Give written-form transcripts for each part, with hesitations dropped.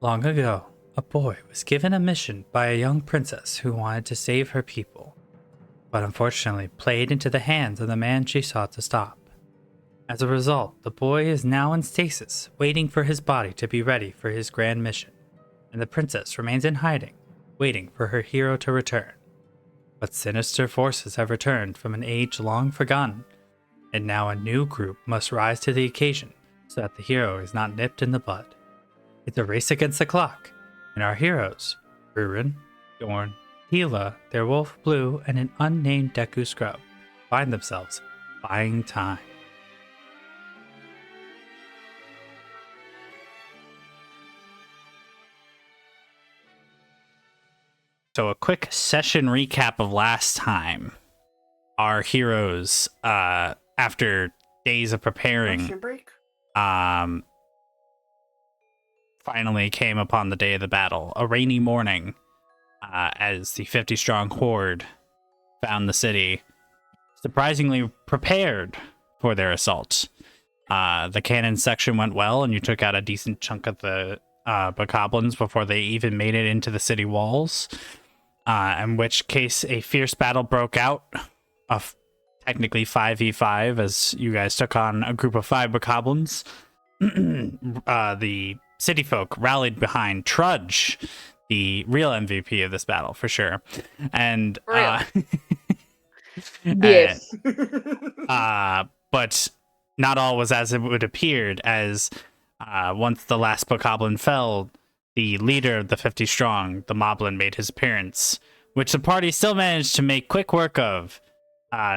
Long ago, a boy was given a mission by a young princess who wanted to save her people, but unfortunately played into the hands of the man she sought to stop. As a result, the boy is now in stasis, waiting for his body to be ready for his grand mission, and the princess remains in hiding, waiting for her hero to return. But sinister forces have returned from an age long forgotten, and now a new group must rise to the occasion so that the hero is not nipped in the bud. It's a race against the clock, and our heroes, Rurin, Dorn, Tila, their wolf Blue, and an unnamed Deku scrub, find themselves buying time. So a quick session recap of last time. Our heroes, after days of preparing, finally came upon the day of the battle, a rainy morning, as the 50-strong horde found the city surprisingly prepared for their assault. The cannon section went well, and you took out a decent chunk of the bokoblins before they even made it into the city walls, in which case a fierce battle broke out of technically 5v5 as you guys took on a group of 5 bokoblins. The city folk rallied behind Trudge, the real MVP of this battle for sure, and yes. But not all was as it would appeared, as once the last bokoblin fell, the leader of the 50 strong, the moblin, made his appearance, which the party still managed to make quick work of,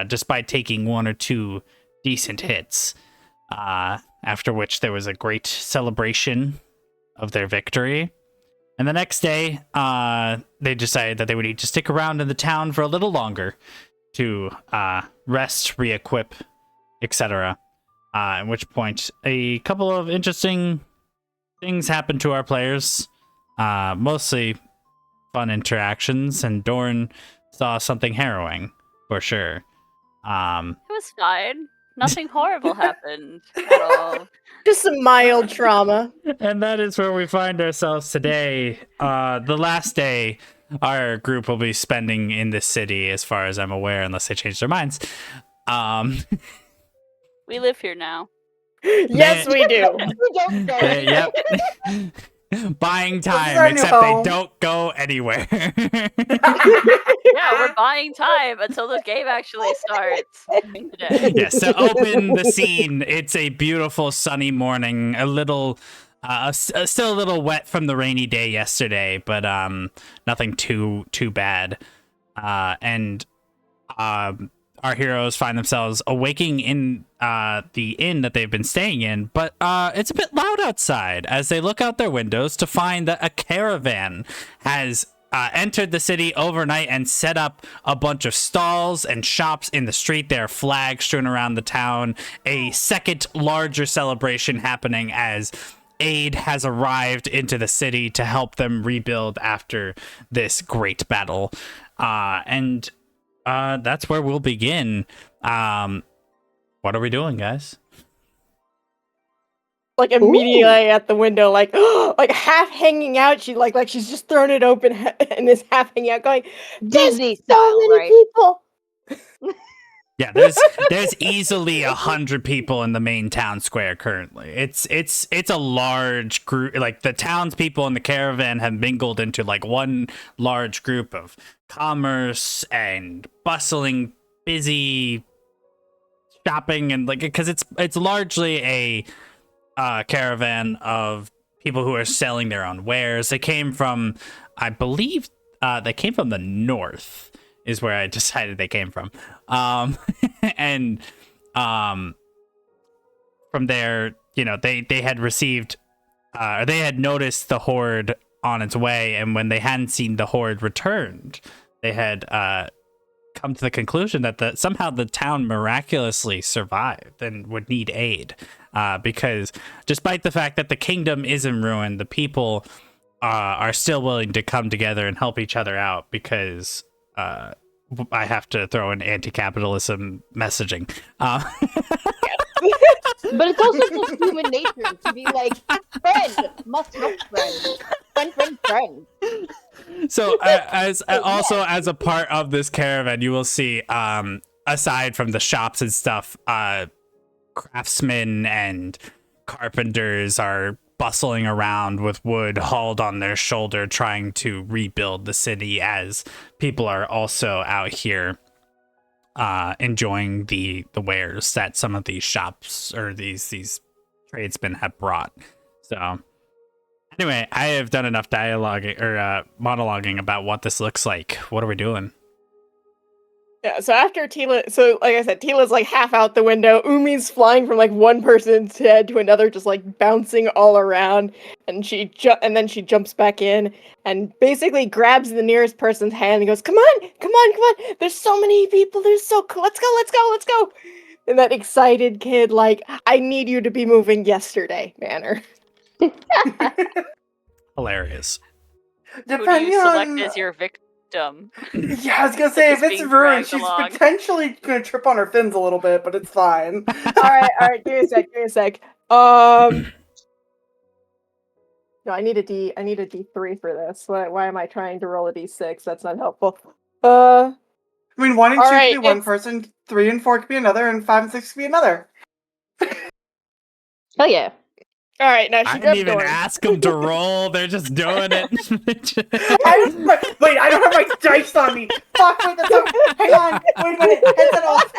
despite taking 1 or 2 decent hits. After which there was a great celebration of their victory. And the next day, they decided that they would need to stick around in the town for a little longer to rest, re-equip, etc. At which point, a couple of interesting things happened to our players. Mostly fun interactions, and Dorn saw something harrowing, for sure. It was fine. Nothing horrible happened at all. Just some mild trauma. And that is where we find ourselves today. The last day our group will be spending in this city, as far as I'm aware, unless they change their minds. We live here now. Yes, we do. We don't go. Yep. Buying time, except they don't go anywhere. Yeah, we're buying time until the game actually starts today. Yes, to open the scene, it's a beautiful sunny morning, a little still a little wet from the rainy day yesterday, but nothing too bad. And our heroes find themselves awaking in the inn that they've been staying in, but it's a bit loud outside as they look out their windows to find that a caravan has entered the city overnight and set up a bunch of stalls and shops in the street. There are flags strewn around the town. A second larger celebration happening as aid has arrived into the city to help them rebuild after this great battle. And that's where we'll begin. What are we doing, guys? Like immediately at the window, like like half hanging out. She like she's just thrown it open and is half hanging out, going, Disney so style, many right? people. Yeah, there's easily 100 people in the main town square currently. It's a large group. Like, the townspeople and the caravan have mingled into like one large group of commerce and bustling, busy shopping, and like, because it's largely a caravan of people who are selling their own wares. They came from, I believe, they came from the north, is where I decided they came from. And from there, you know, they had received, they had noticed the horde on its way, and when they hadn't seen the horde returned, they had come to the conclusion that somehow the town miraculously survived and would need aid. Because despite the fact that the kingdom is in ruin, the people are still willing to come together and help each other out, because I have to throw in anti-capitalism messaging. But it's also just human nature to be like, friend must help friend. So as also as a part of this caravan, you will see, aside from the shops and stuff, craftsmen and carpenters are bustling around with wood hauled on their shoulder, trying to rebuild the city, as people are also out here enjoying the wares that some of these shops or these tradesmen have brought. So anyway, I have done enough dialoguing or monologuing about what this looks like. What are we doing? Yeah, so after Tila, so like I said, Tila's like half out the window. Umi's flying from like one person's head to another, just like bouncing all around, and and then she jumps back in and basically grabs the nearest person's hand and goes, "Come on, come on, come on! There's so many people. There's so cool. Let's go, let's go, let's go!" And that excited kid, like, "I need you to be moving yesterday" manner. Hilarious. Who do Depending you select on, as your victim? yeah, I was gonna say if Just it's being Vern, dragged she's along. potentially gonna trip on her fins a little bit, but it's fine. all right, give me a sec. No, I need a D3 for this. Why am I trying to roll a D6? That's not helpful. I mean, 1 and 2 Alright, could be one it's- person, 3 and 4 could be another, and 5 and 6 could be another. Hell yeah. All right, now I she didn't grabbed even Doran. ask them to roll. They're just doing it. Wait, I don't have my dice on me. Fuck, wait, that's not, hang on. Wait a minute, headset off.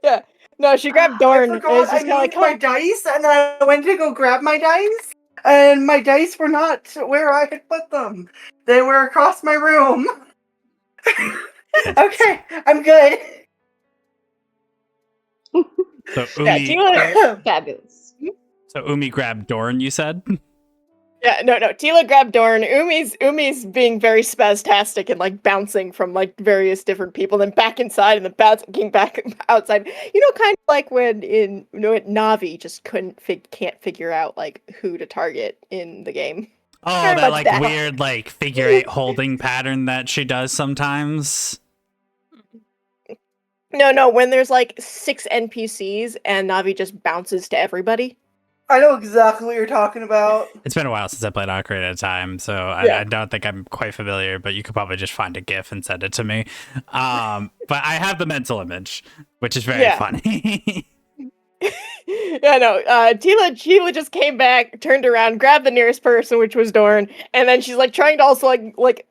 Yeah, no, she grabbed Doran. I And forgot it's I just kind of moved like, my dice, and then I went to go grab my dice, and my dice were not where I had put them. They were across my room. Okay, I'm good. So yeah, Umi, Tila. Fabulous. so Umi grabbed Dorn, you said? Yeah, no, Tila grabbed Doran. Umi's being very spastastic and like bouncing from like various different people, then back inside and then bouncing back outside. You know, kind of like when Navi just can't figure out like who to target in the game. Oh, Very that much like that. weird like figure 8 holding pattern that she does sometimes. No, when there's like 6 NPCs and Navi just bounces to everybody. I know exactly what you're talking about. It's been a while since I played Ocarina of Time, so Yeah. I don't think I'm quite familiar, but you could probably just find a GIF and send it to me. But I have the mental image, which is very Yeah. funny. Yeah, no, Tila just came back, turned around, grabbed the nearest person, which was Dorn, and then she's like trying to also like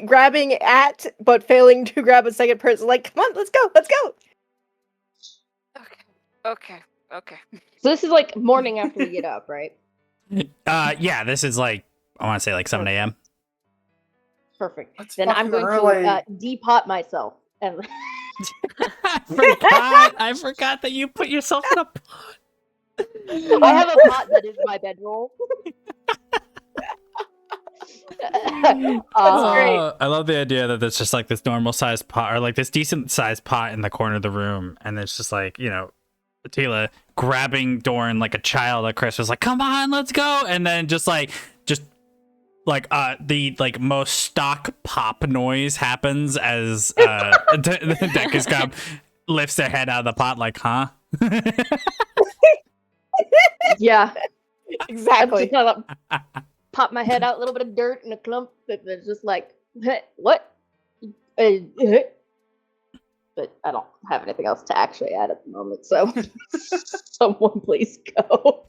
grabbing at, but failing to grab a second person. Like, come on, let's go. Okay. So this is like morning after we get up, right? Yeah, this is like, I want to say like 7 a.m. Perfect. That's Then I'm fucking going early. to depot myself. And I forgot that you put yourself in a pot. I have a pot that is my bedroll. great. I love the idea that there's just like this normal sized pot or like this decent sized pot in the corner of the room, and it's just like, you know, Tila grabbing Dorn like a child at Christmas, like, come on, let's go, and then just the like most stock pop noise happens as Dekus Cub lifts their head out of the pot, like, huh? Yeah. Exactly. I'm just gonna pop my head out, a little bit of dirt and a clump that's just like, what? But I don't have anything else to actually add at the moment, so someone please go.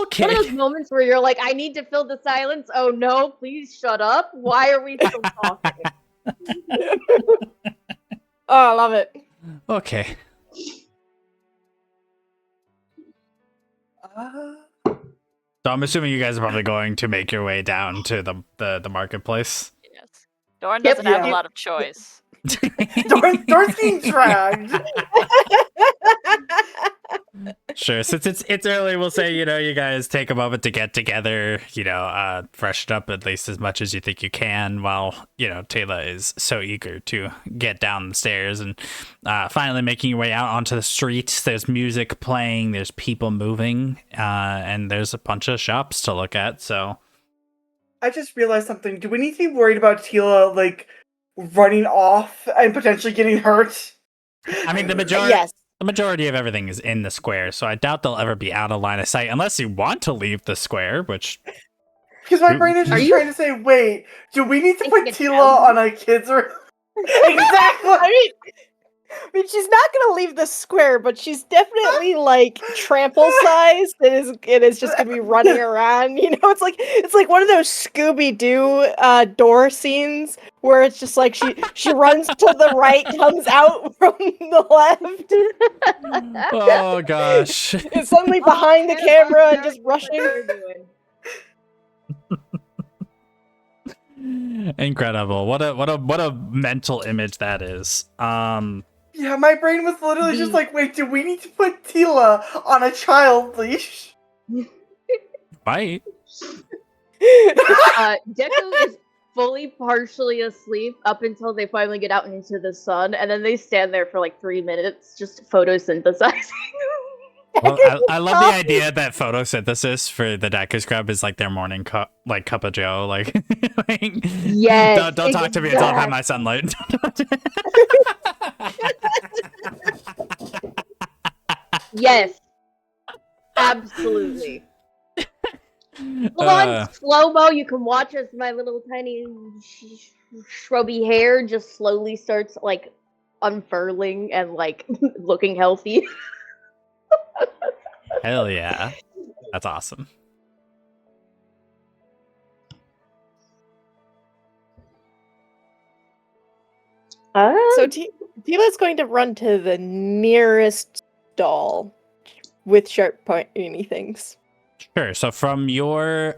Okay. One of those moments where you're like, I need to fill the silence. Oh no, please shut up. Why are we still talking? Oh, I love it. Okay. So I'm assuming you guys are probably going to make your way down to the marketplace. Yes. Dorn Yep, doesn't have a yeah. lot of choice. Dorn's being dragged. Sure. Since it's early, we'll say, you know, you guys take a moment to get together, you know, freshen up at least as much as you think you can, while, you know, Taylor is so eager to get down the stairs and finally making your way out onto the streets. There's music playing, there's people moving, and there's a bunch of shops to look at. So I just realized something. Do we need to be worried about Tila, like, running off and potentially getting hurt? I mean, the majority. Yes. The majority of everything is in the square, so I doubt they'll ever be out of line of sight unless you want to leave the square, which Because my brain is Are just you- trying to say, wait, do we need to Thinking put it's Tila on a kid's room? Exactly! I mean, she's not gonna leave the square, but she's definitely like trample size. It is just gonna be running around. You know, it's like one of those Scooby Doo door scenes where it's just like she runs to the right, comes out from the left, oh gosh. is suddenly behind the camera and just rushing. Incredible. What a mental image that is. Yeah, my brain was literally just like, wait, do we need to put Tila on a child leash? Might. Deku is fully partially asleep up until they finally get out into the sun, and then they stand there for like 3 minutes just photosynthesizing. Well, I love the idea that photosynthesis for the Deku Scrub is like their morning cup of Joe. Like, Yes, don't talk to me until I've had my sunlight. Yes, absolutely. Hold on, slow-mo, you can watch as my little tiny shrubby hair just slowly starts like unfurling and like looking healthy. Hell yeah, that's awesome. So Tila's going to run to the nearest stall with sharp pointy things. Sure. So from with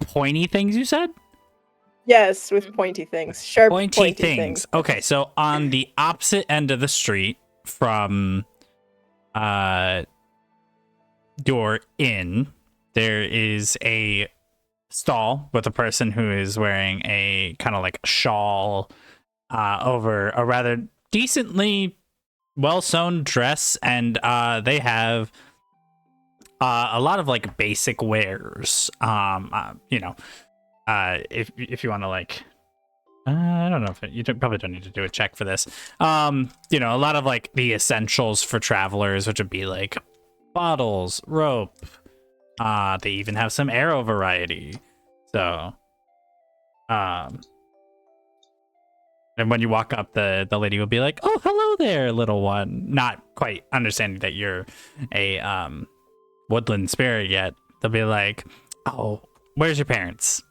pointy things, you said? Yes, with pointy things. Sharp Pointy things. Okay, so on the opposite end of the street from your inn, there is a stall with a person who is wearing a kind of like shawl over a rather decently well-sewn dress, and they have a lot of like basic wares. If you want to like, I don't know if you probably don't need to do a check for this. A lot of like the essentials for travelers, which would be like bottles, rope. They even have some arrow variety. So, and when you walk up, the lady will be like, "Oh, hello there, little one." Not quite understanding that you're a woodland spirit yet. They'll be like, "Oh, where's your parents?"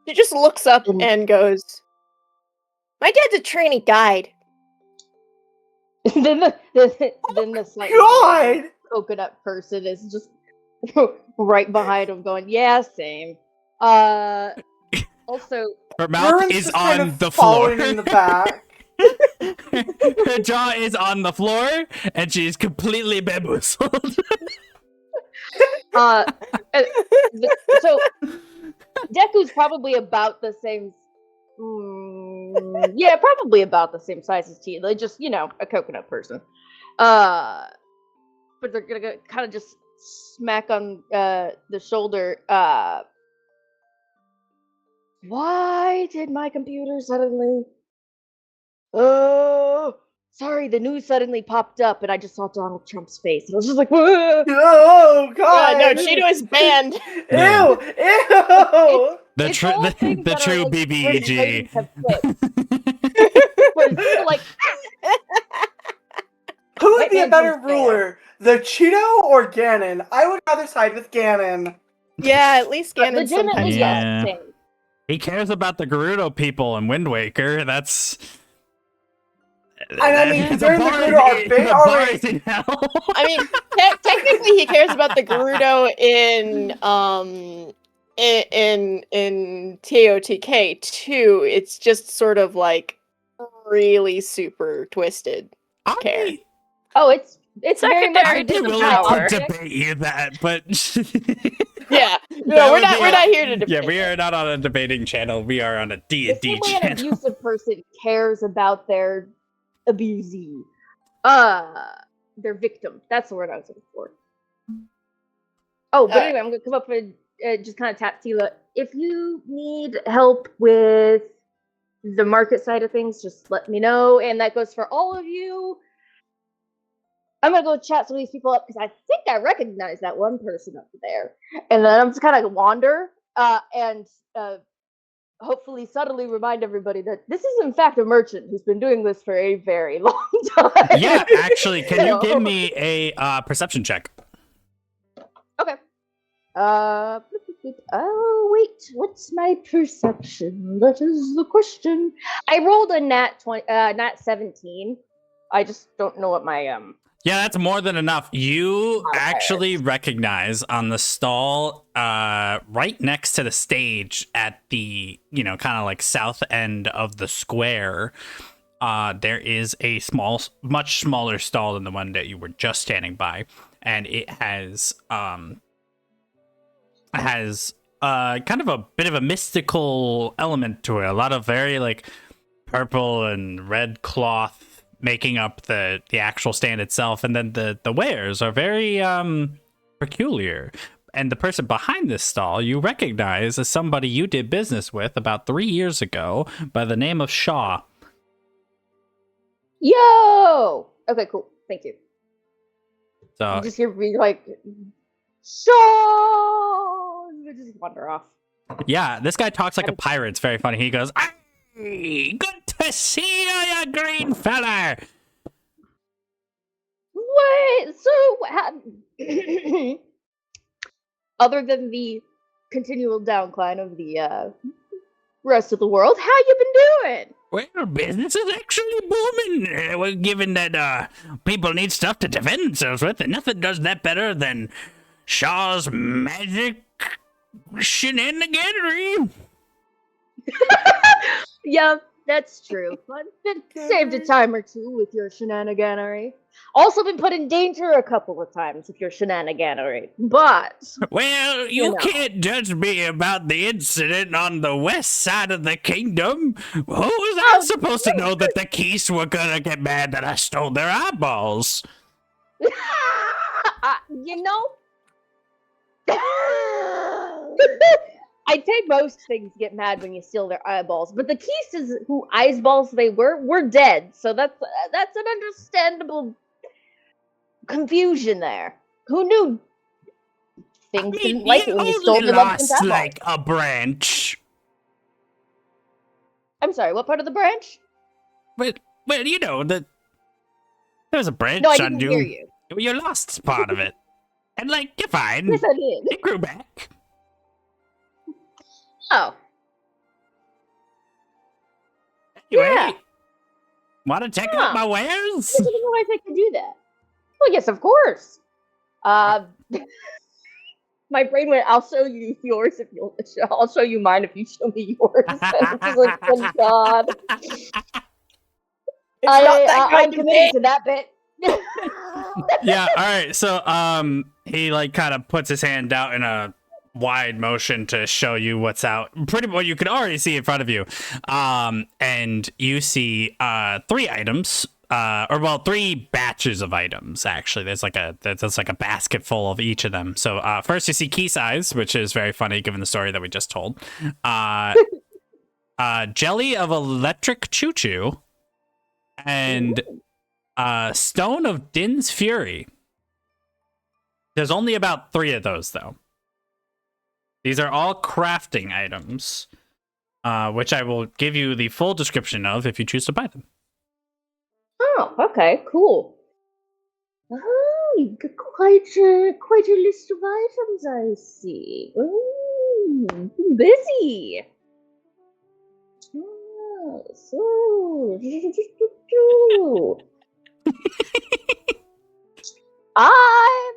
She just looks up and goes, "My dad's a trainee guide." then the slightly God! coconut person is just right behind him going, yeah, same. Also, her mouth Vern's is just kind on of the floor. falling in the back. Her jaw is on the floor, and she's completely bamboozled. so Deku's probably about the same. Yeah, probably about the same size as T. Like just a coconut person. But they're gonna kind of just smack on the shoulder. Why did my computer suddenly? Oh, sorry, the news suddenly popped up, and I just saw Donald Trump's face, and I was just like, whoa! Oh God! No, Cheeto is banned. Yeah. Ew! Ew! The It's all things the that are, true like, BBEG. have quit. But it's still like, Who would be a White better man's unfair. ruler, the Cheeto or Ganon? I would rather side with Ganon. Yeah, at least Ganon legitimately, sometimes. Yeah. yes, same. He cares about the Gerudo people in Wind Waker. That's. And I mean, the considering the bar Gerudo are is- big the bar already. is in hell. I mean, technically, he cares about the Gerudo in TOTK too. It's just sort of like really super twisted care. Oh, it's very much Secondary I'd be to the willing power. to debate you that, but Yeah, no, That we're would not. be We're a- not here to debate. yeah, we are not on a debating channel. We are on a the D&D same way an channel. abusive person cares about their abusee. Their victim. That's the word I was looking for. Oh, but Alright. anyway, I'm gonna come up and just kind of tap Tila. if you need help with the market side of things, just let me know. And that goes for all of you. I'm gonna go chat some of these people up because I think I recognize that one person up there. And then I'm just kind of wander and hopefully subtly remind everybody that this is in fact a merchant who's been doing this for a very long time. Yeah, actually, can you give me a perception check? Okay. Oh wait, what's my perception? That is the question. I rolled a nat 17. I just don't know what my Yeah, that's more than enough. You actually recognize on the stall right next to the stage at the, kind of like south end of the square, there is a much smaller stall than the one that you were just standing by. And it has kind of a bit of a mystical element to it. A lot of very like purple and red cloth making up the actual stand itself, and then the wares are very peculiar. And the person behind this stall you recognize as somebody you did business with about 3 years ago by the name of Shaw. Yo! Okay, cool. Thank you. So You just hear me like, Shaw! You just wander off. yeah, this guy talks like a pirate. It's very funny. He goes, "Hey, good to see you, you green fella." Wait, so what happened? Other than the continual downcline of the rest of the world, how you been doing? Well, business is actually booming. Well, given that people need stuff to defend themselves with, and nothing does that better than Shaw's magic shenaniganery. Yeah, that's true. But saved a time or two with your shenaniganery. Also been put in danger a couple of times with your shenaniganery. But Well, you can't judge me about the incident on the west side of the kingdom. Who was I supposed to know that the Keys were gonna get mad that I stole their eyeballs? you know, I take most things get mad when you steal their eyeballs, but the Keys, who eyeballs they were dead. So that's an understandable confusion there. Who knew things didn't like it when you stole the lost eyeballs? like a branch. I'm sorry, what part of the branch? Well, there's a branch No, I on didn't you. hear you. You lost part of it. And you're fine. Yes, I did. It grew back. Oh. Anyway, Yeah. want to check out my wares? I didn't realize I could do that. Well, yes, of course. My brain went, I'll show you yours if you'll. I'll show you mine if you show me yours. I was like, oh god. I'm committed to that bit. Yeah, all right. So he like kind of puts his hand out in a wide motion to show you what's out. Pretty much you can already see in front of you. And you see 3 items. Three batches of items, actually. There's like a basket full of each of them. So first you see key size, which is very funny given the story that we just told. Jelly of electric choo-choo, and Stone of Din's Fury. There's only about 3 of those, though. These are all crafting items, which I will give you the full description of if you choose to buy them. Oh, okay, cool. Oh, you've got quite a list of items, I see. Ooh, busy. Oh, so... I'm...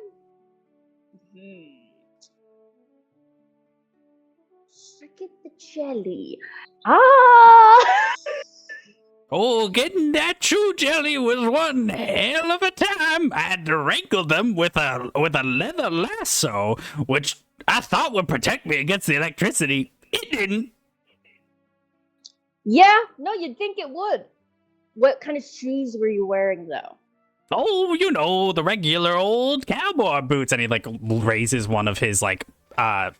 Look at the jelly. Oh, getting that true jelly was one hell of a time. I had to wrangle them with a leather lasso, which I thought would protect me against the electricity. It didn't. Yeah, no, you'd think it would. What kind of shoes were you wearing, though? Oh, the regular old cowboy boots. And he like raises one of his like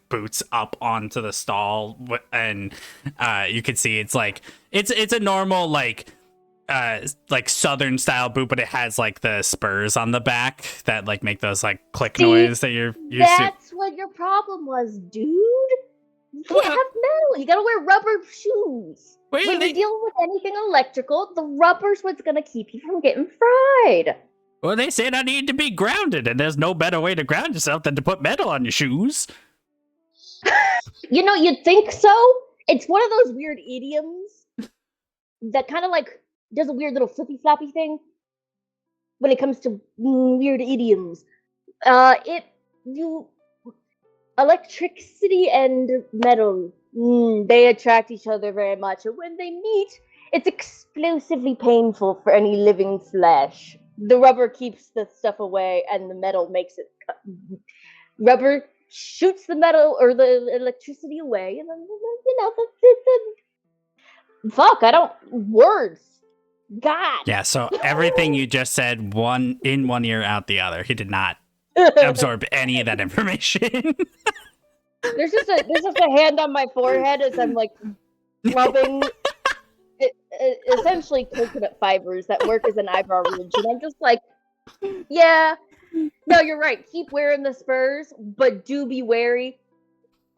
boots up onto the stall, and you can see it's like it's a normal like southern style boot, but it has like the spurs on the back that like make those like click noise that you're used to. That's what your problem was, dude. You can't have metal. You gotta wear rubber shoes. When you're dealing with anything electrical, the rubber's what's gonna keep you from getting fried. Well, they said I need to be grounded, and there's no better way to ground yourself than to put metal on your shoes. You know, you'd think so. It's one of those weird idioms that kind of like does a weird little flippy floppy thing when it comes to weird idioms. Electricity and metal, they attract each other very much, and when they meet, it's explosively painful for any living flesh. The rubber keeps the stuff away, and the metal makes it. Rubber shoots the metal or the electricity away, and then fuck. I don't words. God. Yeah. So everything you just said, one in one ear, out the other. He did not absorb any of that information. There's just a hand on my forehead as I'm like rubbing essentially coconut fibers that work as an eyebrow ridge, and I'm just like, yeah, no, you're right. Keep wearing the spurs, but do be wary.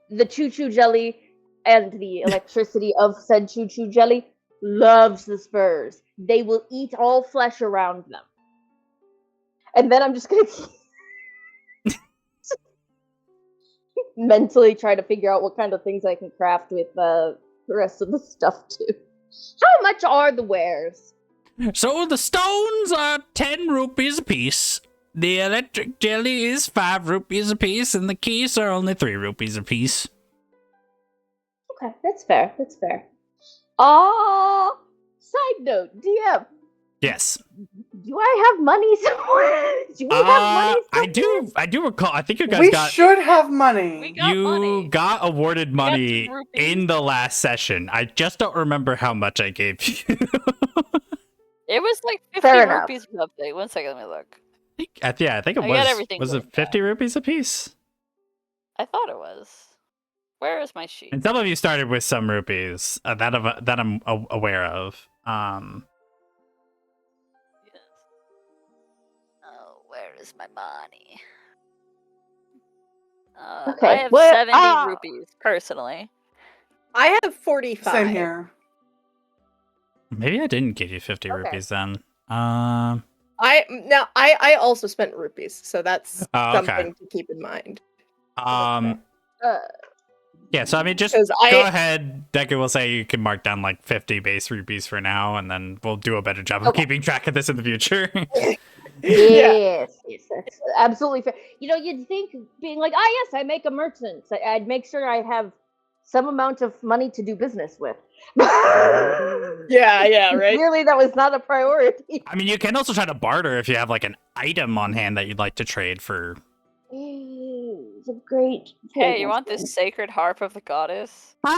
The choo-choo jelly and the electricity of said choo-choo jelly loves the spurs. They will eat all flesh around them. And then I'm just gonna mentally try to figure out what kind of things I can craft with the rest of the stuff too. How much are the wares? So the stones are 10 rupees a piece. The electric jelly is 5 rupees a piece, and the keys are only 3 rupees a piece. Okay, that's fair. Side note, DM. Yes. Do I have money somewhere? Do we have money somewhere? I do recall. I think you guys We got. should have money. You got awarded money rupees. in the last session. I just don't remember how much I gave you. It was like 50 Fair enough. rupees or something. 1 second, let me look. I think it I was. got everything Was it written down. 50 rupees a piece? I thought it was. Where is my sheet? And some of you started with some rupees that I'm aware of. Yes. Oh, where is my money? Okay, I have where- 70 rupees, personally. I have 45. Same here. Maybe I didn't give you 50 Okay. rupees then. I also spent rupees, so that's Oh, okay. something to keep in mind. Yeah, so I mean, just 'Cause go ahead. Deku will say you can mark down like 50 base rupees for now, and then we'll do a better job of Okay. keeping track of this in the future. Yes, that's absolutely fair. You know, you'd think being like, yes, I make a merchant. So I'd make sure I have some amount of money to do business with. Yeah, right. Clearly, that was not a priority. I mean, you can also try to barter if you have like an item on hand that you'd like to trade for. It's a great. Hey, you want this sacred harp of the goddess? Hey,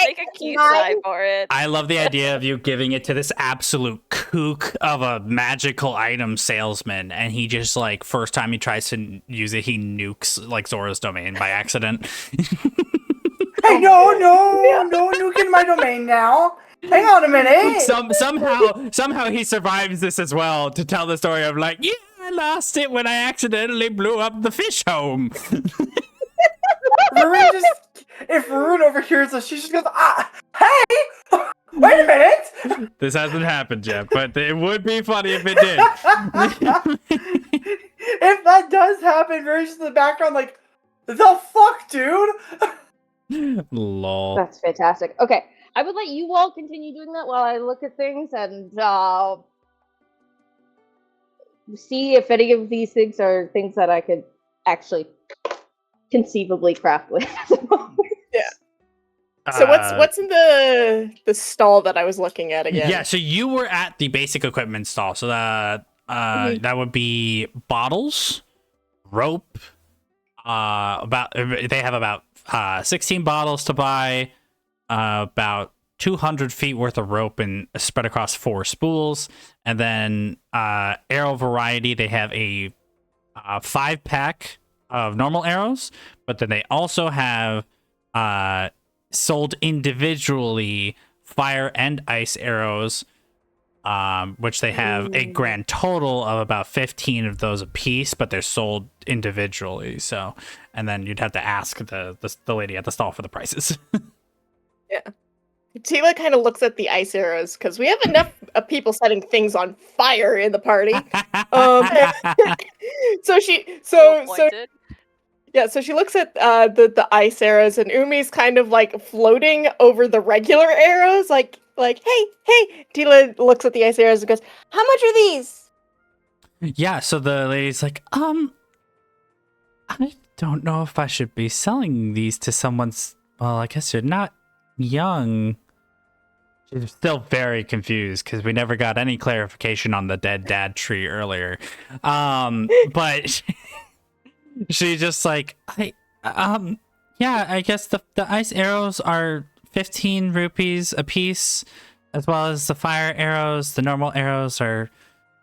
Make a key sign for it. I love the idea of you giving it to this absolute kook of a magical item salesman, and he just like first time he tries to use it, he nukes like Zora's domain by accident. Hey, no, nuking my domain now. Hang on a minute. Somehow he survives this as well to tell the story of like, yeah, I lost it when I accidentally blew up the fish home. If Varun overhears us, she just goes, hey, wait a minute. This hasn't happened yet, but it would be funny if it did. If that does happen, Varun's just in the background like, the fuck, dude? Lol. That's fantastic. Okay, I would let you all continue doing that while I look at things and see if any of these things are things that I could actually conceivably craft with. So what's in the stall that I was looking at again? Yeah, so you were at the basic equipment stall. So that would be bottles, rope. They have about 16 bottles to buy, about 200 feet worth of rope and spread across 4 spools, and then arrow variety. They have a 5-pack of normal arrows, but then they also have sold individually fire and ice arrows, which they have a grand total of about 15 of those a piece, but they're sold individually. So, and then you'd have to ask the lady at the stall for the prices. Yeah. Tila kind of looks at the ice arrows because we have enough people setting things on fire in the party. So she looks at the ice arrows, and Umi's kind of like floating over the regular arrows, like hey. Tila looks at the ice arrows and goes, "How much are these?" Yeah, so the lady's like, I don't know if I should be selling these to someone's. Well, I guess you're not young. She's still very confused because we never got any clarification on the dead dad tree earlier. But she's just like, yeah, I guess the ice arrows are 15 rupees a piece, as well as the fire arrows. The normal arrows are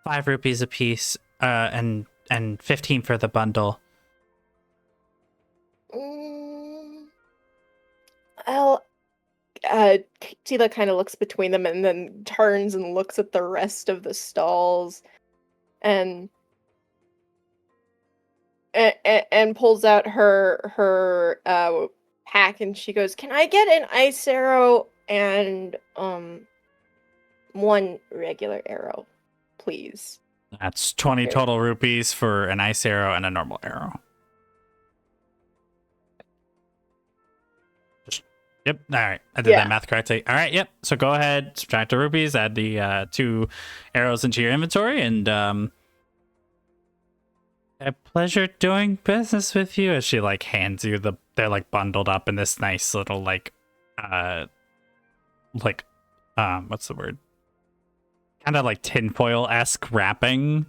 5 rupees a piece, and 15 for the bundle. Well, Tila kind of looks between them and then turns and looks at the rest of the stalls, and pulls out her pack, and she goes, "Can I get an ice arrow and one regular arrow, please?" That's 20 total rupees for an ice arrow and a normal arrow. Yep. All right. I did that math correctly. All right. Yep. So go ahead, subtract the rupees, add the 2 arrows into your inventory, and a pleasure doing business with you. As she like hands you they're like bundled up in this nice little what's the word? Kind of like tinfoil-esque wrapping.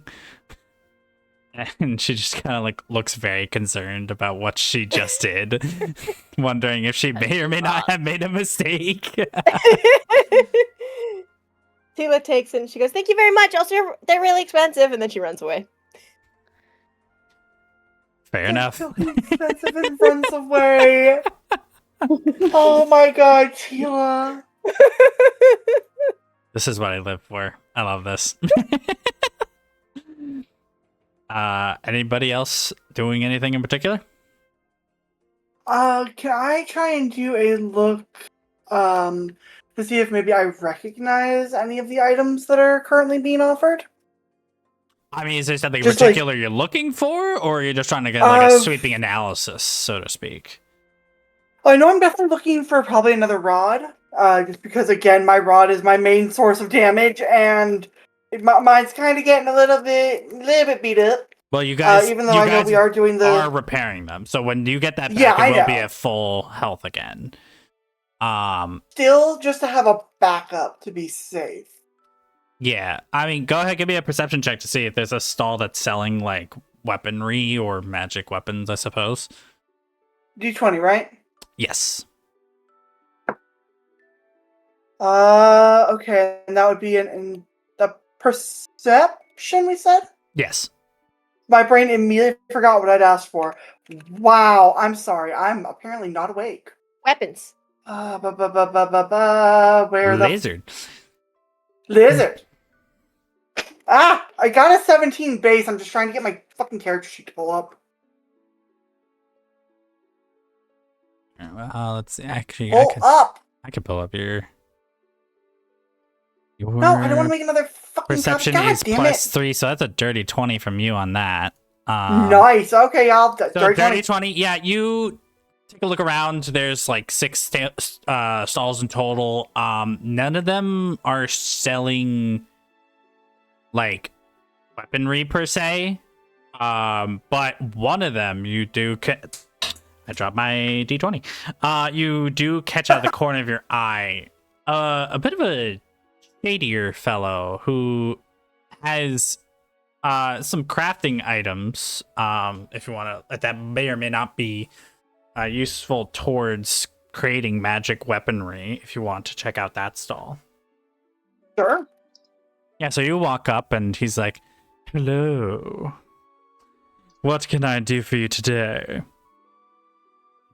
And she just kind of like looks very concerned about what she just did, wondering if she may or may not have made a mistake. Tila takes it and she goes, "Thank you very much. Also, they're really expensive," and then she runs away. Fair enough. Really expensive and runs away. Oh my god, Tila. This is what I live for. I love this. Anybody else doing anything in particular? Can I try and do a look, to see if maybe I recognize any of the items that are currently being offered? I mean, is there something in Just particular you're looking for, or are you just trying to get like a sweeping analysis, so to speak? I know I'm definitely looking for probably another rod, just because, again, my rod is my main source of damage, and mine's kind of getting a little bit beat up. Well, you guys, even though I know we are doing are repairing them, so when you get that back, it will be at full health again. Still, just to have a backup to be safe. Yeah, I mean, go ahead, give me a perception check to see if there's a stall that's selling like weaponry or magic weapons, I suppose. D20, right? Yes. Okay, and that would be in the perception, we said? Yes. My brain immediately forgot what I'd asked for. Wow, I'm sorry. I'm apparently not awake. Weapons. Where Lizard. Lizard. I got a 17 base. I'm just trying to get my fucking character sheet to pull up. Well, let's see. Actually, I could pull up your No, I don't want to make another fucking perception copy. God is damn plus it. 3, so that's a dirty 20 from you on that. Nice. Okay, I'll dirty 20. Yeah, you take a look around. There's like 6 stalls in total. None of them are selling like weaponry per se. But one of them you do. I dropped my d20. You do catch out of the corner of your eye a bit of a shadier fellow who has some crafting items, if you want to, that may or may not be useful towards creating magic weaponry, if you want to check out that stall. Sure. Yeah, so you walk up and he's like, "Hello. What can I do for you today?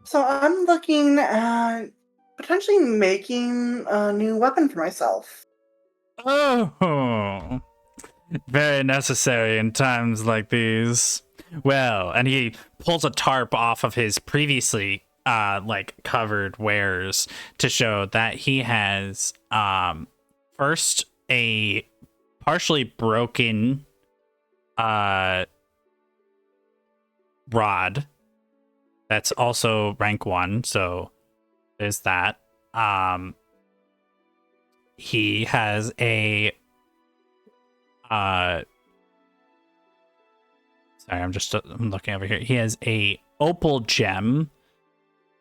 So I'm looking at potentially making a new weapon for myself. Oh, very necessary in times like these. Well, and he pulls a tarp off of his previously covered wares to show that he has first a partially broken rod that's also rank 1, so there's that. He has a sorry, I'm looking over here. He has a opal gem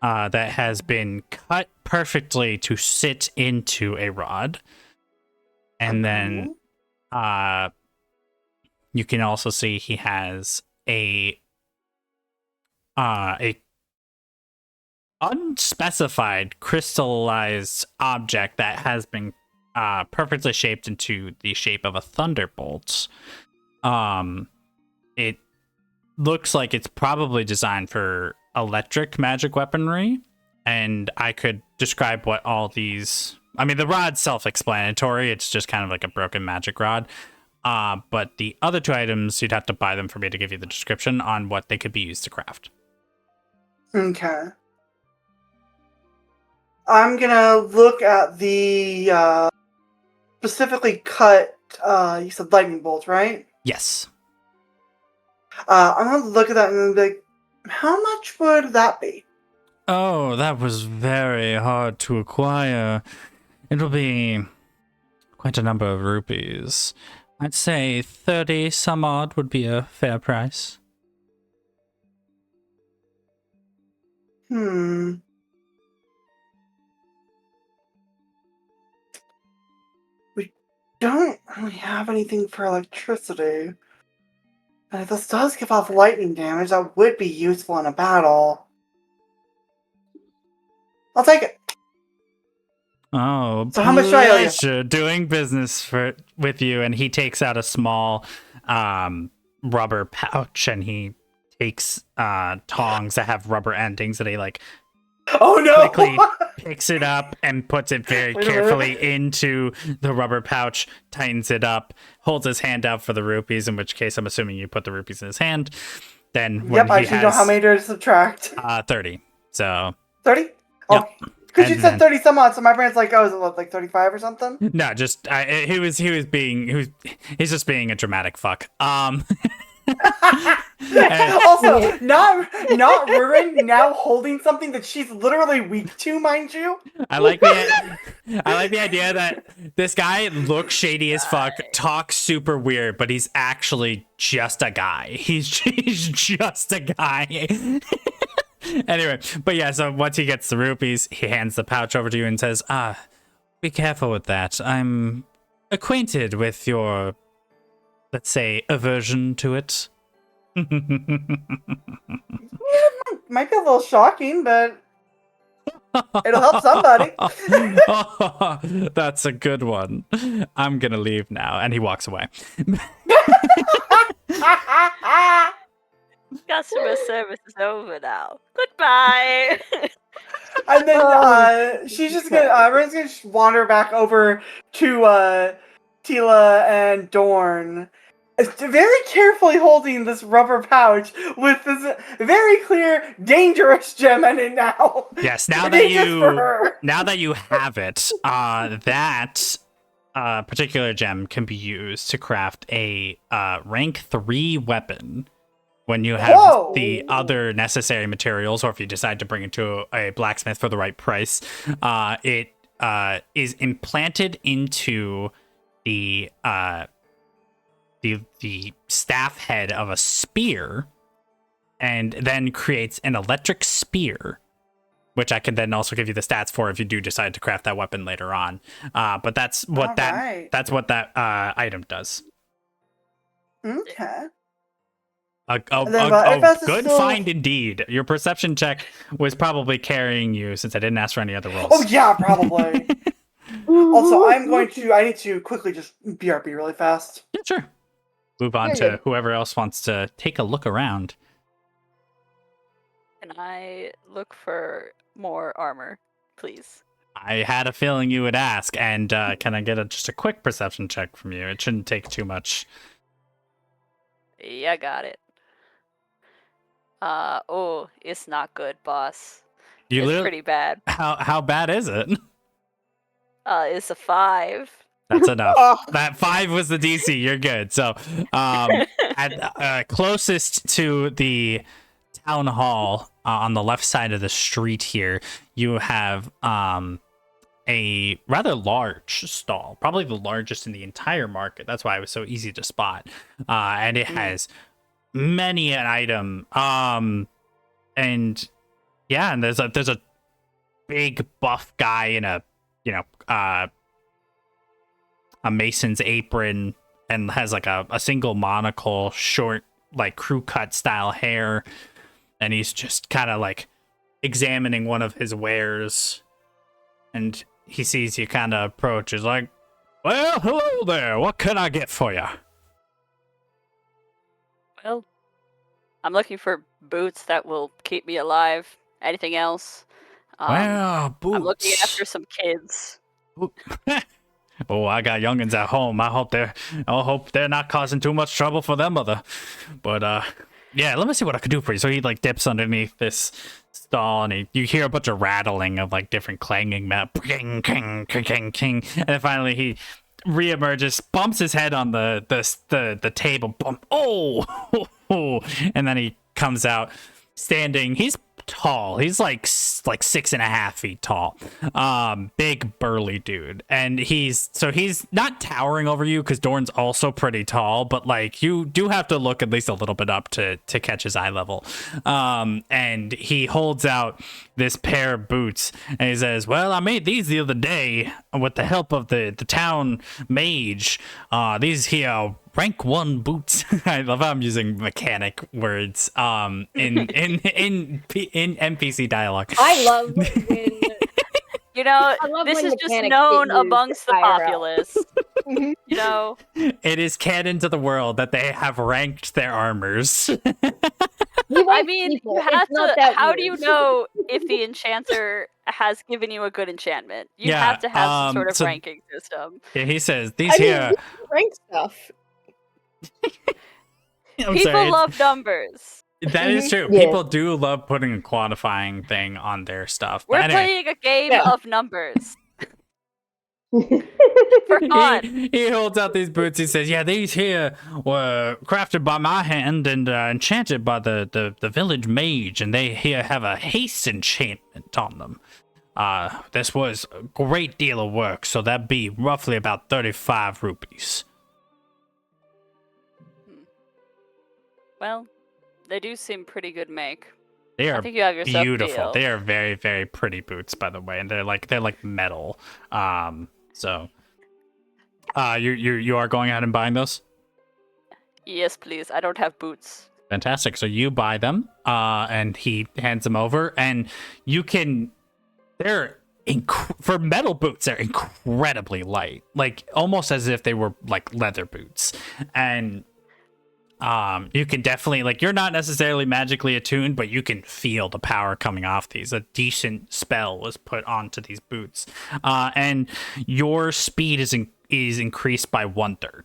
that has been cut perfectly to sit into a rod. And then you can also see he has a unspecified crystallized object that has been perfectly shaped into the shape of a thunderbolt. It looks like it's probably designed for electric magic weaponry, and I could describe what all these... I mean, the rod's self-explanatory. It's just kind of like a broken magic rod. But the other 2 items, you'd have to buy them for me to give you the description on what they could be used to craft. Okay. I'm gonna look at the specifically cut, you said lightning bolt, right? Yes. I'm gonna look at that and be like, how much would that be? Oh, that was very hard to acquire. It'll be quite a number of rupees. I'd say 30 some odd would be a fair price. We don't really have anything for electricity. And if this does give off lightning damage, that would be useful in a battle. I'll take it. Oh, so how much do I owe you? Pleasure doing business with you. And he takes out a small rubber pouch, and he takes tongs that have rubber endings, and he oh no! quickly picks it up and puts it very carefully into the rubber pouch, tightens it up, holds his hand out for the rupees, in which case I'm assuming you put the rupees in his hand. Then when I should know how many to subtract. 30. So 30? Yep. Because you said 30 some odd, so my brain's like, oh, is it like 35 or something? No, just he's just being a dramatic fuck. Also, not ruin now holding something that she's literally weak to, mind you. I like the idea that this guy looks shady as fuck, talks super weird, but he's actually just a guy. He's just a guy. Anyway, but yeah, so once he gets the rupees, he hands the pouch over to you and says, be careful with that. I'm acquainted with your, let's say, aversion to it. Might be a little shocking, but it'll help somebody. Oh, that's a good one. I'm gonna leave now. And he walks away. Customer service is over now. Goodbye. And then she's just gonna everyone's gonna just wander back over to Tila and Dorn, very carefully holding this rubber pouch with this very clear dangerous gem in it now. Yes, now that you have it, that particular gem can be used to craft a rank 3 weapon. When you have the other necessary materials, or if you decide to bring it to a blacksmith for the right price, it is implanted into the staff head of a spear, and then creates an electric spear, which I can then also give you the stats for if you do decide to craft that weapon later on. But that's what that's what that item does. Okay. A good find indeed. Your perception check was probably carrying you, since I didn't ask for any other rolls. Oh yeah, probably. Also, I need to quickly just BRB really fast. Yeah, sure. Move on to whoever else wants to take a look around. Can I look for more armor, please? I had a feeling you would ask, and can I get just a quick perception check from you? It shouldn't take too much. Yeah, got it. Oh, it's not good, boss. You It's literally, pretty bad. how bad is it? It's a 5. That's enough. Oh. That 5 was the DC. You're good. So, at closest to the town hall on the left side of the street here, you have a rather large stall, probably the largest in the entire market. That's why it was so easy to spot. And it has many an item. And yeah, and there's a big buff guy in a mason's apron and has like a single monocle, short like crew cut style hair, and he's just kind of like examining one of his wares, and he sees you kind of approach. Is like, well, hello there, what can I get for you? Well, I'm looking for boots that will keep me alive. Anything else? Well, boots. I'm looking after some kids. Oh, I got youngins at home. I hope they're not causing too much trouble for them mother. But yeah, let me see what I can do for you. So he like dips underneath this stall, and you hear a bunch of rattling of like different clanging king, king, king, king, and then finally he reemerges, bumps his head on the table, bump. Oh, and then he comes out standing. He's tall. He's like 6.5 feet tall. Big burly dude. And he's not towering over you because Dorn's also pretty tall, but like you do have to look at least a little bit up to catch his eye level. And he holds out this pair of boots and he says, well, I made these the other day with the help of the town mage. These here rank 1 boots. I love how I'm using mechanic words in NPC dialogue. I love when You know, I love this when is just mechanics known get used amongst the IRL. populace. You know, It is canon to the world that they have ranked their armors. I mean, people. you have It's not to. that How do weird. you know if the enchanter has given you a good enchantment? You Yeah, have to have some sort of so- ranking system. Yeah, he says these I mean, here. we can rank stuff. I'm People sorry, love numbers. that is true. Yeah. People do love putting a quantifying thing on their stuff. We're But anyway, playing a game Yeah. of numbers. For fun. he holds out these boots. He says, "Yeah, these here were crafted by my hand and enchanted by the village mage, and they here have a haste enchantment on them. This was a great deal of work, so that'd be roughly about 35 rupees." Well, they do seem pretty good make. They I are think you have yourself a beautiful. deal. They are very, very pretty boots, by the way, and they're like metal. So, you are going out and buying those? Yes, please. I don't have boots. Fantastic. So you buy them, and he hands them over, and you can. They're for metal boots. They're incredibly light, like almost as if they were like leather boots, and. You can definitely, like, you're not necessarily magically attuned, but you can feel the power coming off these. A decent spell was put onto these boots, and your speed is increased by 1/3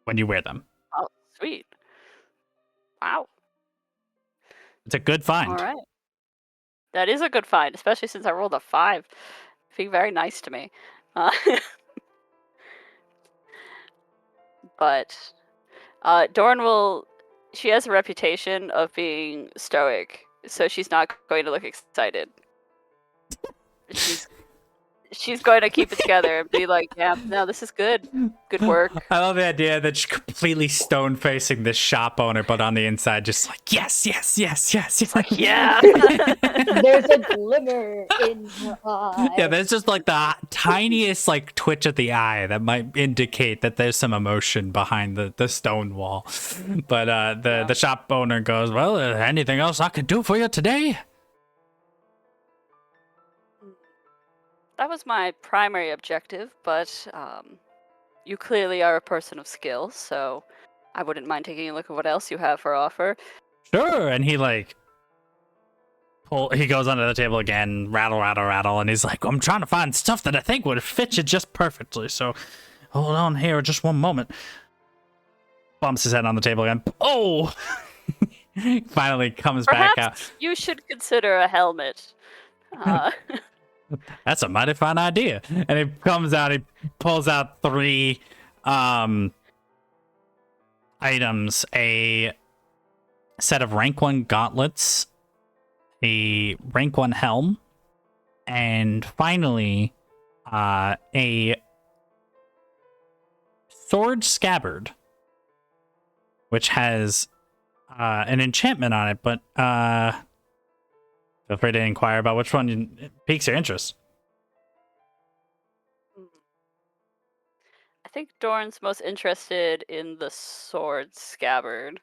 when you wear them. Oh, sweet. Wow. It's a good find. All right. That is a good find, especially since I rolled a 5. Being very nice to me. But Dorn will. She has a reputation of being stoic, so she's not going to look excited. She's going to keep it together and be like, "Yeah, no, this is good. Good work." I love the idea that she's completely stone facing this shop owner, but on the inside, just like, yes, yes, yes, yes, yes. Yeah. There's a glimmer in her eye. Yeah, there's just like the tiniest like twitch of the eye that might indicate that there's some emotion behind the stone wall. But the shop owner goes, well, anything else I could do for you today? That was my primary objective, but you clearly are a person of skill, so I wouldn't mind taking a look at what else you have for offer. Sure. And he like he goes under the table again, rattle, rattle, rattle, and he's like, I'm trying to find stuff that I think would fit you just perfectly, so hold on here just one moment. Bumps his head on the table again. Oh! Finally comes back out. Perhaps you should consider a helmet. That's a mighty fine idea. And he comes out, he pulls out 3 items, a set of rank 1 gauntlets, a rank 1 helm, and finally a sword scabbard, which has an enchantment on it, but feel free to inquire about which one piques your interest. I think Dorn's most interested in the sword scabbard.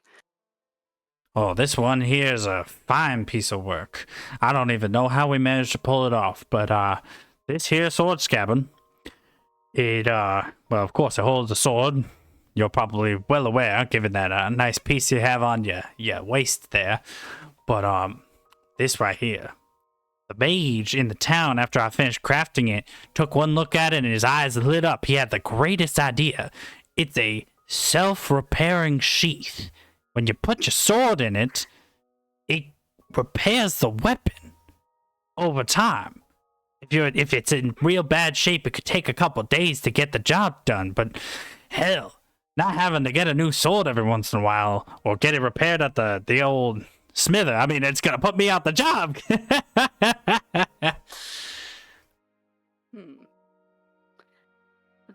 Oh, this one here is a fine piece of work. I don't even know how we managed to pull it off, but this here sword scabbard, it well, of course, it holds a sword. You're probably well aware, given that nice piece you have on your waist there. But this right here, the mage in the town, after I finished crafting it, took one look at it and his eyes lit up. He had the greatest idea. It's a self-repairing sheath. When you put your sword in it, it repairs the weapon over time. If it's in real bad shape, it could take a couple days to get the job done. But hell, not having to get a new sword every once in a while or get it repaired at the old smither, I mean, it's gonna put me out the job.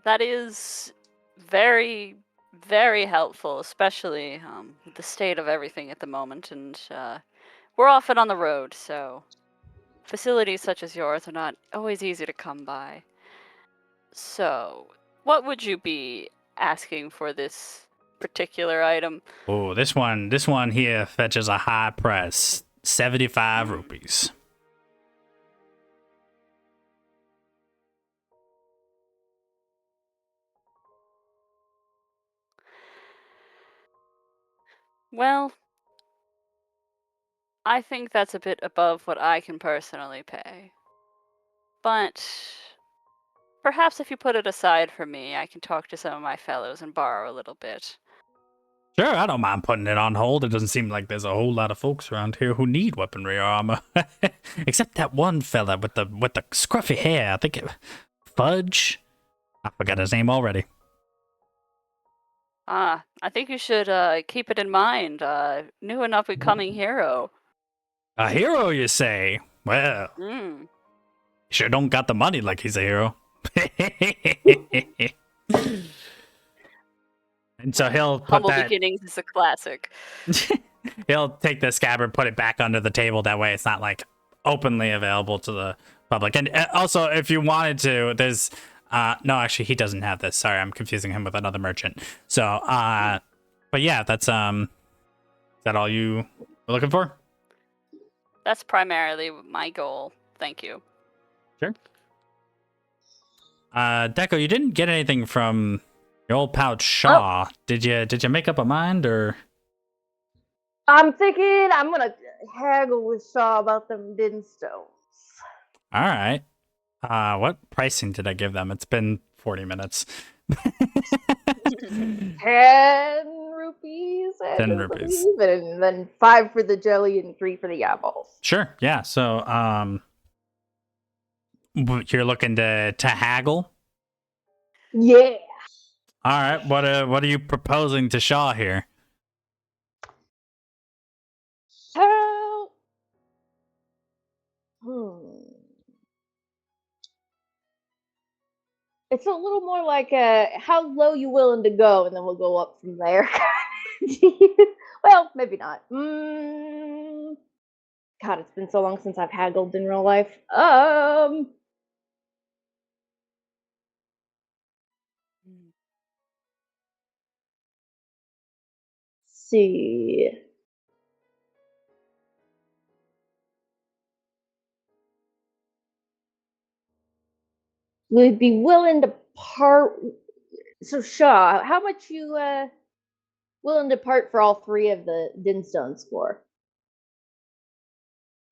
That is very, very helpful, especially with the state of everything at the moment. And we're often on the road, so facilities such as yours are not always easy to come by. So, what would you be asking for this particular item? Oh, this one here fetches a high price, 75 rupees. Well, I think that's a bit above what I can personally pay. But perhaps if you put it aside for me, I can talk to some of my fellows and borrow a little bit. Sure, I don't mind putting it on hold. It doesn't seem like there's a whole lot of folks around here who need weaponry or armor. Except that one fella with the scruffy hair. I think Fudge? I forgot his name already. I think you should keep it in mind. New and up and coming hero. A hero, you say? Well, sure don't got the money like he's a hero. And so he'll put Humble that... Beginnings is a classic. He'll take the scabbard, put it back under the table. That way it's not, like, openly available to the public. And also, if you wanted to, there's... no, actually, he doesn't have this. Sorry, I'm confusing him with another merchant. So, but yeah, that's, is that all you were looking for? That's primarily my goal. Thank you. Sure. Deco, you didn't get anything from your old pal Shaw. Oh. Did you make up a mind, or? I'm thinking I'm gonna haggle with Shaw about them din stones. All right. What pricing did I give them? It's been 40 minutes. 10 rupees. 10 rupees. And then 5 for the jelly and 3 for the eyeballs. Sure. Yeah. So, you're looking to haggle? Yeah. All right. What are you proposing to Shaw here? So, it's a little more like how low you willing to go, and then we'll go up from there. Well, maybe not. God, it's been so long since I've haggled in real life. See. We'd be willing to part. So, Shaw, how much you willing to part for all 3 of the din stones for?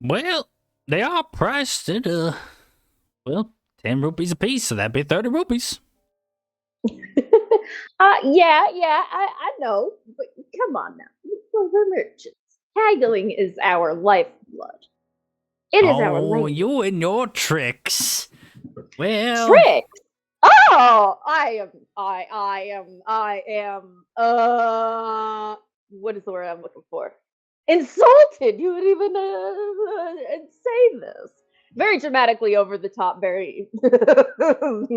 Well, They are priced at, 10 rupees a piece, so that'd be 30 rupees. I know, but come on now. We're merchants. Haggling is our lifeblood. It is our life. You and your tricks. Well, Tricks. Oh, what is the word I'm looking for? Insulted. You would even say this. Very dramatically over the top, very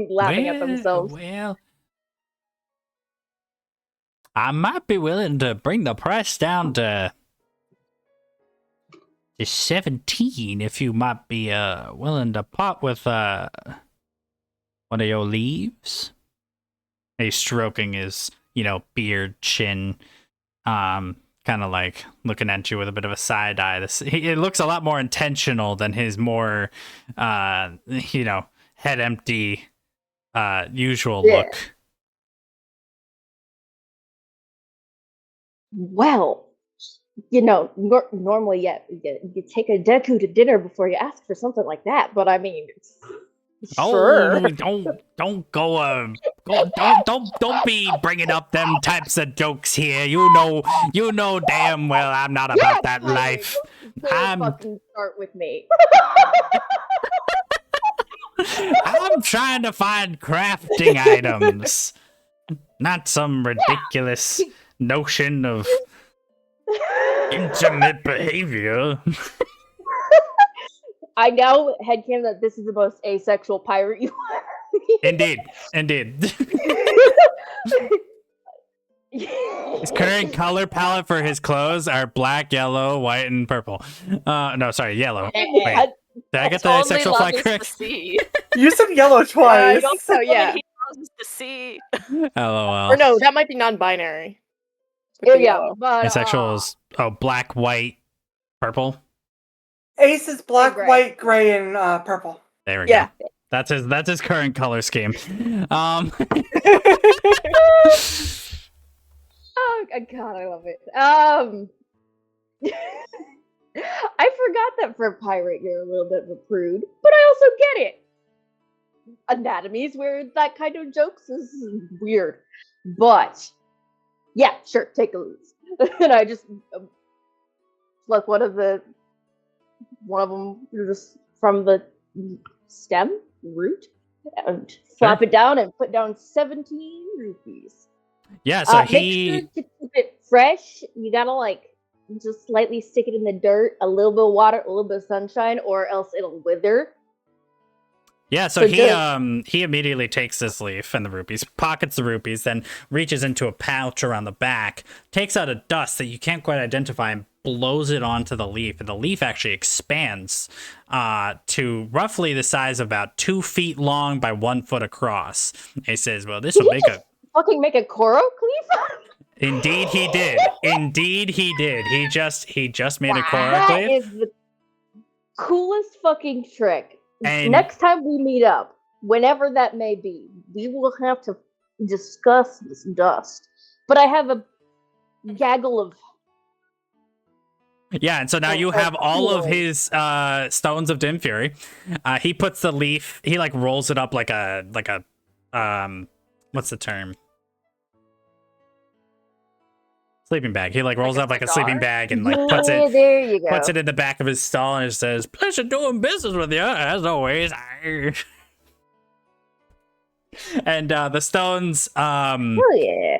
laughing at themselves. Well, I might be willing to bring the price down to 17 if you might be willing to part with one of your leaves. He's stroking his, beard, chin, kind of like looking at you with a bit of a side eye. It looks a lot more intentional than his more, head empty, usual look. Well, normally, you take a Deku to dinner before you ask for something like that. But I mean, sure. Oh, don't go. Don't be bringing up them types of jokes here. You know damn well I'm not about that life. Don't fucking start with me. I'm trying to find crafting items, not some ridiculous notion of intimate behavior. I now headcanon that this is the most asexual pirate you Indeed. His current color palette for his clothes are black, yellow, white, and purple. No, sorry, yellow. Wait, did I get the sexual flag correct? You said yellow twice. So yeah. He loves to see. LOL. Or no, that might be non-binary. yeah, but Asexual is black, white, purple. Ace is black, Gray. white, gray, and purple. There we Yeah. go. That's his current color scheme. Oh God, I love it. I forgot that for a pirate you're a little bit of a prude, but I also get it. Anatomies where that kind of jokes is weird, but yeah, sure, take a loose. And I just like one of them just from the stem root and slap it down and put down 17 rupees. Yeah, so Make sure to keep it fresh. You gotta just slightly stick it in the dirt, a little bit of water, a little bit of sunshine, or else it'll wither. Yeah, so he immediately takes this leaf and the rupees, pockets the rupees, then reaches into a pouch around the back, takes out a dust that you can't quite identify, and blows it onto the leaf. And the leaf actually expands to roughly the size of about 2 feet long by 1 foot across. He says, "Well, this will make fucking make a Koro cleave." Indeed, he did. He just made a Koro That cleave. is the coolest fucking trick. And next time we meet up, whenever that may be, we will have to discuss this dust. But I have a gaggle of... Yeah, and so now you have all of his stones of dim fury. He puts the leaf, he rolls it up like a what's the term? Sleeping bag. He rolls up like a sleeping bag and puts it there you go. puts it in the back of his stall and it says, "Pleasure doing business with you, as always." And the stones Oh yeah.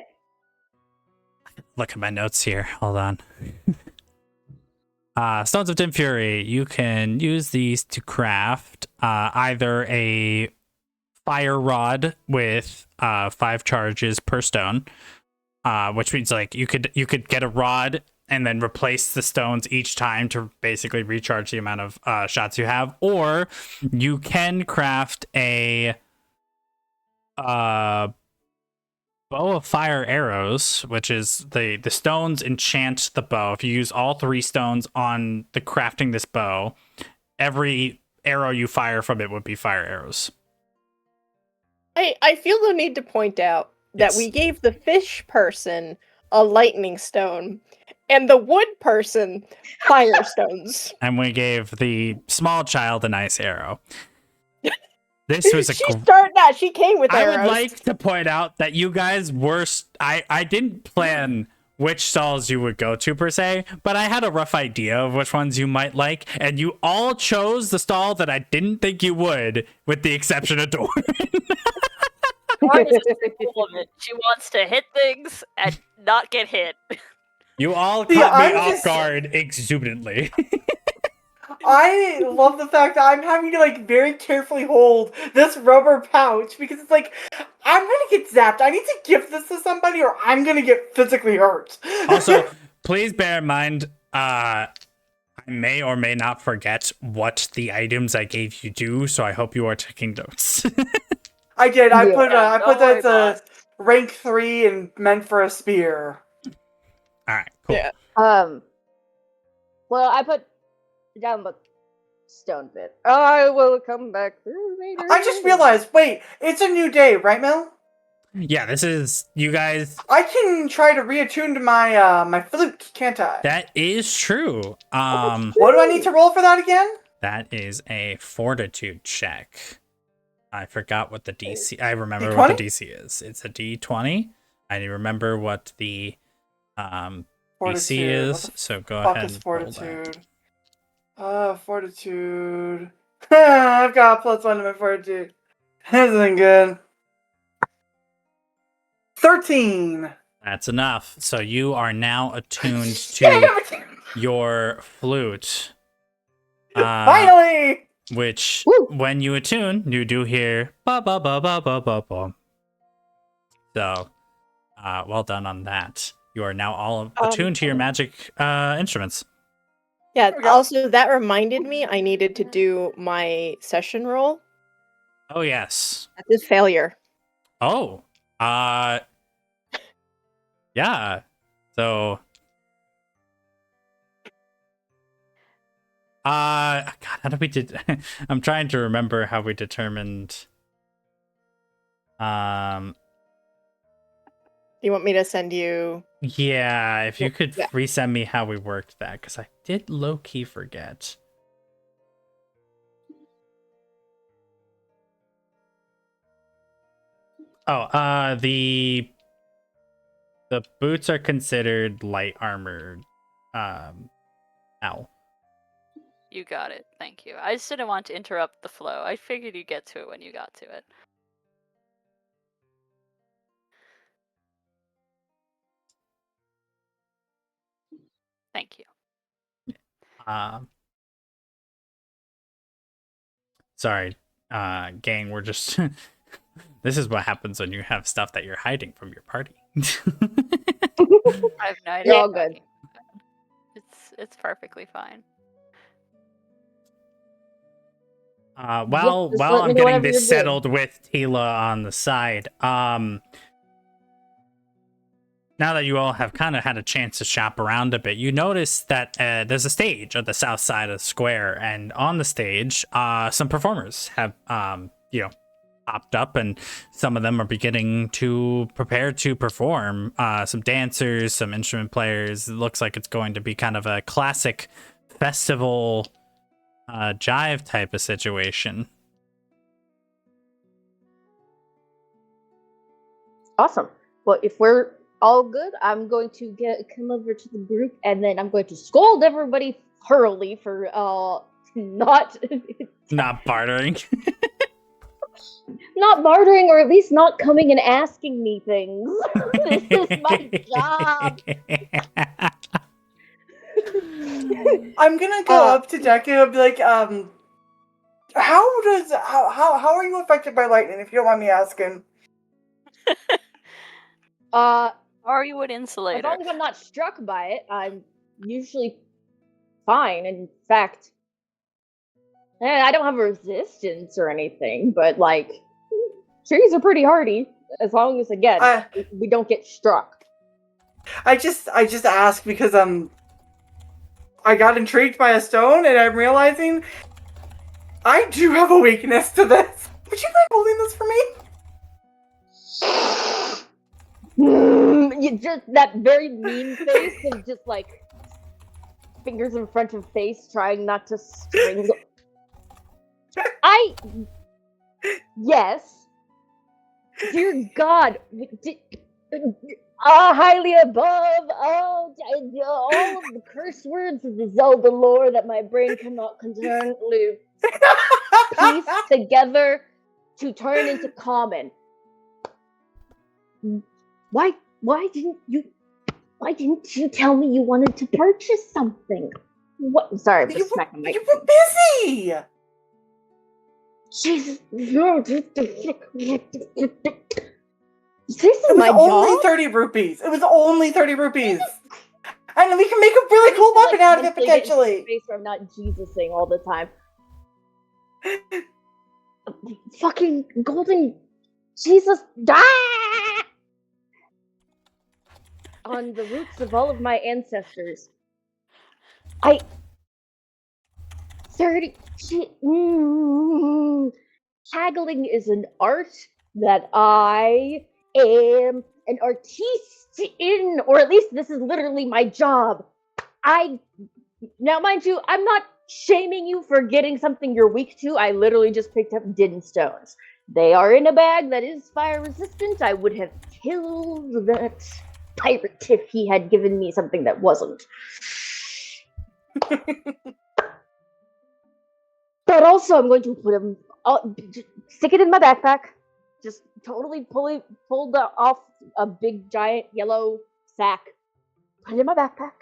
look at my notes here. Hold on. Stones of Dim Fury, you can use these to craft either a fire rod with 5 charges per stone, which means you could get a rod and then replace the stones each time to basically recharge the amount of shots you have, or you can craft a bow of fire arrows, which is the stones enchant the bow. If you use all 3 stones on the crafting this bow, every arrow you fire from it would be fire arrows. I feel the need to point out that we gave the fish person a lightning stone, and the wood person firestones. And we gave the small child a nice arrow. This was a She came with I arrows. would like to point out that you guys were I didn't plan which stalls you would go to per se, but I had a rough idea of which ones you might like, and you all chose the stall that I didn't think you would, with the exception of Dorn. Dawn is a simple woman. She wants to hit things and not get hit. You all See, caught me I'm off just- guard exuberantly. I love the fact that I'm having to like very carefully hold this rubber pouch because it's like I'm gonna get zapped. I need to give this to somebody or I'm gonna get physically hurt. Also, please bear in mind, I may or may not forget what the items I gave you do, so I hope you are taking notes. I did. I Yeah. put I Don't put worry, that's a rank 3 and meant for a spear. All right, cool. Yeah. Well, I put down the stone bit. I will come back through later. I just realized, wait, it's a new day, right, Mel? Yeah, this is you guys. I can try to reattune to my my flute, can't I? That is true. What do I need to roll for that again? That is a fortitude check. I forgot what the DC. I remember what the DC is. It's a D20. I remember what the DC Fortitude. is. What the So go fuck ahead. is And roll that. fortitude? Fortitude. I've got a +1 to my fortitude. This isn't good. 13. That's enough. So you are now attuned to Damn it! your flute. Finally! Which, Woo! when you attune, you do hear ba ba ba ba ba ba ba. So, well done on that. You are now all attuned to your magic instruments. Yeah, we go. also that reminded me I needed to do my session roll. Oh yes. That is failure. Oh. Yeah. So. God, how did we did? I'm trying to remember how we determined. Do you want me to send you? Yeah, if you could Yeah. resend me how we worked that, because I did low key forget. Oh, the boots are considered light armored. Now. You got it. Thank you. I just didn't want to interrupt the flow. I figured you'd get to it when you got to it. Thank you. Sorry, gang. We're just. This is what happens when you have stuff that you're hiding from your party. I have no idea. You're all what you're good. talking about. It's perfectly fine. While just while let I'm me know getting whenever this you're good. settled with Tila on the side, now that you all have kind of had a chance to shop around a bit, you notice that there's a stage at the south side of the square, and on the stage, some performers have popped up, and some of them are beginning to prepare to perform. Some dancers, some instrument players. It looks like it's going to be kind of a classic festival jive type of situation. Awesome. Well, if we're all good, I'm going to come over to the group, and then I'm going to scold everybody thoroughly for not Not bartering. not bartering, or at least not coming and asking me things. This is my job. I'm gonna go up to Deku and be like, how are you affected by lightning, if you don't mind me asking? Are you an As insulator? long as I'm not struck by it, I'm usually fine. In fact, I don't have a resistance or anything, but like trees are pretty hardy. As long as again we don't get struck. I just asked because I got intrigued by a stone and I'm realizing I do have a weakness to this. Would you mind holding this for me? You just that very mean face of just like fingers in front of face, trying not to strangle. Yes. Dear God, highly above all of the curse words of the Zelda lore that my brain cannot concernedly piece together to turn into common. Why didn't you tell me you wanted to purchase something? What? Sorry, I'm just smacking my. You were busy. Jesus, no, this is It my was only job. 30 rupees. It was only 30 rupees. And we can make a really cool weapon out of it potentially. Space where I'm not Jesusing all the time. Fucking golden Jesus, die on the roots of all of my ancestors. 30. Haggling is an art that I am an artiste in, or at least this is literally my job. Now, mind you, I'm not shaming you for getting something you're weak to. I literally just picked up din stones. They are in a bag that is fire resistant. I would have killed that pirate if he had given me something that wasn't. But also, I'm going to put him, stick it in my backpack. Just totally pulled off a big giant yellow sack. Put it in my backpack.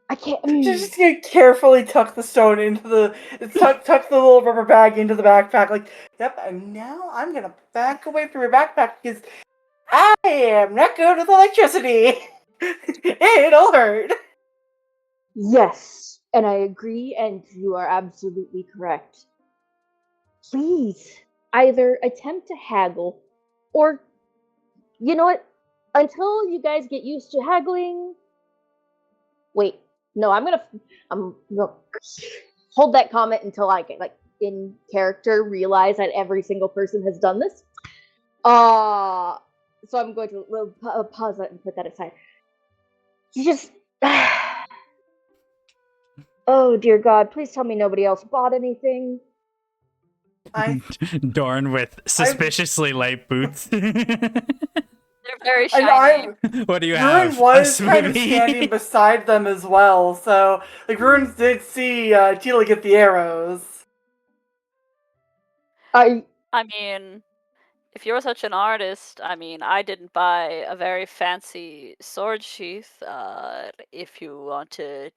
I can't. Just gonna carefully tuck the stone into the tuck the little rubber bag into the backpack. Like, yep. And now I'm gonna back away from your backpack because I am not good with electricity. It'll hurt. Yes, and I agree, and you are absolutely correct. Please, either attempt to haggle, or, you know what? Until you guys get used to haggling. Wait, no, I'm gonna hold that comment until I get in character realize that every single person has done this. So I'm going to pause that and put that aside. You just. Oh dear God! Please tell me nobody else bought anything. Dorn with suspiciously light boots. They're very shiny. What do you Ruin have? was kind of standing beside them as well, so like Ruin did see Tila get the arrows. I mean, if you're such an artist, I mean, I didn't buy a very fancy sword sheath. If you want to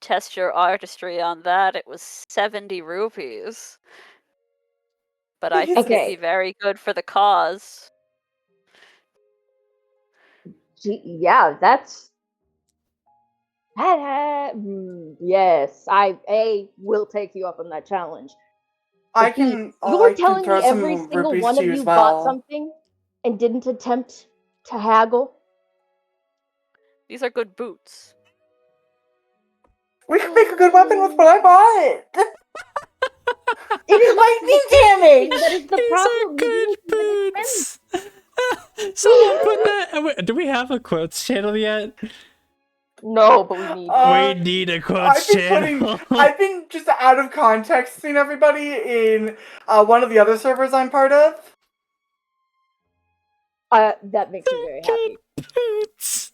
test your artistry on that, it was 70 rupees. But I think it'd be very good for the cause. Yeah, that's. Yes, I will take you up on that challenge. I can. You were telling me every single one of you bought something and didn't attempt to haggle. These are good boots. We can make a good weapon with what I bought. It is lightning damage. That is the problem. These are good boots. Someone put that. Do we have a quotes channel yet? No, but we need. We need a quotes channel. I've been just out of context seeing everybody in one of the other servers I'm part of. That makes me very happy. Boots.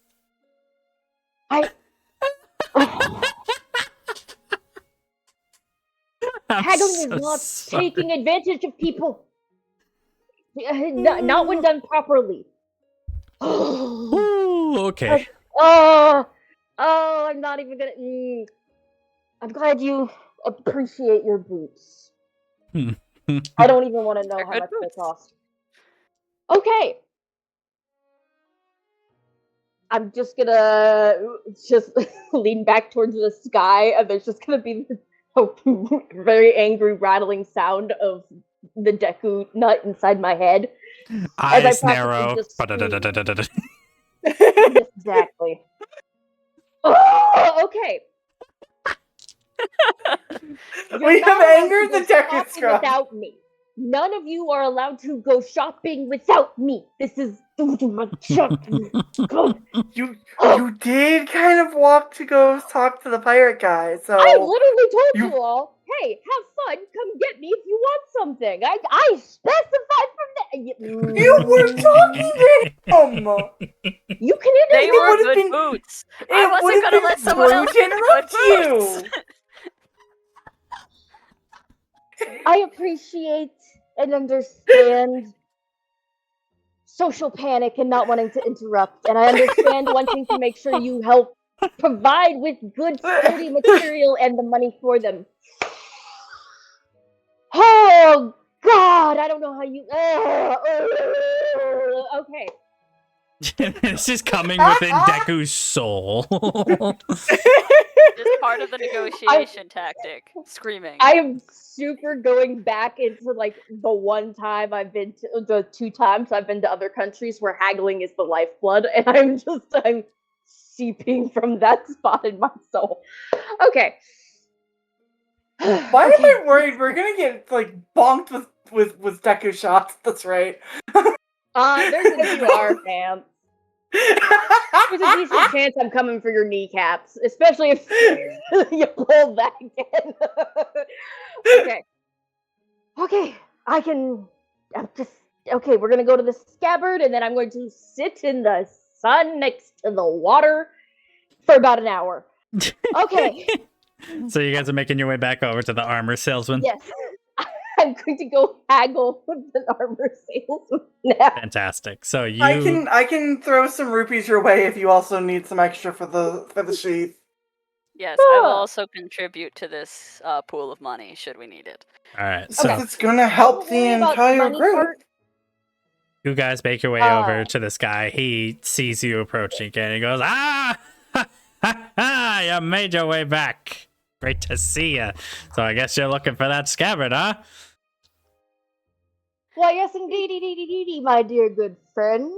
Haggling is not taking advantage of people. Not when done properly. Ooh, okay. I'm not even gonna. I'm glad you appreciate your boots. I don't even want to know how much they cost. Okay. I'm just gonna lean back towards the sky, and there's just gonna be a very angry rattling sound of the Deku nut inside my head. Eyes narrow. Exactly. Oh, okay. We have angered the Deku Scrub. Without me. None of you are allowed to go shopping without me. This is my shopping. You did kind of walk to go talk to the pirate guy, so I literally told you- you all, hey, have fun. Come get me if you want something. I specified from the. you were talking to him. You can They interrupt. were would've good been- boots. It I wasn't would've gonna been let someone rude else to get the interrupt good boots. I appreciate and understand social panic and not wanting to interrupt, and I understand wanting to make sure you help provide with good sturdy material and the money for them. Oh God, I don't know how you. Okay. This is coming within Deku's soul. Just part of the negotiation tactic. Screaming. I am super going back into like the one time I've been to the 2 times I've been to other countries where haggling is the lifeblood, and I'm seeping from that spot in my soul. Okay. Why am I worried we're gonna get like bonked with Deku shots? That's right. There's a DR fam. There's a decent chance I'm coming for your kneecaps, especially if you pull that again. Okay. Okay, okay, we're gonna go to the scabbard, and then I'm going to sit in the sun next to the water for about an hour. Okay. So you guys are making your way back over to the armor salesman? Yes. I'm going to go haggle with an armor salesman now. Fantastic. So you I can throw some rupees your way if you also need some extra for the sheath. Yes, I will also contribute to this pool of money should we need it. Alright, So so it's gonna help the Don't worry about entire money group. part. you guys make your way over to this guy. He sees you approaching again. He goes, "Ah! Ha, ha, ha, you made your way back. Great to see you. So I guess you're looking for that scabbard, huh?" Why, yes, indeedy, my dear good friend.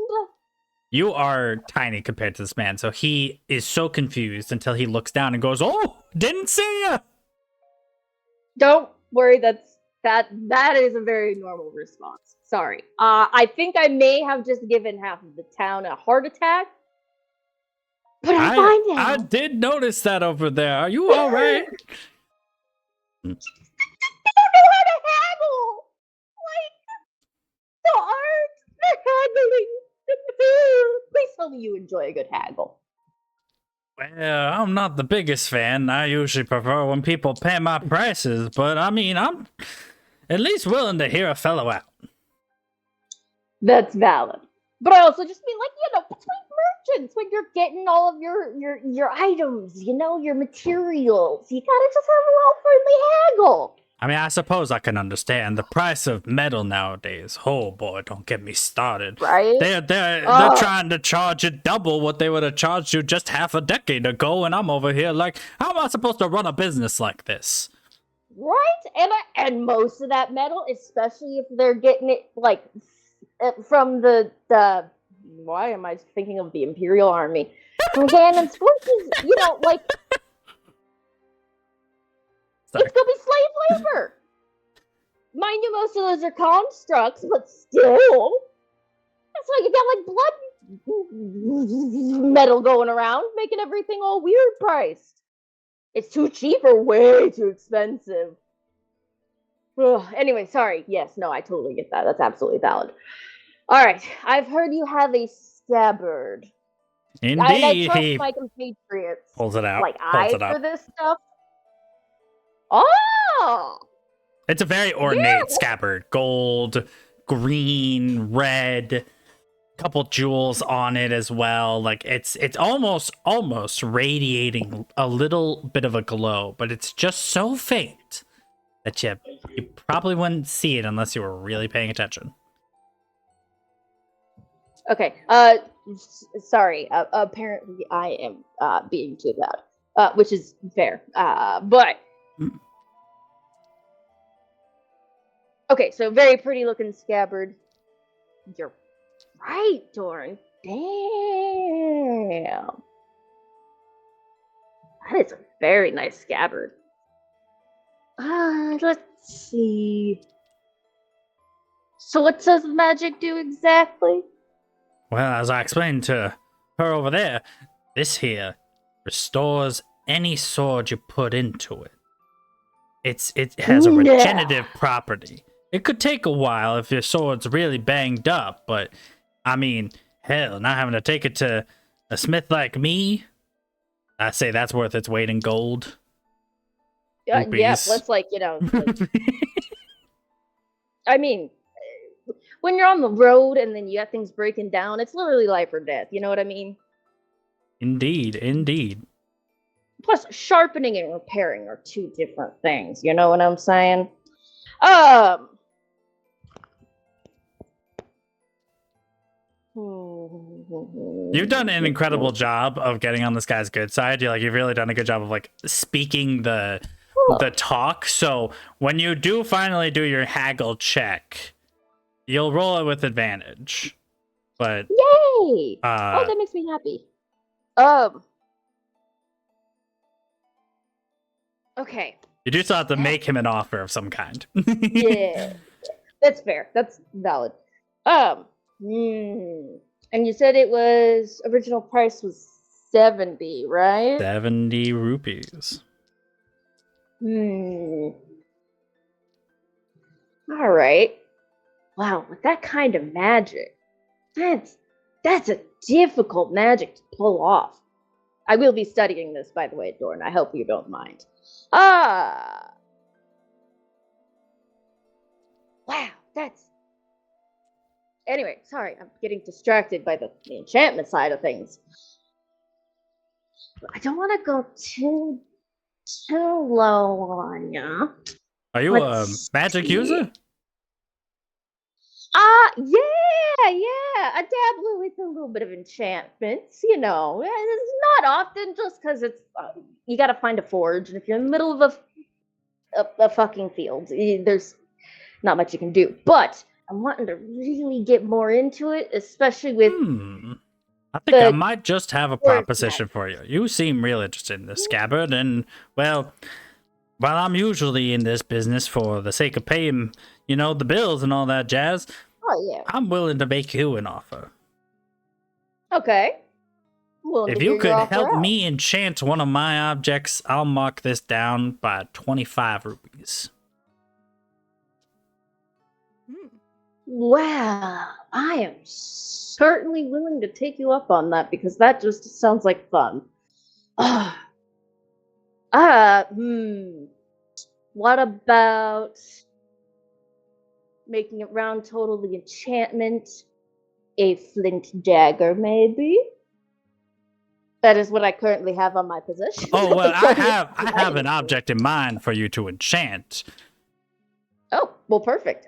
You are tiny compared to this man, so he is so confused until he looks down and goes, "Oh, didn't see you." Don't worry, that is a very normal response. Sorry. I think I may have just given half of the town a heart attack. But I'm fine now. I did notice that over there. Are you all right? I don't know how to haggle. Like the art, the haggling. Please tell me you enjoy a good haggle. Well, I'm not the biggest fan. I usually prefer when people pay my prices, but I mean, I'm at least willing to hear a fellow out. That's valid. But I also just mean, like, between merchants, when you're getting all of your items, your materials, you gotta just have a little friendly haggle. I mean, I suppose I can understand the price of metal nowadays. Oh boy, don't get me started. Right? They're trying to charge you double what they would have charged you just half a decade ago, and I'm over here like, how am I supposed to run a business like this? Right? And most of that metal, especially if they're getting it like from the why am I thinking of the Imperial Army? From Ganondorf's forces, like Sorry. it's gonna be slave labor. Mind you, most of those are constructs, but still, that's why you got like blood metal going around, making everything all weird priced. It's too cheap or way too expensive. Ugh, anyway, sorry. Yes, no, I totally get that. That's absolutely valid. All right, I've heard you have a scabbard. I Indeed, trust he my compatriots pulls it out. like Pulls I it out. for this stuff. Oh, It's a very ornate scabbard. Gold, green, red, couple jewels on it as well. Like it's almost radiating a little bit of a glow, but it's just so faint that you probably wouldn't see it unless you were really paying attention. okay. Sorry. Apparently, I am being too loud, which is fair. But okay. So very pretty looking scabbard. You're right, Dorn. Damn. That is a very nice scabbard. Let's see. So what does the magic do exactly? Well, as I explained to her over there, this here restores any sword you put into it. It has a regenerative property. It could take a while if your sword's really banged up, but I mean, hell, not having to take it to a smith like me, I say that's worth its weight in gold. Yeah, Rupees. plus like, I mean, when you're on the road and then you got things breaking down, it's literally life or death, you know what I mean? Indeed, indeed. Plus, sharpening and repairing are two different things, you know what I'm saying? You've done an incredible job of getting on this guy's good side. You've really done a good job of like speaking the talk. So when you do finally do your haggle check, you'll roll it with advantage. But yay! That makes me happy. Okay. You do still have to make him an offer of some kind. Yeah. That's fair. That's valid. And you said it was original price was 70, right? 70 rupees. All right. Wow, with that kind of magic, that's a difficult magic to pull off. I will be studying this, by the way, Dorn. I hope you don't mind. Wow, that's... Anyway, sorry, I'm getting distracted by the enchantment side of things. I don't want to go too low on ya. Are you a magic user? Yeah. I dabble with a little bit of enchantments, It's not often just because it's... you gotta find a forge, and if you're in the middle of a fucking field, there's not much you can do. But I'm wanting to really get more into it, especially with... I think I might just have a proposition for you. You seem real interested in this scabbard, and, well, while I'm usually in this business for the sake of paying, the bills and all that jazz, I'm willing to make you an offer. Okay. If you could help me enchant one of my objects, I'll mark this down by 25 rupees. Well, I am certainly willing to take you up on that, because that just sounds like fun. What about making it round total the enchantment a flint dagger, maybe? That is what I currently have on my possession. Oh, well, I have an object in mind for you to enchant. Oh, well, perfect.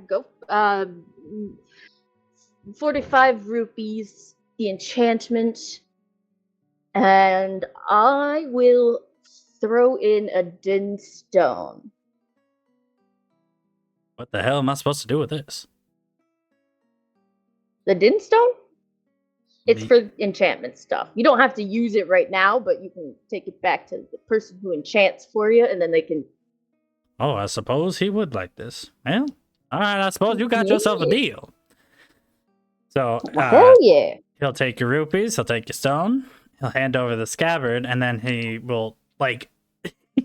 Go. 45 rupees, the enchantment, and I will throw in a din stone. What the hell am I supposed to do with this? The din stone? It's for enchantment stuff. You don't have to use it right now, but you can take it back to the person who enchants for you, and then they can... Oh, I suppose he would like this. Well, all right, I suppose you got yourself a deal. So, hell yeah. He'll take your rupees, he'll take your stone, he'll hand over the scabbard, and then he will,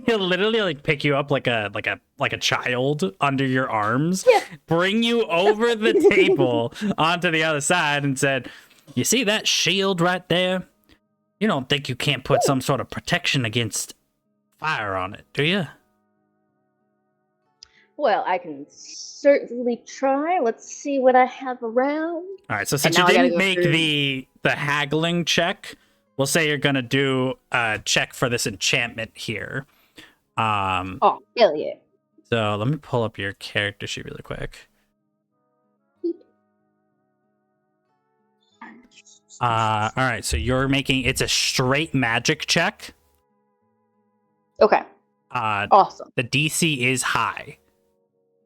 he'll literally, pick you up like a child under your arms, bring you over the table onto the other side, and said... You see that shield right there? You don't think you can't put some sort of protection against fire on it, do you? Well, I can certainly try. Let's see what I have around. All right, so since you didn't make the haggling check, we'll say you're going to do a check for this enchantment here. Oh, hell yeah. So let me pull up your character sheet really quick. All right, so you're making... It's a straight magic check. Okay. Awesome. The DC is high.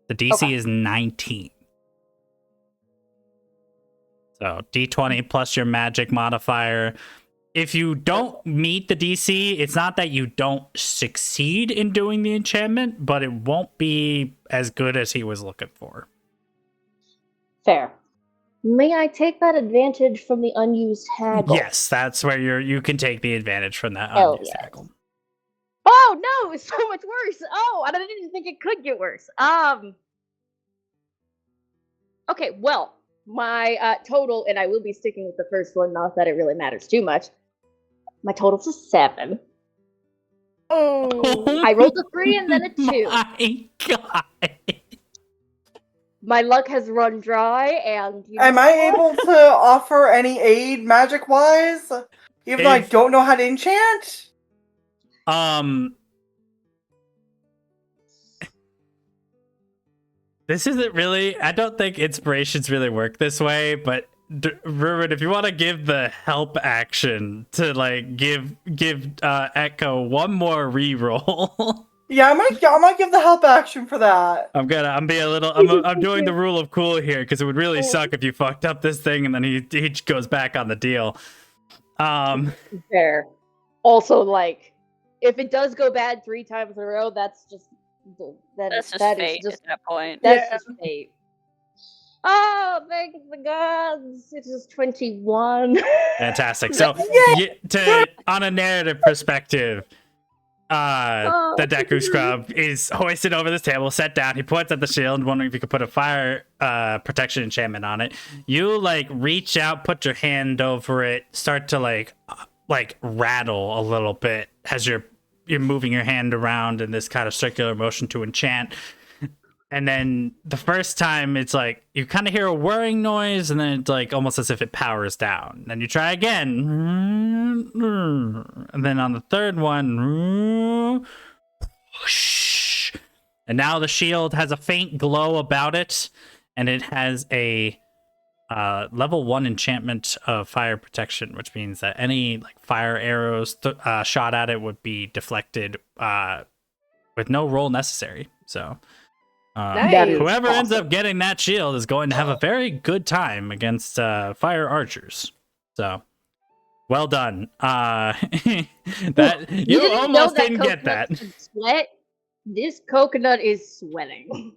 The DC is 19. So D20 plus your magic modifier. if you don't meet the DC, it's not that you don't succeed in doing the enchantment, but it won't be as good as he was looking for. Fair. May I take that advantage from the unused haggle? Yes, that's where you can take the advantage from that Oh, unused yes. haggle. Oh no, it's so much worse. Oh, I didn't think it could get worse. Okay, well, my total, and I will be sticking with the first one, not that it really matters too much. My total's a 7. Oh. I rolled a 3 and then a 2. My God. My luck has run dry, and you know Am I what? able to offer any aid magic-wise? Even though I If- don't know how to enchant? This isn't really. I don't think inspirations really work this way, but Ruben, if you want to give the help action to like give Echo one more reroll. Yeah, I might give the help action for that. I'm being a little. I'm doing the rule of cool here because it would really suck if you fucked up this thing and then he goes back on the deal. Fair. Also, like, if it does go bad 3 times in a row, that's just That's just that fate is just at that point. that's Yeah. just fate. Oh, thank the gods! It is 21. Fantastic. So, on a narrative perspective, the Deku Scrub is hoisted over this table, set down. He points at the shield, wondering if you could put a fire protection enchantment on it. You like reach out, put your hand over it, start to like rattle a little bit as you're moving your hand around in this kind of circular motion to enchant. And then the first time it's like you kind of hear a whirring noise, and then it's like almost as if it powers down. Then you try again, and then on the third one, whoosh. And now the shield has a faint glow about it, and it has a level 1 enchantment of fire protection, which means that any like fire arrows shot at it would be deflected with no roll necessary. So. Nice. Whoever ends up getting that shield is going to have a very good time against fire archers. So, well done. That you almost didn't get that. Sweat. This coconut is sweating.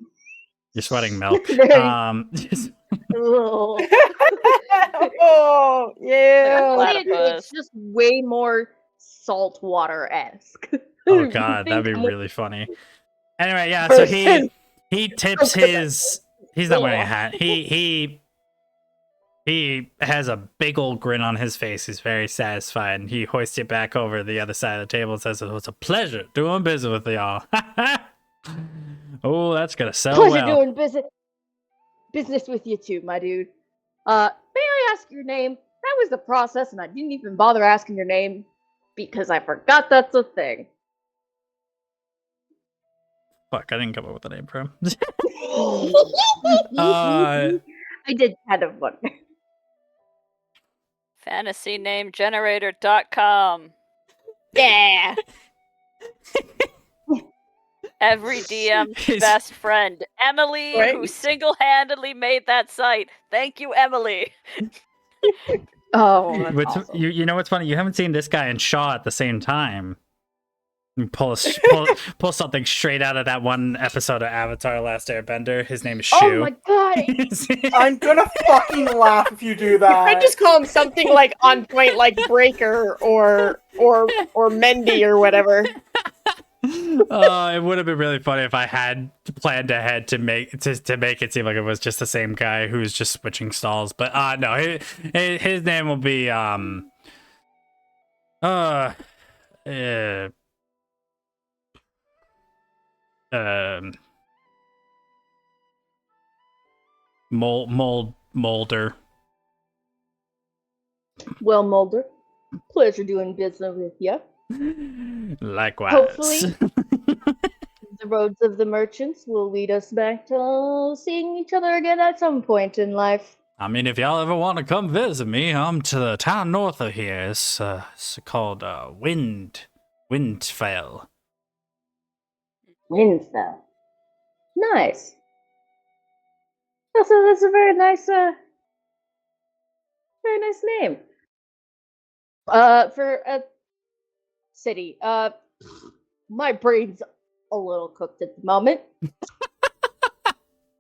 You're sweating milk. Oh, yeah. It's just way more saltwater-esque. Oh god, that'd be really funny. Anyway, yeah. So he tips his. He's not wearing a hat. He has a big old grin on his face. He's very satisfied, and he hoists it back over the other side of the table and says, "It was a pleasure doing business with y'all." Oh, that's gonna sell Pleasure well. doing business with you too, my dude. May I ask your name? That was the process, and I didn't even bother asking your name because I forgot that's a thing. Fuck, I didn't come up with a name for him. I did kind of wonder. FantasyNameGenerator.com. Yeah. Every DM's best friend, Emily, Right. who single-handedly made that site. Thank you, Emily. Oh, that's awesome. You know what's funny? You haven't seen this guy and Shaw at the same time. You pull something straight out of that one episode of Avatar: Last Airbender. His name is Shu. Oh my god! I'm gonna fucking laugh if you do You that. could just call him something like on point, like Breaker or Mendy or whatever. Oh, it would have been really funny if I had planned ahead to make it seem like it was just the same guy who's just switching stalls. But no, his name will be Molder. Well, Mulder, pleasure doing business with you. Likewise. Hopefully, the roads of the merchants will lead us back to seeing each other again at some point in life. I mean, if y'all ever want to come visit me, I'm to the town north of here. It's called Windfell. Windfell. Nice. That's a very nice name. For a city, my brain's a little cooked at the moment.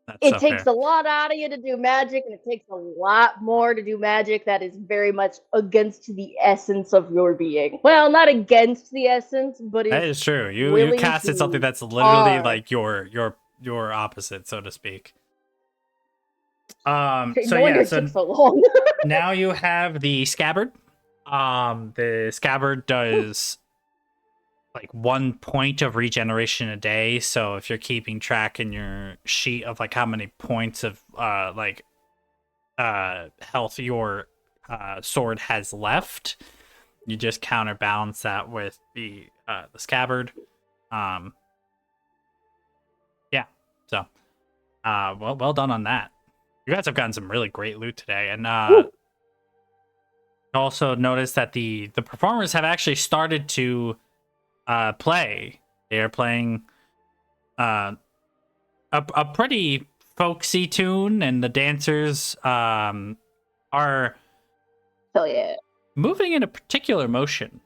That's It so takes fair. a lot out of you to do magic, and it takes a lot more to do magic that is very much against the essence of your being. Well, not against the essence, but That is is true. You willing casted something to that's literally harm. like your opposite, so to speak. So No wonder yeah, it so took so long. now you have the scabbard. The scabbard does like 1 point of regeneration a day. So if you're keeping track in your sheet of like how many points of health your sword has left, you just counterbalance that with the scabbard. Yeah. So well done on that. You guys have gotten some really great loot today, and also notice that the performers have actually started to play. They are playing a pretty folksy tune, and the dancers are Hell yeah. moving in a particular motion.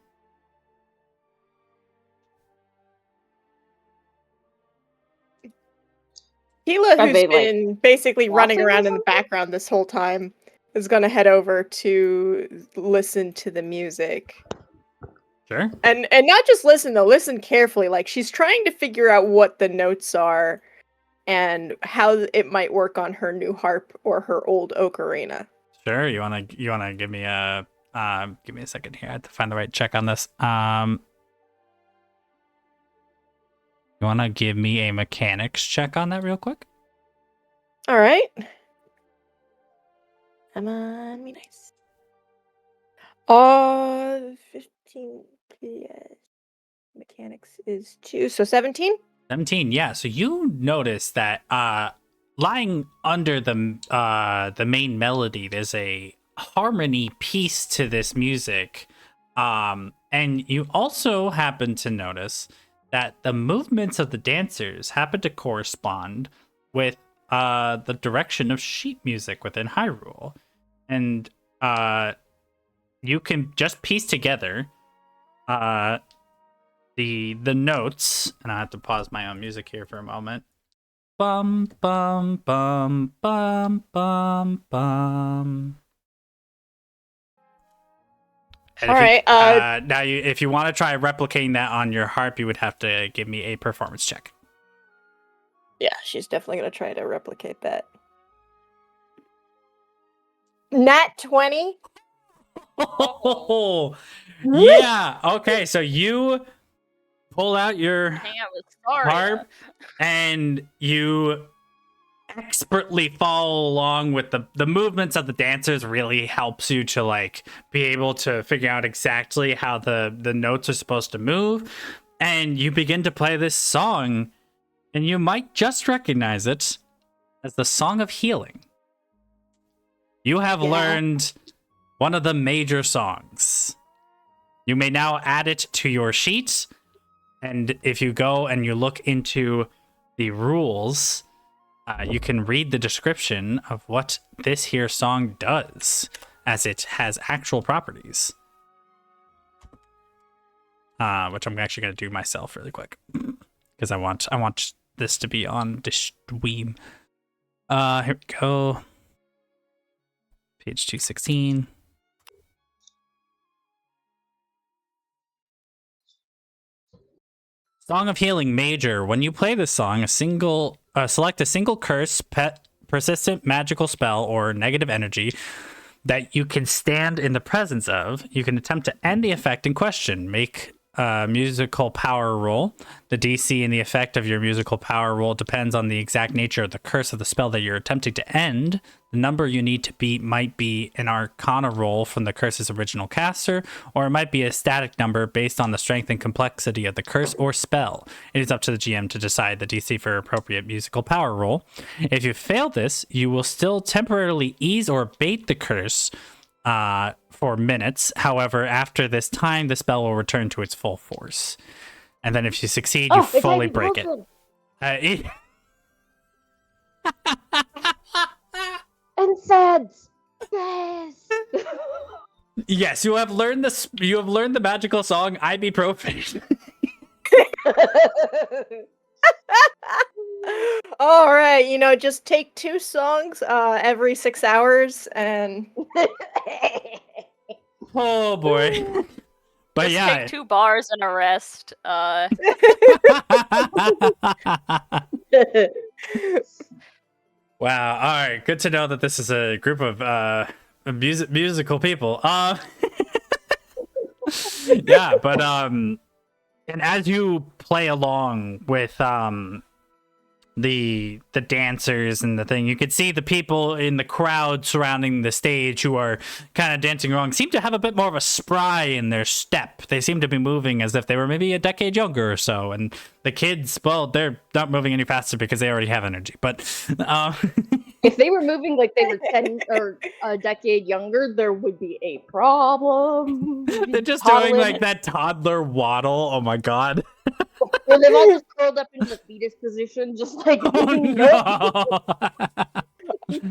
Tila, Are who's they, like, been basically running waltzing or around in the something? background this whole time, is gonna head over to listen to the music. Sure. And not just listen though, listen carefully. Like she's trying to figure out what the notes are and how it might work on her new harp or her old ocarina. Sure. You wanna give me a second here. I have to find the right check on this. You wanna give me a mechanics check on that real quick? All right. Come on, be nice. 15 PS. Mechanics is 2, so 17? 17, yeah. So you notice that lying under the main melody, there's a harmony piece to this music. And you also happen to notice that the movements of the dancers happen to correspond with the direction of sheet music within Hyrule. And you can just piece together the notes, and I have to pause my own music here for a moment. Bum bum bum bum bum bum. And All right. now if you want to try replicating that on your harp, you would have to give me a performance check. Yeah, she's definitely gonna try to replicate that. Nat 20. Oh, yeah. Okay, so you pull out your Hang out with Saria. harp and you expertly follow along with the movements of the dancers. Really helps you to like be able to figure out exactly how the notes are supposed to move, and you begin to play this song, and you might just recognize it as the Song of Healing. You have learned one of the major songs. You may now add it to your sheet, and if you go and you look into the rules, you can read the description of what this here song does, as it has actual properties. Which I'm actually going to do myself really quick, because I want this to be on the stream. Here we go. Page 216. Song of Healing Major. When you play this song, select a single curse, pet, persistent magical spell, or negative energy that you can stand in the presence of. You can attempt to end the effect in question. Make a musical power roll. The DC and the effect of your musical power roll depends on the exact nature of the curse of the spell that you're attempting to end. The number you need to beat might be an arcana roll from the curse's original caster, or it might be a static number based on the strength and complexity of the curse or spell. It is up to the GM to decide the DC for appropriate musical power roll. If you fail this, you will still temporarily ease or abate the curse for minutes. However, after this time, the spell will return to its full force. And then if you succeed, you fully break it. And sads. Yes. Yes, you have learned this. You have learned the magical song "Ibuprofen." All right, just take 2 songs every 6 hours and Oh boy. But Just yeah. take 2 bars and a rest. Wow. All right. Good to know that this is a group of musical people. Yeah, but and as you play along with the dancers and the thing, you could see the people in the crowd surrounding the stage who are kind of dancing along seem to have a bit more of a spry in their step. They seem to be moving as if they were maybe a decade younger or so, and the kids, well, they're not moving any faster because they already have energy, but If they were moving like they were 10 or a decade younger, there would be a problem. they're just doing like that toddler waddle. Oh my god. Well, they've all just curled up into the fetus position, just like, Oh nope. no.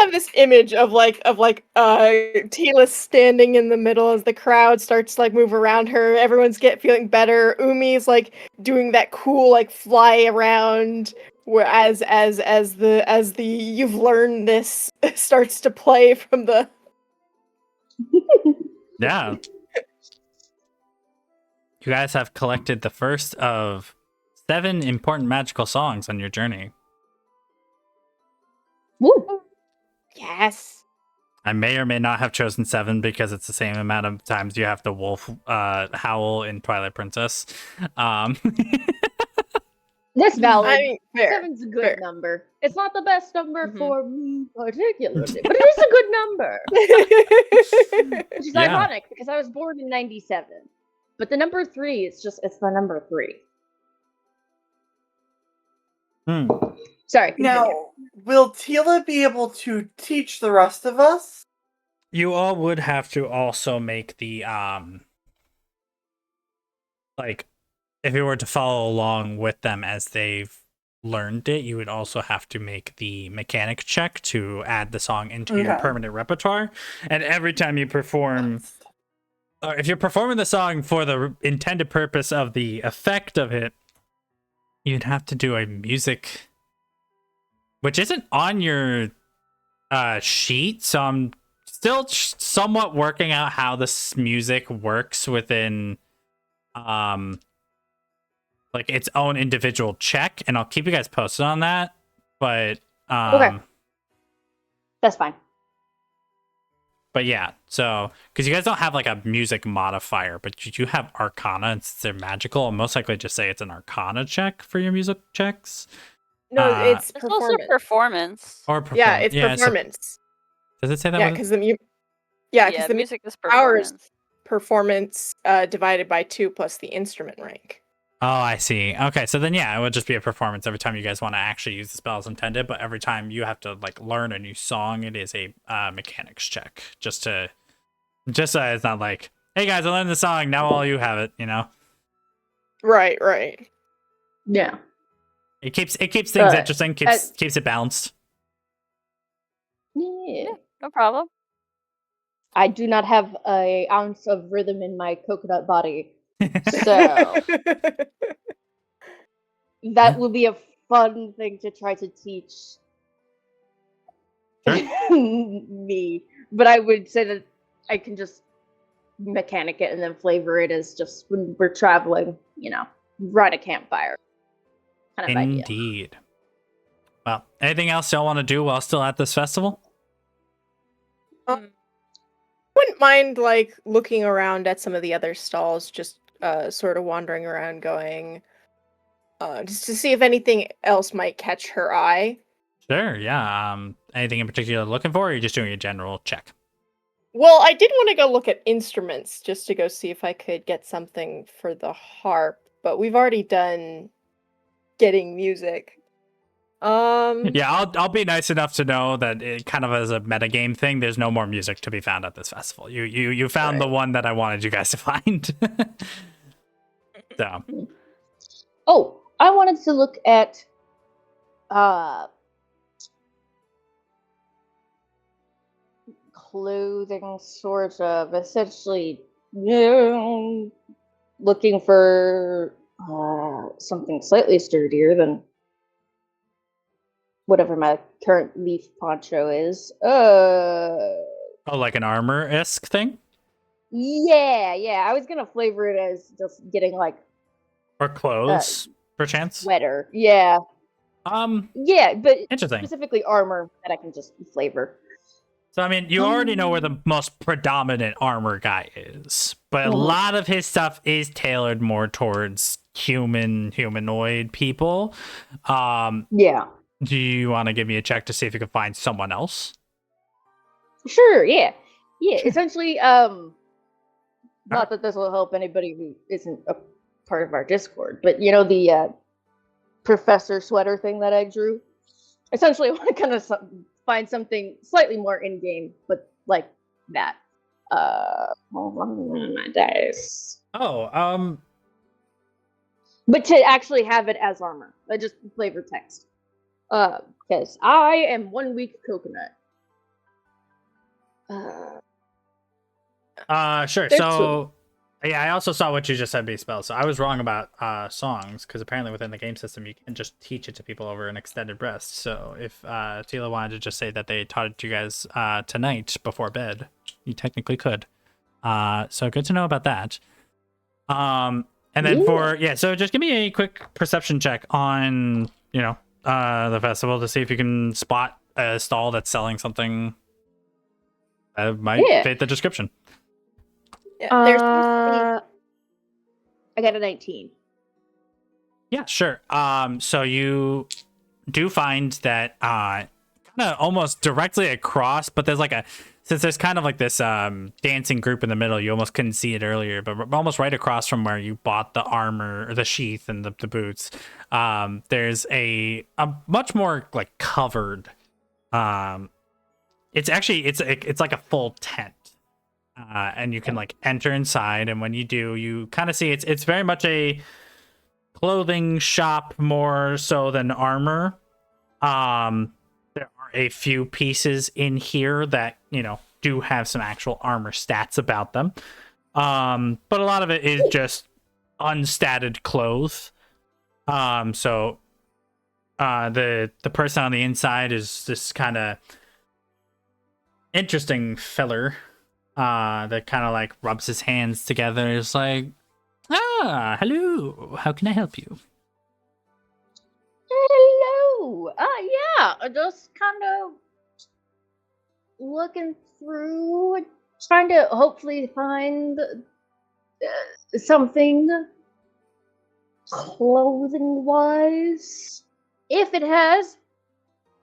have this image of Tila standing in the middle as the crowd starts to like move around her. Everyone's feeling better. Umi's like doing that cool like fly around where as the you've learned this starts to play from the Yeah. You guys have collected the first of 7 important magical songs on your journey. Woo. Yes. I may or may not have chosen 7 because it's the same amount of times you have to wolf howl in Twilight Princess. That's valid. I mean, fair. 7's a good fair. number. It's not the best number Mhm. for me particularly, but it is a good number. Which is Yeah. ironic because I was born in 97. But the number 3 is it's the number 3. Hmm. Sorry. Continue. Now, will Tila be able to teach the rest of us? You all would have to also make the like if you were to follow along with them as they've learned it, you would also have to make the mechanic check to add the song into your Okay. permanent repertoire. And every time you perform, or if you're performing the song for the intended purpose of the effect of it, you'd have to do a music, which isn't on your sheet. So I'm still somewhat working out how this music works within like its own individual check, and I'll keep you guys posted on that. But Okay. That's fine. But yeah, so because you guys don't have like a music modifier, but you do have Arcana, and since they're magical, I'll most likely just say it's an Arcana check for your music checks. No, it's It's also performance. performance. Or Yeah, it's so- performance. does it say that? Yeah, was- because the Yeah, the music is hours- performance. performance divided by 2 plus the instrument rank. Oh, I see. Okay, so then yeah, it would just be a performance every time you guys want to actually use the spell as intended, but every time you have to like learn a new song, it is a mechanics check. Just so it's not like, hey guys, I learned the song, now all you have it, you know? Right, right. Yeah. It keeps things But, interesting, keeps it balanced. Yeah. No problem. I do not have an ounce of rhythm in my coconut body. So that will be a fun thing to try to teach me. But I would say that I can just mechanic it and then flavor it as just when we're traveling, run a campfire. Kind of idea. Indeed. Well, anything else y'all want to do while still at this festival? Wouldn't mind like looking around at some of the other stalls, just sort of wandering around, going just to see if anything else might catch her eye. Sure, yeah. Anything in particular looking for, or are you just doing a general check? Well, I did want to go look at instruments just to go see if I could get something for the harp, but we've already done getting music. Yeah, I'll be nice enough to know that it kind of as a metagame thing, there's no more music to be found at this festival. You found the one that I wanted you guys to find. So Oh, I wanted to look at clothing, sort of. Essentially, looking for something slightly sturdier than whatever my current leaf poncho is. Oh, like an armor-esque thing? Yeah. I was gonna flavor it as just getting like Or clothes, perchance? sweater. Yeah, but Interesting. specifically armor that I can just flavor. So, I mean, you already know where the most predominant armor guy is, but a lot of his stuff is tailored more towards humanoid people. Yeah. Do you want to give me a check to see if you can find someone else? Sure, yeah. Sure. Essentially, not that this will help anybody who isn't a part of our Discord, but you know the professor sweater thing that I drew? Essentially, I want to kind of find something slightly more in-game, but like that. Hold on my dice. Oh, But to actually have it as armor. I just flavor text. Because I am 1 week coconut. Sure. So, yeah, I also saw what you just said, B-Spell. So I was wrong about songs, because apparently within the game system, you can just teach it to people over an extended rest. So if Tila wanted to just say that they taught it to you guys tonight before bed, you technically could. So good to know about that. And then so just give me a quick perception check on, the festival to see if you can spot a stall that's selling something that might fit the description. Yeah, there's I got a 19. Yeah, sure. So you do find that kind of almost directly across, but there's since there's kind of like this dancing group in the middle, you almost couldn't see it earlier, but almost right across from where you bought the armor or the sheath and the boots, there's a much more like covered. It's actually it's like a full tent. And you can like enter inside, and when you do, you kind of see it's very much a clothing shop more so than armor. There are a few pieces in here that do have some actual armor stats about them, but a lot of it is just unstatted clothes. So the person on the inside is this kind of interesting feller. That kind of like rubs his hands together. It's like, hello. How can I help you? Hello. Yeah. Just kind of looking through, trying to hopefully find something clothing-wise. If it has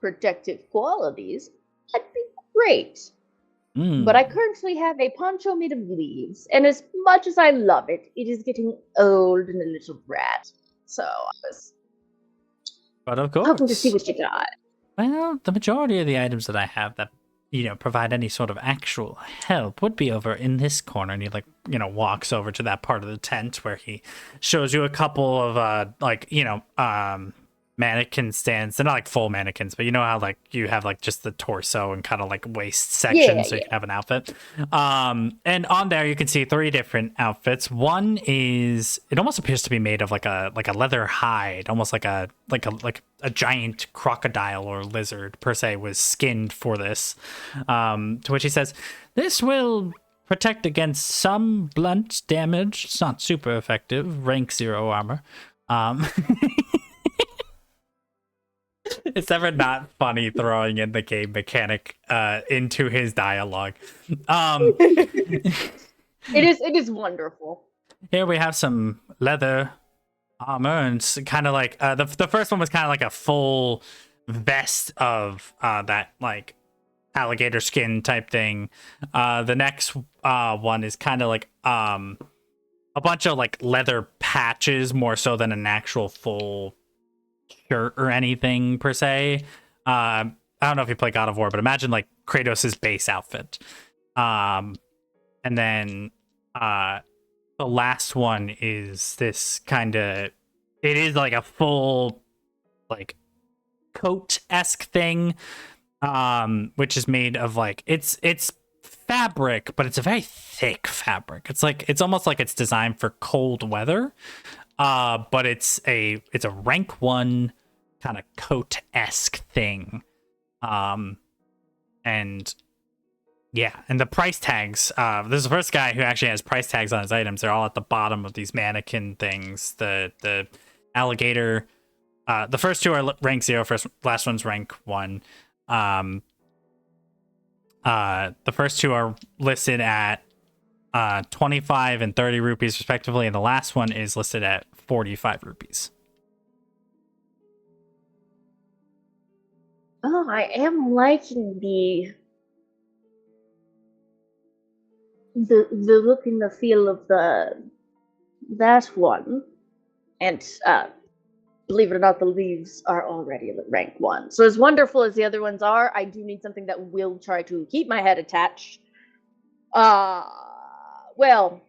protective qualities, that'd be great. But I currently have a poncho made of leaves, and as much as I love it, it is getting old and a little rat. So I was But of course, hoping to see what you got. Well, the majority of the items that I have that provide any sort of actual help would be over in this corner. And he walks over to that part of the tent where he shows you a couple of mannequin stands. They're not like full mannequins, but you know how like you have like just the torso and kind of like waist section, so you can have an outfit. And on there you can see 3 different outfits. One is, it almost appears to be made of like a leather hide, almost like a giant crocodile or lizard per se was skinned for this. To which he says, "This will protect against some blunt damage. It's not super effective. Rank 0 armor." It's never not funny throwing in the game mechanic into his dialogue. It is wonderful. Here we have some leather armor, and kind of like the first one was kind of like a full vest of that like alligator skin type thing. The next one is kind of like a bunch of like leather patches more so than an actual full shirt or anything per se. I don't know if you play God of War, but imagine like Kratos' base outfit. And then the last one is this kind of, it is like a full like coat-esque thing, which is made of like it's fabric, but it's a very thick fabric. It's almost like it's designed for cold weather. But it's a rank 1 kind of coat-esque thing. And yeah, and the price tags, this is the first guy who actually has price tags on his items. They're all at the bottom of these mannequin things. The alligator, the first two are rank 0, last one's rank 1. The first two are listed at 25 and 30 rupees respectively, and the last one is listed at 45 rupees. Oh, I am liking the look and the feel of that one. And believe it or not, the leaves are already at rank 1. So as wonderful as the other ones are, I do need something that will try to keep my head attached. Well,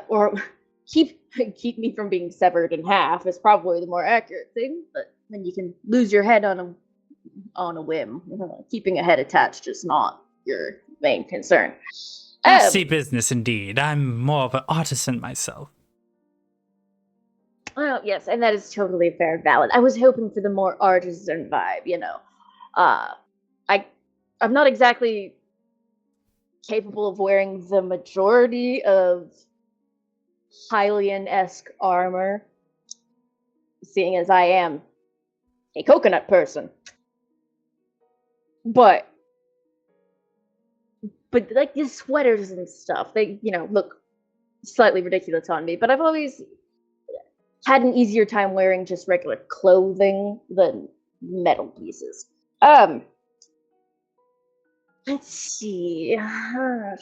or keep me from being severed in half is probably the more accurate thing. But then you can lose your head on a whim. Keeping a head attached is not your main concern. Nasty business indeed. I'm more of an artisan myself. Oh yes, and that is totally fair and valid. I was hoping for the more artisan vibe, you know. I'm not exactly capable of wearing the majority of Hylian-esque armor, seeing as I am a coconut person. But like these sweaters and stuff, they, look slightly ridiculous on me, but I've always had an easier time wearing just regular clothing than metal pieces. Let's see. I'm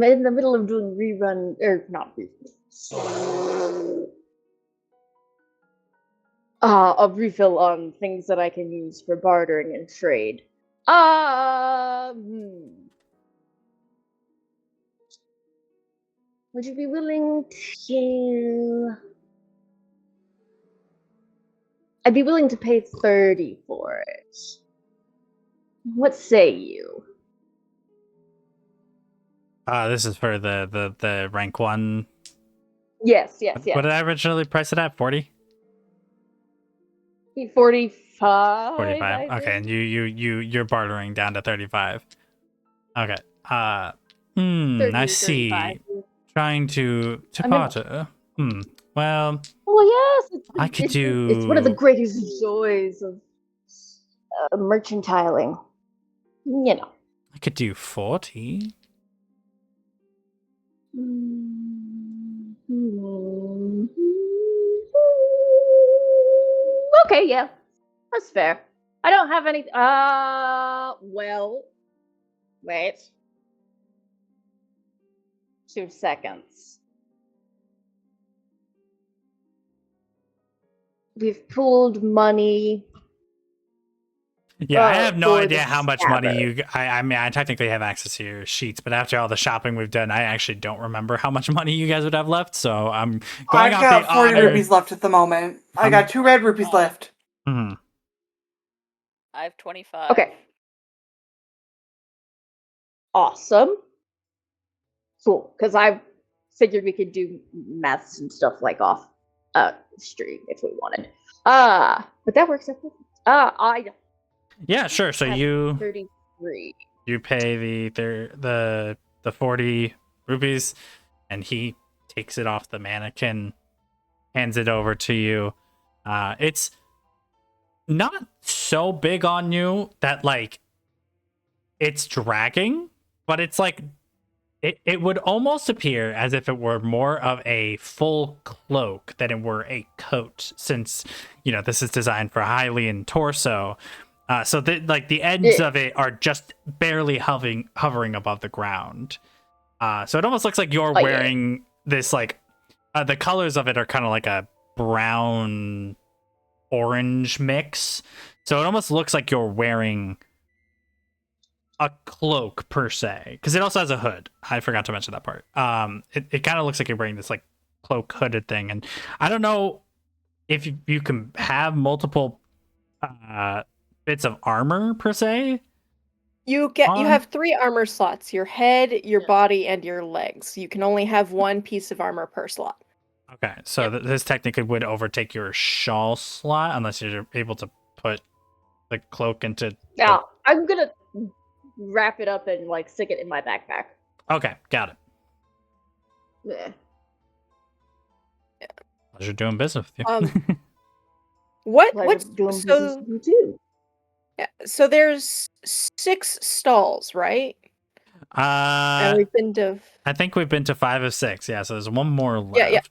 in the middle of doing a refill on things that I can use for bartering and trade. Would you be willing to... I'd be willing to pay 30 for it. What say you? This is for the rank 1. Yes. What did I originally price it at? 40? 45. 45. Okay, and you're bartering down to 35. Okay. I see. 35. Trying to barter. Well, yes, I could do. It's one of the greatest joys of merchantiling. I could do 40. Okay, yeah, that's fair. I don't have any. Well, wait. 2 seconds. We've pooled money. Yeah, I have no idea how much money you. I mean, I technically have access to your sheets, but after all the shopping we've done, I actually don't remember how much money you guys would have left. So I'm going off the I've got 40 rupees left at the moment. I got 2 red rupees left. Mm-hmm. I have 25. Okay. Awesome. Cool, because I figured we could do maths and stuff like off stream if we wanted. But that works out perfect. Yeah, sure. So you 33. You pay the 40 rupees, and he takes it off the mannequin, hands it over to you. It's not so big on you that like it's dragging, but it's like it would almost appear as if it were more of a full cloak than it were a coat, since this is designed for Hylian torso. So the ends of it are just barely hovering above the ground. So it almost looks like you're wearing this, like, the colors of it are kind of like a brown orange mix. So it almost looks like you're wearing a cloak per se, because it also has a hood. I forgot to mention that part. It kind of looks like you're wearing this like cloak hooded thing, and I don't know if you can have multiple bits of armor per se. You On? have 3 armor slots: your head, your Yeah. body, and your legs. You can only have 1 piece of armor per slot. Okay, so this technically would overtake your shawl slot unless you're able to put the cloak into. Yeah, I'm gonna wrap it up and like stick it in my backpack. Okay, got it. Yeah. Pleasure doing business with you. What Pleasure's doing business so with you too. yeah, so there's 6 stalls, right? And we've been to I think we've been to 5 of 6. Yeah, so there's one more left. Yeah.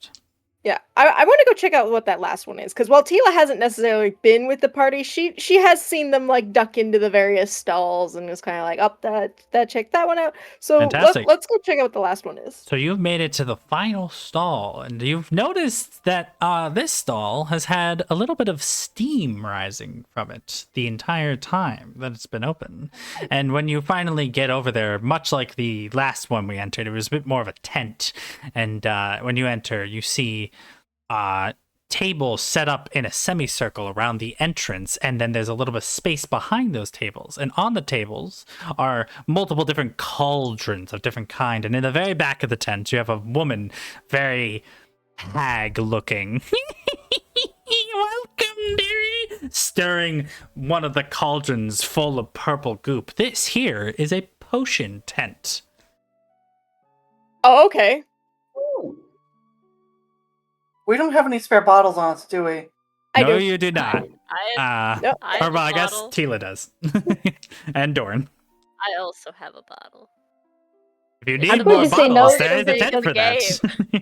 Yeah, I want to go check out what that last one is, because while Tila hasn't necessarily been with the party, she has seen them like duck into the various stalls and is kind of like, up that check that one out. So Fantastic. let's go check out what the last one is. So you've made it to the final stall, and you've noticed that this stall has had a little bit of steam rising from it the entire time that it's been open. And when you finally get over there, much like the last one we entered, it was a bit more of a tent. And when you enter, you see tables set up in a semicircle around the entrance, and then there's a little bit of space behind those tables, and on the tables are multiple different cauldrons of different kind, and in the very back of the tent you have a woman, very hag looking. Welcome, dearie, stirring one of the cauldrons full of purple goop. This here is a potion tent. Oh, okay. Ooh. We don't have any spare bottles on us, do we? I No, do. you do not. Nope. I Or have well, a I guess bottle. Tila does. And Dorn. I also have a bottle. If you I'm need going more to say bottles, no there is a because tent of for the that.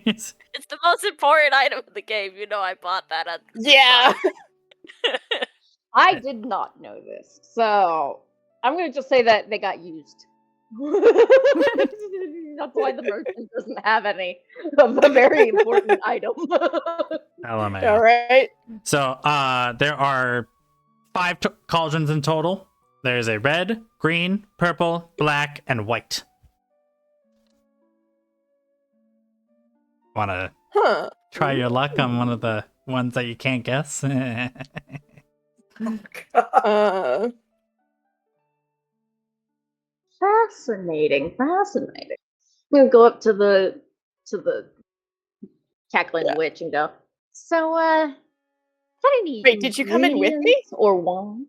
It's the most important item in the game. You know, I bought that at the Yeah. start. I did not know this, so I'm gonna just say that they got used. That's why the merchant doesn't have any of the very important item. LMAO. All right. So, there are 5 cauldrons in total. There's a red, green, purple, black, and white. Want to try your luck on one of the ones that you can't guess? Uh, Fascinating. I'm gonna go up to the cackling witch and go. So, got any Wait, did you come in with me? ingredients or wine?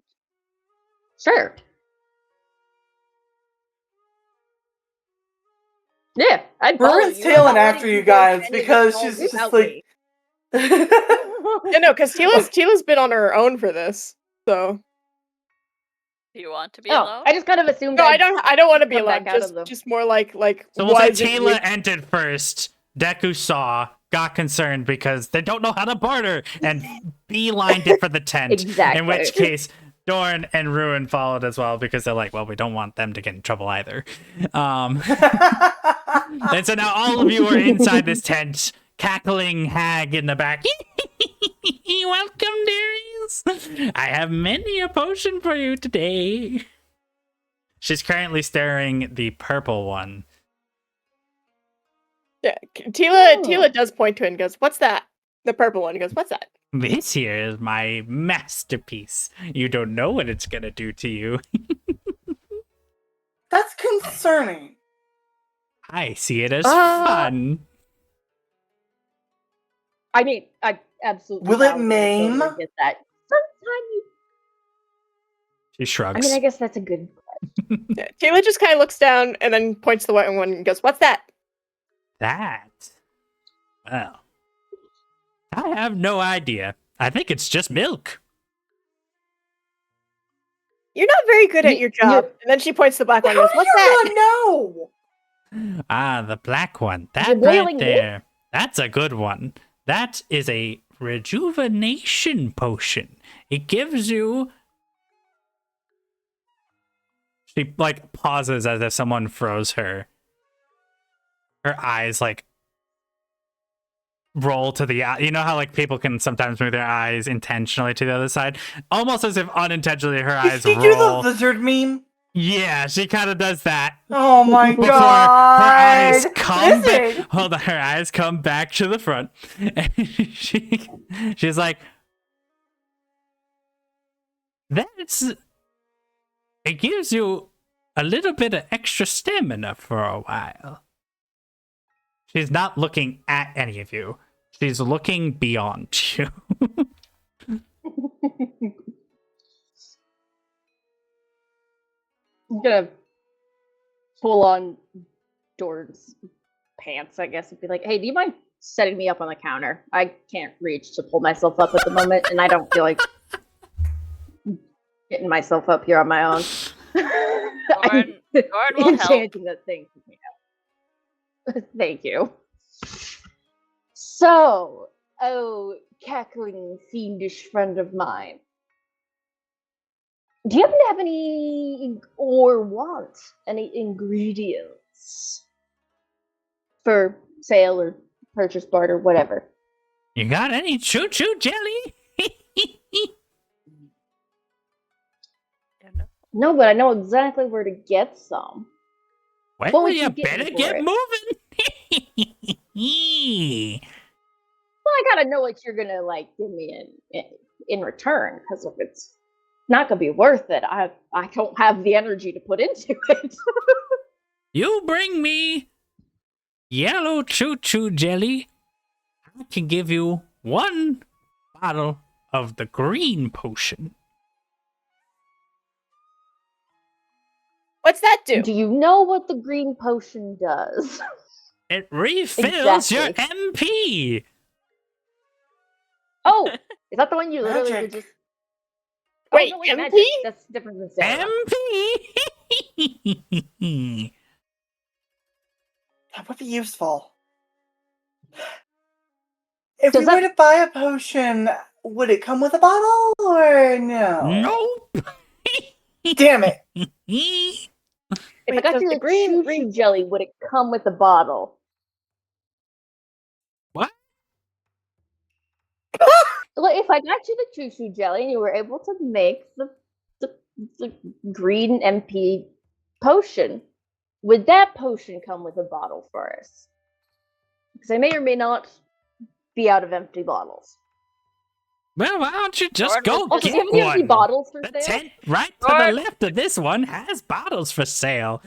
Sure. Yeah, I'd follow Ruin's you. tailing I'm not after letting you go guys any of because this she's all just without like. me. yeah, no, because Tila's been on her own for this, so Do you want to be Oh, alone? I just kind of assumed. no, I'd I don't want to be come alone. back out of them. Just more like So we'll say was it Tila with- entered first. Deku saw, got concerned because they don't know how to barter, and beelined it for the tent. Exactly. In which case, Dorn and Ruin followed as well because they're like, well, we don't want them to get in trouble either. And so now all of you are inside this tent, cackling hag in the back. Welcome, dearies. I have many a potion for you today. She's currently stirring the purple one. Yeah, Tila does point to it and goes, "What's that?" The purple one goes, "What's that?" This here is my masterpiece. You don't know what it's gonna do to you. That's concerning. I see it as Uh, fun. I mean, I absolutely. Will it totally maim? Get that. Sometimes you. She shrugs. I mean, I guess that's a good. Yeah, Tila just kind of looks down and then points to the white one and goes, "What's that?" That? Well, I have no idea. I think it's just milk. You're not very good at You- your job. you're- And then she points to the black one How and do goes, "What's you that?" not know? Ah, the black one. That You're right boiling milk? there. That's a good one. That is a rejuvenation potion. It gives you... She, like, pauses as if someone froze her. Her eyes, like, roll to the eye. You know how, like, people can sometimes move their eyes intentionally to the other side? Almost as if unintentionally her eyes Did you do the roll. lizard meme? Yeah, she kind of does that. Oh my Before god! her eyes come back. Listen! Hold on, her eyes come back to the front. And she's like, it gives you a little bit of extra stamina for a while. She's not looking at any of you. She's looking beyond you. I'm gonna pull on Dorn's pants, I guess, and be like, hey, do you mind setting me up on the counter? I can't reach to pull myself up at the moment, and I don't feel like getting myself up here on my own. Dorn will help. Enchanting that thing. Thank you. So, oh, cackling, fiendish friend of mine. Do you happen to have any, or want any ingredients for sale or purchase, barter, whatever? You got any choo-choo jelly? No, but I know exactly where to get some. What Well, would you you get better me for get it? moving. Well, I gotta know what you're gonna like give me in return, because if it's not gonna be worth it, I don't have the energy to put into it. You bring me yellow choo-choo jelly, I can give you 1 bottle of the green potion. What's that do? Do you know what the green potion does? It refills your Exactly. MP. Oh, is that the one you literally would Magic. just? Oh, Wait, no, wait, MP? magic. That's different than stamina. MP. That would be useful. If Does we that- were to buy a potion, would it come with a bottle or no? Nope. Damn it! If Wait, I got does you the the green choo-choo jelly, would it come with a bottle? What? Like, if I got you the choo-choo jelly and you were able to make the green MP potion, would that potion come with a bottle for us? Because I may or may not be out of empty bottles. Well, why don't you just Lord, go we'll Also, just do you get have any empty one? bottles for The sale? tent right to the Lord. left of this one has bottles for sale.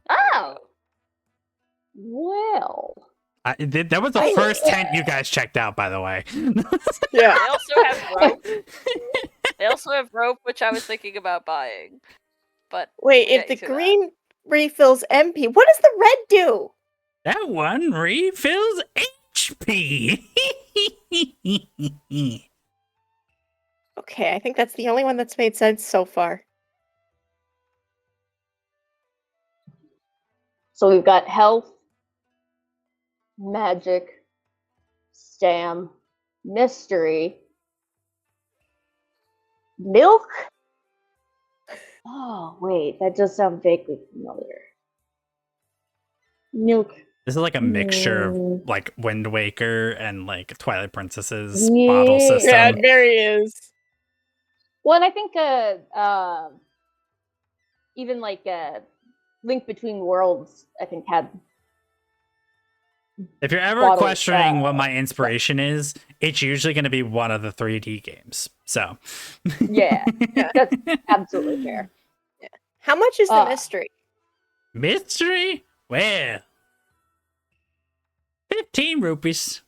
Oh! Well... That was the first tent you guys checked out, by the way. Yeah. They also have rope. They also have rope, which I was thinking about buying. But Wait, we'll if get the to that. green refills MP, what does the red do? That one refills HP. Okay, I think that's the only one that's made sense so far. So we've got health, magic, stam, mystery, milk? Oh, wait, that does sound vaguely familiar. Milk. This is like a mixture of Mm. like Wind Waker and like Twilight Princess's Yeah. bottle system. Yeah, it very is. Well, and I think even like Link Between Worlds, I think had. If you're ever Bottles, questioning what my inspiration is, it's usually going to be one of the 3D games. So, Yeah, that's absolutely fair. How much is the Ah. mystery? mystery? Well, 15 rupees.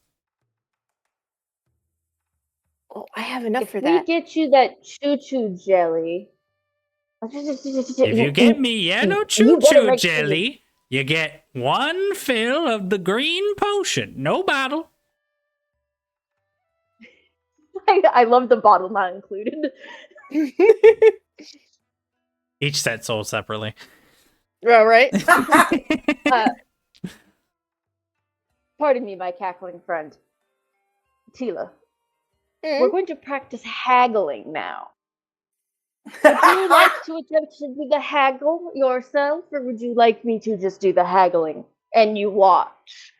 Oh, I have enough If for we that. get you that choo-choo jelly. If you get me yellow you choo better choo make sure jelly, you get 1 fill of the green potion. No bottle. I love the bottle not included. Each set sold separately. All right. Pardon me, my cackling friend. Tila, Mm. we're going to practice haggling now. Would you like to attempt to do the haggle yourself, or would you like me to just do the haggling and you watch?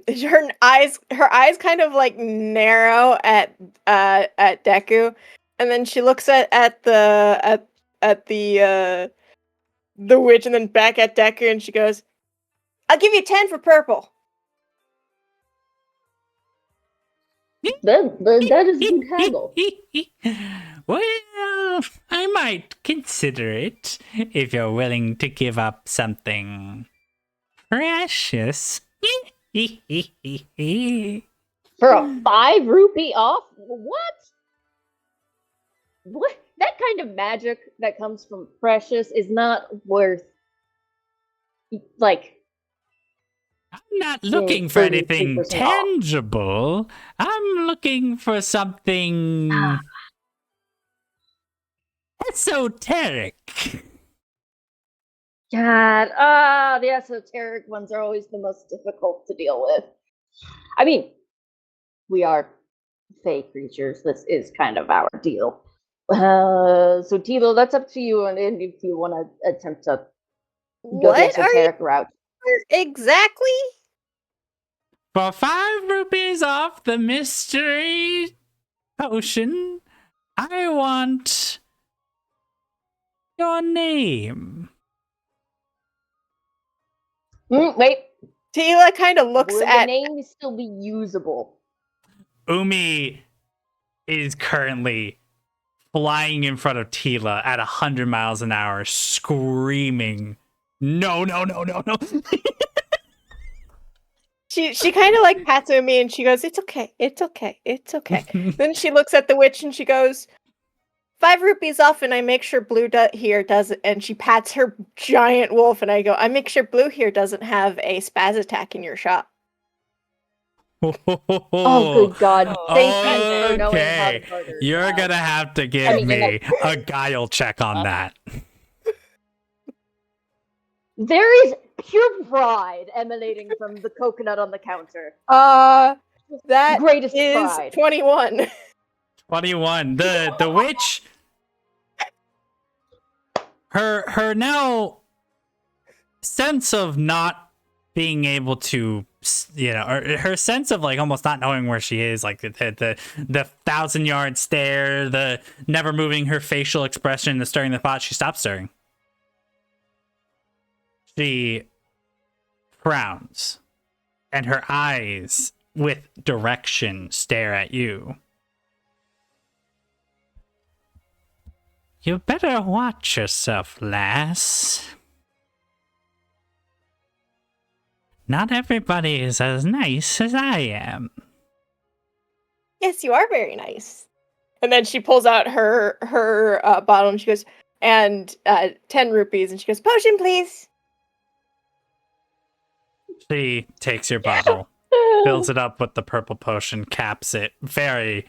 Her eyes kind of like narrow at Deku, and then she looks at the witch, and then back at Deku, and she goes, "I'll give you 10 for purple." That is good haggle. Well, I might consider it if you're willing to give up something precious. For a 5 rupee off? What? What? That kind of magic that comes from precious is not worth, like, I'm not looking for 33% anything off. tangible. I'm looking for something esoteric. God, the esoteric ones are always the most difficult to deal with. I mean, we are fey creatures. This is kind of our deal. So Tilo, that's up to you, and if you want to attempt to go the What are you esoteric route. exactly? For 5 rupees off the mystery potion, I want your name. Wait, Tila kind of looks will the at. name still be usable? Umi is currently flying in front of Tila at 100 miles an hour, screaming, "No, no, no, no, no." She kind of like pats Umi and she goes, "It's okay, it's okay, it's okay." Then she looks at the witch and she goes, 5 rupees off, and I make sure Blue here does it. And she pats her giant wolf, and I go, "I make sure Blue here doesn't have a spaz attack in your shop." Oh, good God. Thank you for knowing how to Okay, murder. you're gonna have to give me a guile check on that. There is pure pride emanating from the coconut on the counter. That Greatest is pride. 21. 21. The witch, her now sense of not being able to, or her sense of like almost not knowing where she is, like the 1,000-yard stare, the never moving her facial expression, the stirring the pot, she stops stirring. She frowns, and her eyes with direction stare at you. You better watch yourself, lass. Not everybody is as nice as I am. Yes, you are very nice. And then she pulls out her bottle and she goes, and 10 rupees, and she goes, "Potion, please." She takes your bottle, fills it up with the purple potion, caps it. Very,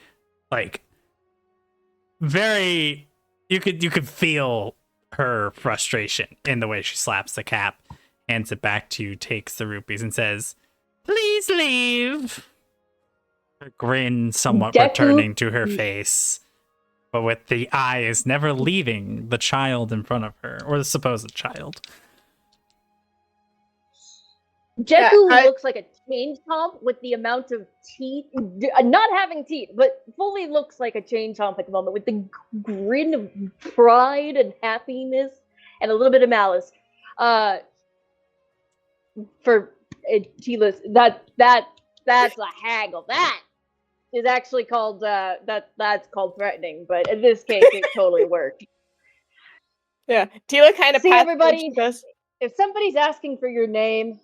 you could feel her frustration in the way she slaps the cap, hands it back to you, takes the rupees, and says, "Please leave." Her grin somewhat returning to her face, but with the eyes never leaving the child in front of her, or the supposed child. Jeku looks like a chain chomp with the amount of teeth, not having teeth, but fully looks like a chain chomp at the moment with the grin of pride and happiness and a little bit of malice. For Tila's, that's a haggle. That is actually called that's called threatening, but in this case, it totally worked. Yeah, Tila kind of See, pats everybody, if somebody's asking for your name,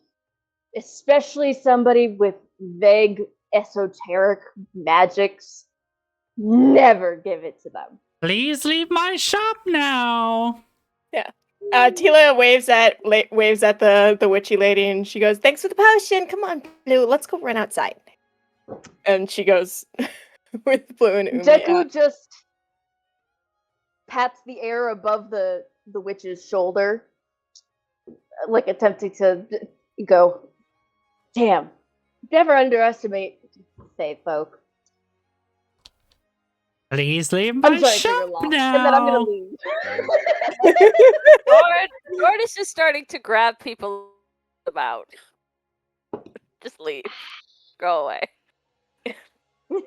especially somebody with vague esoteric magics, never give it to them. Please leave my shop now. Yeah. Tila waves at the witchy lady, and she goes, "Thanks for the potion. Come on, Blue, let's go run outside." And she goes with Blue and Umi. Jeku just pats the air above the witch's shoulder, like attempting to go, "Damn, never underestimate fae folk." Please leave my shop now. And then I'm gonna leave. Lord is just starting to grab people about. Just leave. Go away. Yeah, we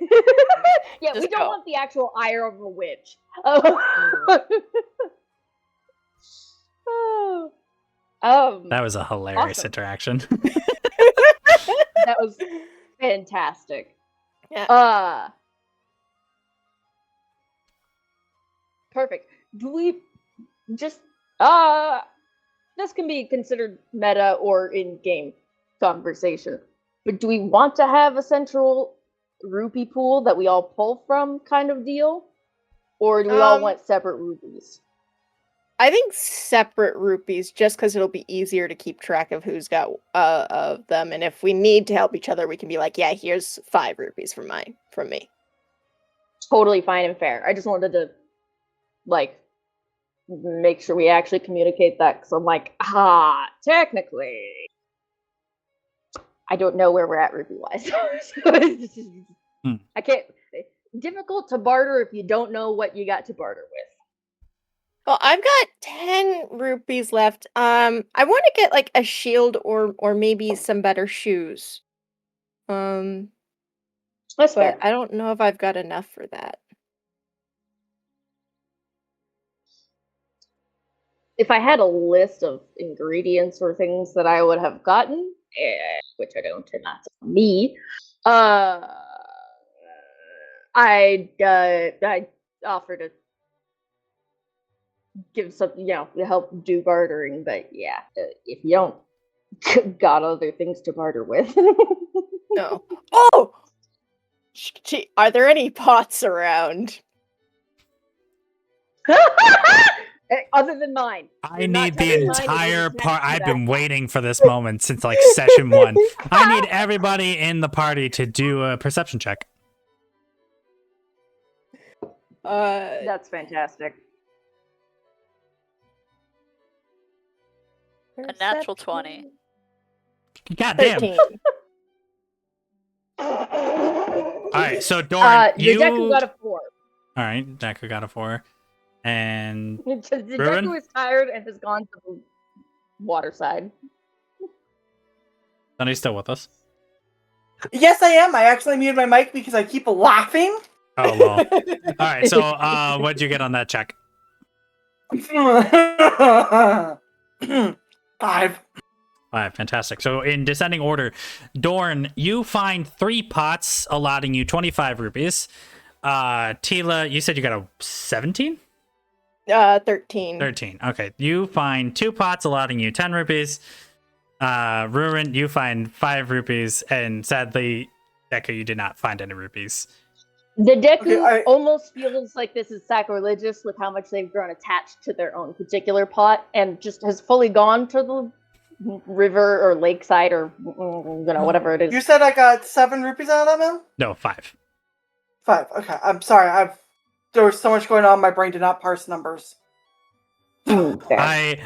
Just don't go. want the actual ire of a witch. That was a hilarious Awesome. interaction. That was fantastic. Yeah. Perfect. Do we just this can be considered meta or in-game conversation. But do we want to have a central rupee pool that we all pull from kind of deal? Or do we all want separate rupees? I think separate rupees, just because it'll be easier to keep track of who's got of them, and if we need to help each other, we can be like, yeah, here's 5 rupees from me. Totally fine and fair. I just wanted to like make sure we actually communicate that, because I'm like, technically I don't know where we're at rupee wise. I can't. Difficult to barter if you don't know what you got to barter with. Well, I've got 10 rupees left. I want to get like a shield or maybe some better shoes. That's But fair. I don't know if I've got enough for that. If I had a list of ingredients or things that I would have gotten, which I don't, and that's me, I'd offer to give something, to help do bartering. But yeah, if you don't got other things to barter with. No. Oh! Are there any pots around? Other than mine. I need the entire part. I've been waiting for this moment since like session 1. I need everybody in the party to do a perception check. That's fantastic. A natural 20. God damn. 13. All right, so Doran, the Deku got a 4. All right, Deku got a 4. And The Ruin? Deku is tired and has gone to the water side. Sunny's still with us. Yes, I am. I actually muted my mic because I keep laughing. Oh, well. All right, so what'd you get on that check? 5. 5, fantastic. So in descending order, Dorn, you find 3 pots allotting you 25 rupees. Tila, you said you got a 17? 13. 13. Okay. You find 2 pots allotting you 10 rupees. Ruin, you find 5 rupees. And sadly, Deku, you did not find any rupees. The Deku Okay, almost feels like this is sacrilegious with how much they've grown attached to their own particular pot, and just has fully gone to the river or lakeside or whatever it is. You said I got 7 rupees out of that, man? No, 5. 5. Okay, I'm sorry. There was so much going on. My brain did not parse numbers. Fair. I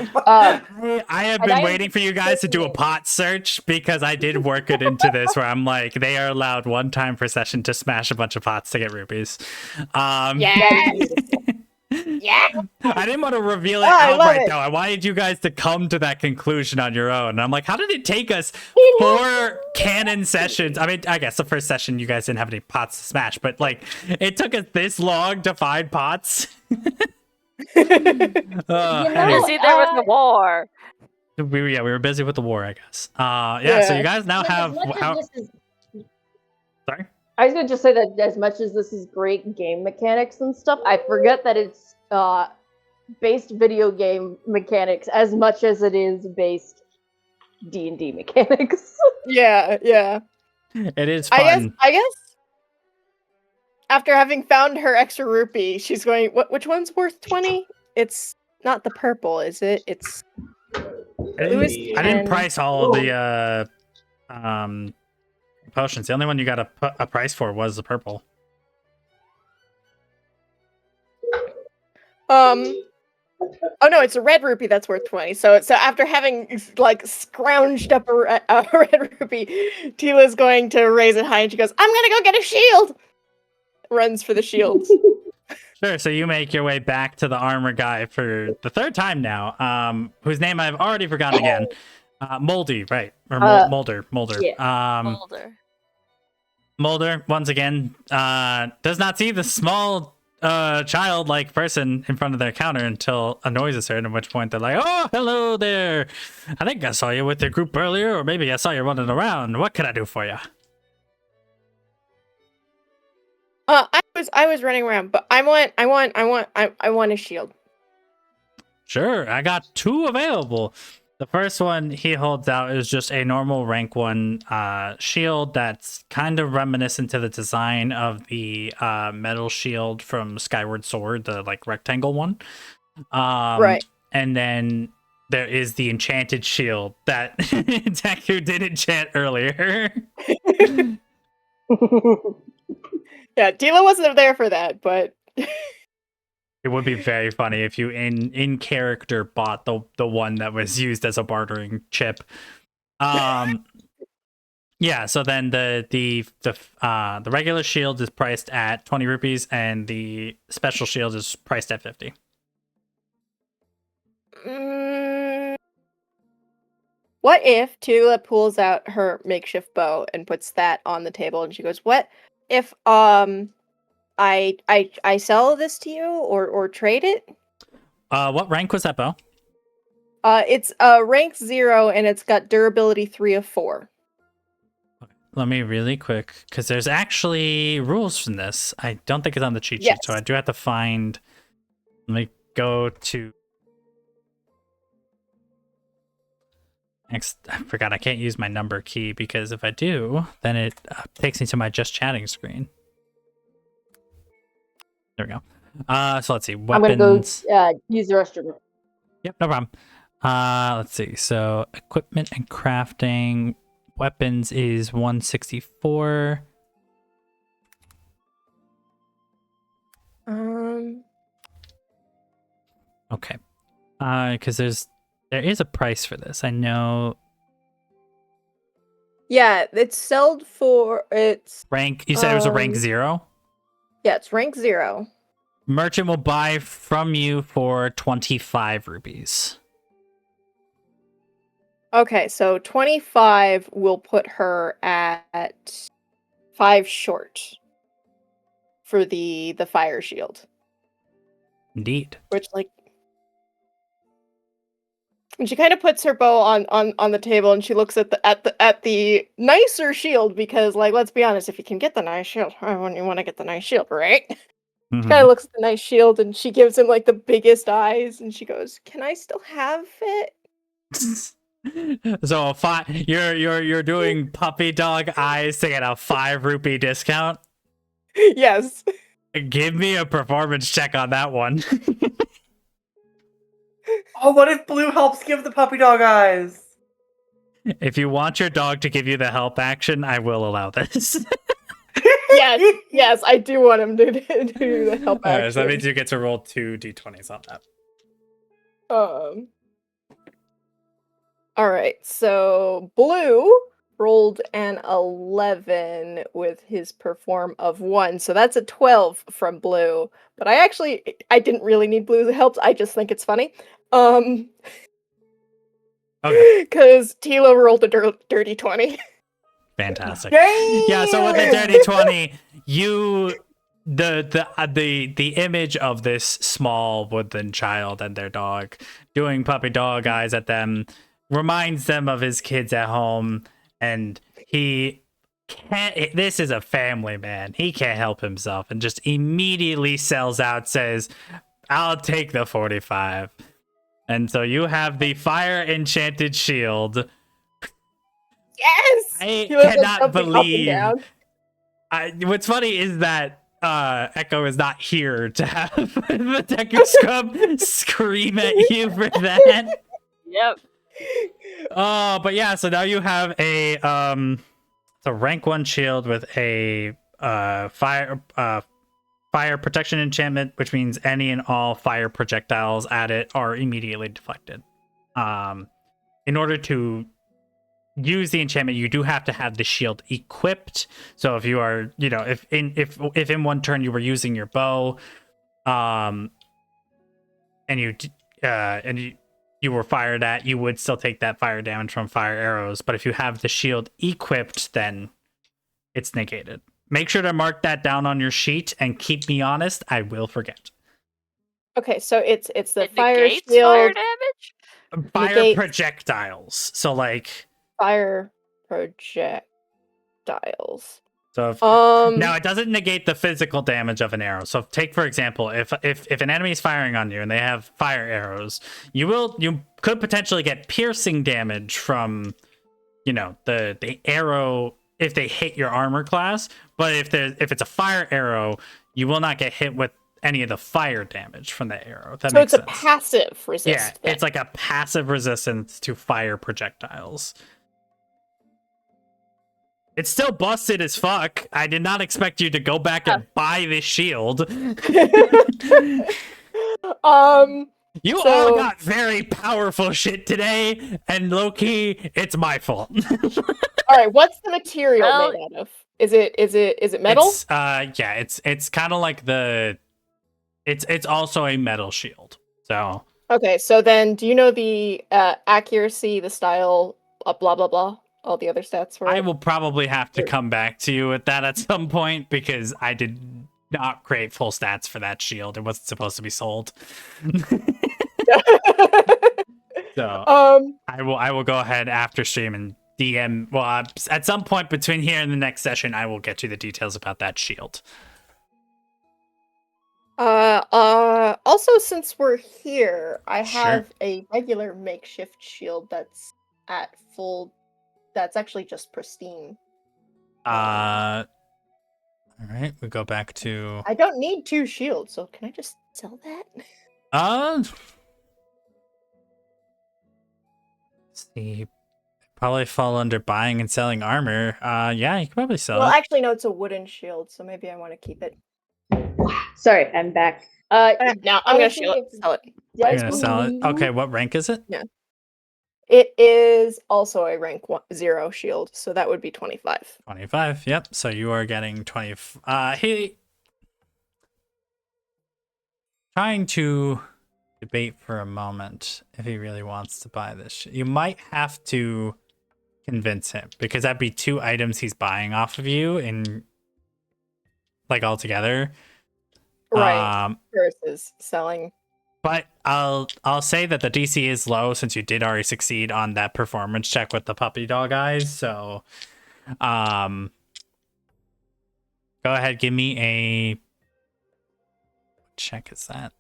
have been waiting for you guys to do a pot search because I did work it into this where I'm like, they are allowed 1 time per session to smash a bunch of pots to get rupees. Yeah. Yeah. I didn't want to reveal it I love outright it. though. I wanted you guys to come to that conclusion on your own. And I'm like, how did it take us 4 canon sessions? I mean, I guess the first session you guys didn't have any pots to smash, but like it took us this long to find pots. Busy, there was a war. we were busy with the war, I guess. So you guys now have sorry? I was gonna just say that as much as this is great game mechanics and stuff, I forget that it's based video game mechanics as much as it is based D&D mechanics. Yeah. It is fun. I guess after having found her extra rupee, she's going, which one's worth 20? It's not the purple, is it? It's I didn't price all of the potions. The only one you got a price for was the purple. Oh no, it's a red rupee that's worth 20. So after having like scrounged up a red rupee, Tila's going to raise it high and she goes, I'm gonna go get a shield! Runs for the shields. Sure, so you make your way back to the armor guy for the 3rd time now, whose name I've already forgotten again. Moldy, right? Or Molder. yeah. Older. Molder, once again, does not see the small childlike person in front of their counter until a noise is heard, at which point they're like, "Oh, hello there. I think I saw you with your group earlier, or maybe I saw you running around. What can I do for you?" I was running around, but I want a shield. Sure, I got 2 available. The first one he holds out is just a normal rank 1 shield that's kind of reminiscent to the design of the metal shield from Skyward Sword, the like rectangle one. Right. And then there is the enchanted shield that Deku did enchant earlier. Yeah, Tila wasn't there for that, but It would be very funny if you in character bought the one that was used as a bartering chip. Yeah, so then the regular shield is priced at 20 rupees and the special shield is priced at 50. What if Tila pulls out her makeshift bow and puts that on the table and she goes, "What if I sell this to you or trade it?" What rank was that bow? It's rank 0 and it's got durability 3 of 4. Let me really quick, because there's actually rules from this. I don't think it's on the cheat sheet, so I do have to find. Let me go to. Next, I forgot I can't use my number key because if I do, then it takes me to my just chatting screen. There we go. So let's see. Weapons. I'm gonna go use the restroom. Yep, no problem. Let's see. So equipment and crafting. Weapons is 164. Okay. Because there is a price for this. I know. Yeah, it's sold for it's Rank. You said it was a rank 0. Yeah, it's rank 0. Merchant will buy from you for 25 rupees. Okay, so 25 will put her at 5 short for the fire shield. Indeed. Which and she kind of puts her bow on the table and she looks at the nicer shield because let's be honest, if you can get the nice shield, why wouldn't you want to get the nice shield, right? Mm-hmm. She kind of looks at the nice shield and she gives him the biggest eyes and she goes, "Can I still have it?" So you're doing puppy dog eyes to get a 5 rupee discount? Yes. Give me a performance check on that one. Oh, what if Blue helps give the puppy dog eyes? If you want your dog to give you the help action, I will allow this. Yes, I do want him to do the help action. Alright, so that means you get to roll 2 d20s on that. Alright, so Blue rolled an 11 with his perform of 1, so that's a 12 from Blue. But I didn't really need Blue's help, I just think it's funny. Okay. Because Tila rolled a dirty 20. Fantastic. Yay! Yeah, so with the dirty 20, the image of this small woodland child and their dog doing puppy dog eyes at them reminds them of his kids at home, and he can't. This is a family man. He can't help himself, and just immediately sells out. Says, "I'll take the 45." And so you have the fire enchanted shield. Yes! I cannot believe. What's funny is that Echo is not here to have the Deku Scrub scream at you for that. Yep. Oh, but yeah, so now you have a rank 1 shield with a fire protection enchantment, which means any and all fire projectiles at it are immediately deflected. In order to use the enchantment, you do have to have the shield equipped. So if you are, if in one turn you were using your bow, and you you were fired at, you would still take that fire damage from fire arrows. But if you have the shield equipped, then it's negated. Make sure to mark that down on your sheet and keep me honest. I will forget. Okay, so it's the It fire negates shield, fire damage? Fire Negate- projectiles. So like, fire projectiles. so if, now it doesn't negate the physical damage of an arrow. So take for example, if an enemy is firing on you and they have fire arrows, you could potentially get piercing damage from, you know, the arrow if they hit your armor class. But if it's a fire arrow, you will not get hit with any of the fire damage from the arrow. That So makes it's a sense. passive resist. Yeah, then. it's like a passive resistance to fire projectiles. It's still busted as fuck. I did not expect you to go back and buy this shield. You all got very powerful shit today, and low-key, it's my fault. All right, what's the material Well- made out of? Is it metal? It's kind of like it's also a metal shield. So Okay, so then do you know the accuracy, the style, blah blah blah, all the other stats for I it? will probably have to come back to you with that at some point because I did not create full stats for that shield. It wasn't supposed to be sold. So I will go ahead after stream and DM. Well, at some point between here and the next session, I will get you the details about that shield. Also, since we're here, I Sure. have a regular makeshift shield that's at full. That's actually just pristine. All right, we go back to I don't need 2 shields, so can I just sell that? let's see. Probably fall under buying and selling armor. Yeah, you can probably sell Well, it. actually, no, it's a wooden shield, so maybe I want to keep it. Sorry, I'm back. Now I'm gonna honestly, sell it. You're gonna sell it. Okay, what rank is it? It is also a rank 0 shield, so that would be 25. 25. Yep. So you are getting 20. Trying to debate for a moment if he really wants to buy this. You might have to convince him because that'd be 2 items he's buying off of you in like altogether. Right. Versus selling. But I'll say that the DC is low since you did already succeed on that performance check with the puppy dog eyes. So go ahead, give me a what check is that?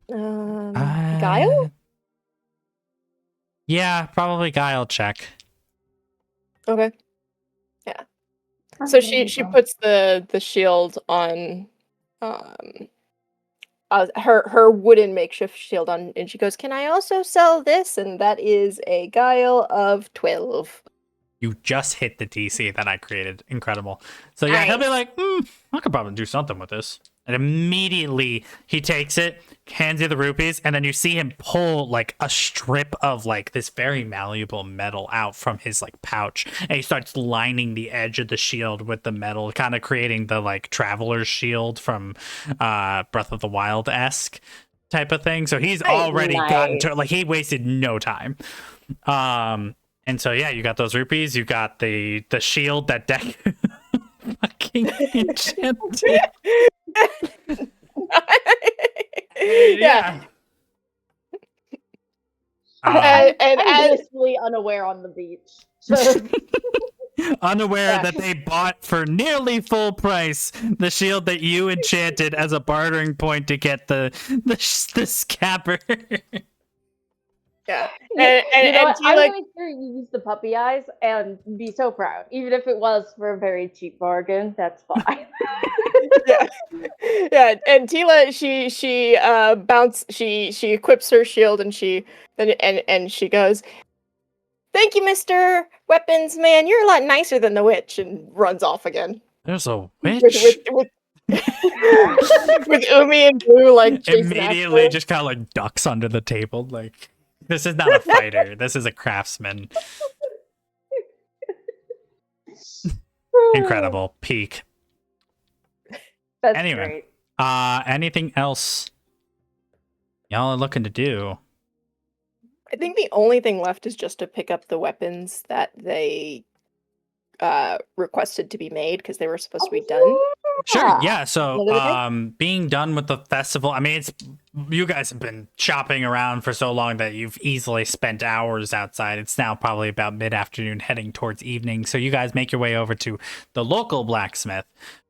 Guile? Yeah, probably guile check. Okay. Yeah. So she puts the shield on her wooden makeshift shield on, and she goes, "Can I also sell this?" And that is a guile of 12. You just hit the DC that I created. Incredible. So yeah, he'll be like, I could probably do something with this. And immediately he takes it, hands you the rupees, and then you see him pull like a strip of like this very malleable metal out from his like pouch. And he starts lining the edge of the shield with the metal, kind of creating the like traveler's shield from Breath of the Wild-esque type of thing. So he's already gotten to like he wasted no time. And so yeah, you got those rupees, you got the shield that deck fucking enchanted. Yeah. I'm And blissfully unaware on the beach. So Unaware that they bought for nearly full price the shield that you enchanted as a bartering point to get the scabbard. yeah. you know what? I'm Tila- going to use the puppy eyes and be so proud. Even if it was for a very cheap bargain, that's fine. yeah, and Tila, she equips her shield, and she goes, "Thank you, Mr. Weapons Man. You're a lot nicer than the witch," and runs off again. There's a witch. With Umi and Blue like chasing Immediately after. just kind of like ducks under the table. Like, this is not a fighter. This is a craftsman. Incredible. Peak. That's Anyway. great. Anything else y'all are looking to do? I think the only thing left is just to pick up the weapons that they requested to be made because they were supposed to be done. Sure, yeah. So, Another day? being done with the festival, I mean, it's you guys have been shopping around for so long that you've easily spent hours outside. It's now probably about mid-afternoon, heading towards evening. So you guys make your way over to the local blacksmith,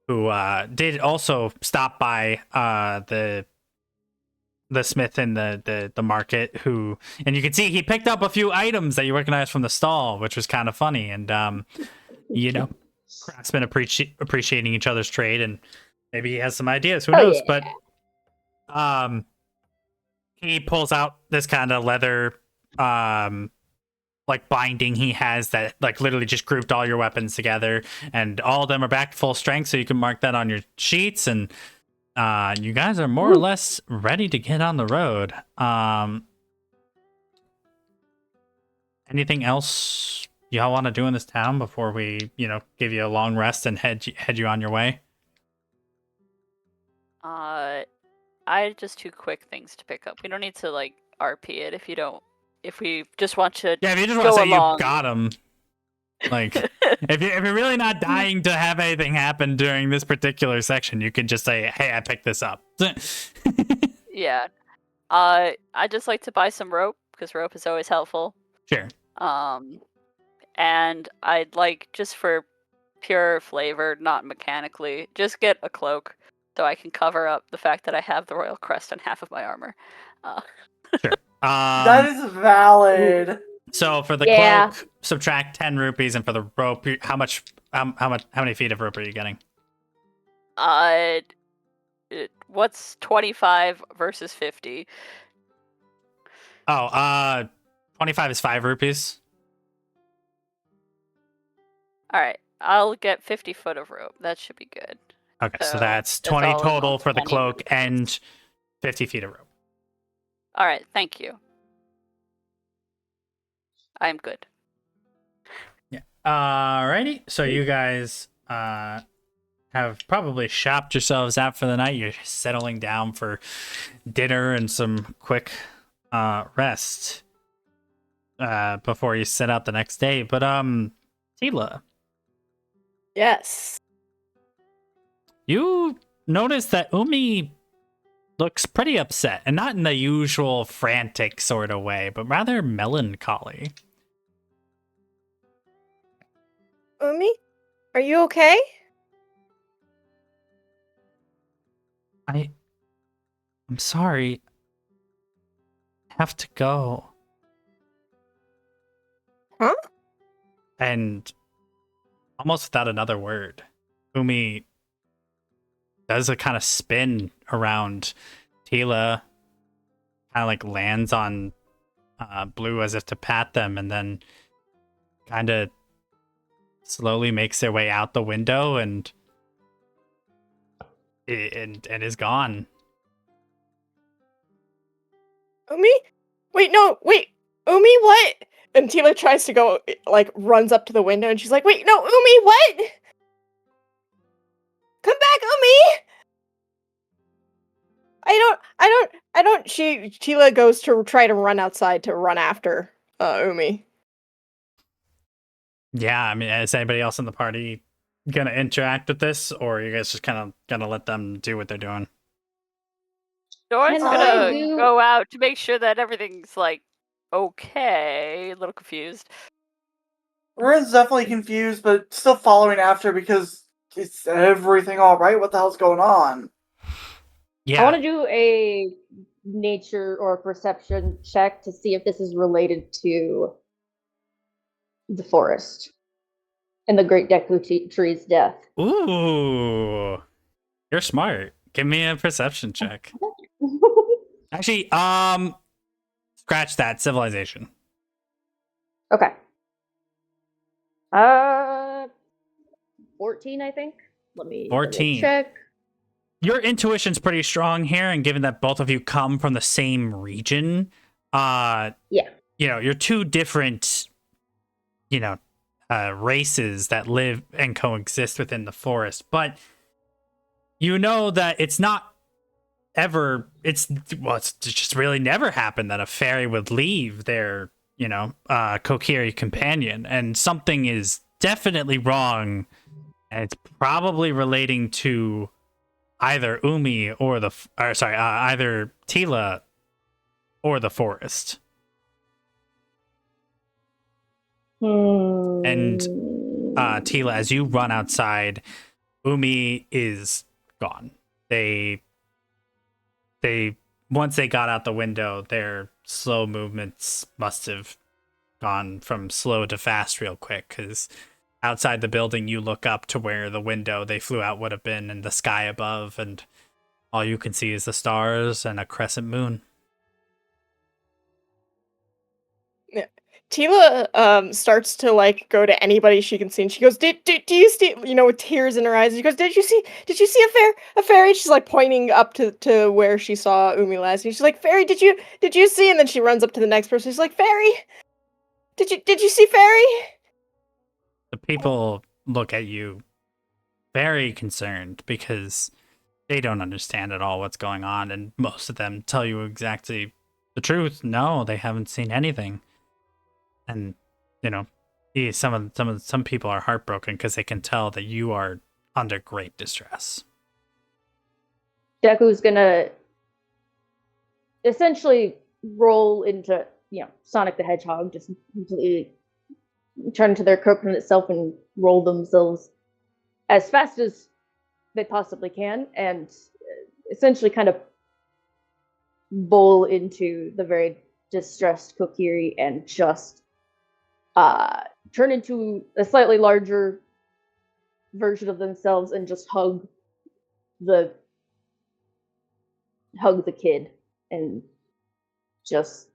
who did also stop by the smith in the market. Who, and you can see he picked up a few items that you recognize from the stall, which was kind of funny. And you know, craftsmen appreciating each other's trade, and maybe he has some ideas. Who knows? Yeah. But he pulls out this kind of leather like binding he has that like literally just grouped all your weapons together, and all of them are back to full strength, so you can mark that on your sheets. And you guys are more or less ready to get on the road. Anything else y'all want to do in this town before we, give you a long rest and head you on your way? I had just 2 quick things to pick up. We don't need to like RP it if we just want to. Yeah, if you just want to go say along. you got him. Like, if you're really not dying to have anything happen during this particular section, you could just say, "Hey, I picked this up." Yeah. I just like to buy some rope because rope is always helpful. Sure. And I'd like, just for pure flavor, not mechanically, just get a cloak so I can cover up the fact that I have the royal crest on half of my armor. Sure. That is valid. So for the Yeah. cloak, subtract 10 rupees, and for the rope, how many feet of rope are you getting? What's 25 versus 50? Oh, 25 is 5 rupees. All right, I'll get 50 foot of rope. That should be good. Okay, so So that's that's 20 all in total all, for the 20 cloak rupees. and 50 feet of rope. All right, thank you. I'm good. Yeah. Alrighty. So you guys have probably shopped yourselves out for the night. You're settling down for dinner and some quick rest before you set out the next day. But Tila, Yes. you notice that Umi looks pretty upset, and not in the usual frantic sort of way, but rather melancholy. Umi, are you okay? I'm sorry. I have to go. Huh? And almost without another word, Umi does a kind of spin around Tila, kind of like lands on Blue as if to pat them, and then kind of slowly makes their way out the window and is gone. Umi? Wait, no, wait. Umi, what? And Tila tries to go, like, runs up to the window, and she's like, wait, no, Umi, what? Come back, Umi! Tila goes to try to run outside to run after, Umi. Yeah, I mean, is anybody else in the party gonna interact with this, or are you guys just kind of gonna let them do what they're doing? Doran's Can I gonna do- go out to make sure that everything's like okay. A little confused. Rin's definitely confused, but still following after because is everything all right? What the hell's going on? Yeah. I want to do a nature or perception check to see if this is related to the forest and the Great Deku Tree's death. Ooh, you're smart. Give me a perception check. Actually, scratch that. Civilization. Okay. 14, I think. Let me 14. check. Your intuition's pretty strong here, and given that both of you come from the same region, Yeah. You're two different, races that live and coexist within the forest. But you know that it's not it's just really never happened that a fairy would leave their, Kokiri companion, and something is definitely wrong, and it's probably relating to either Umi or either Tila or the forest. And Tila, as you run outside, Umi is gone. They once they got out the window, their slow movements must have gone from slow to fast real quick, because outside the building you look up to where the window they flew out would have been and the sky above, and all you can see is the stars and a crescent moon. Tila starts to like go to anybody she can see, and she goes, "Do you see?" With tears in her eyes, she goes, "Did you see a fairy?" She's like pointing up to where she saw Umi last. And she's like, "Fairy, did you see?" And then she runs up to the next person. She's like, "Fairy, did you see Fairy?" The people look at you very concerned because they don't understand at all what's going on, and most of them tell you exactly the truth. No, they haven't seen anything. And some people are heartbroken because they can tell that you are under great distress. Deku's gonna essentially roll into Sonic the Hedgehog, just completely turn to their coconut itself and roll themselves as fast as they possibly can, and essentially kind of bowl into the very distressed Kokiri and just turn into a slightly larger version of themselves and just hug the kid and just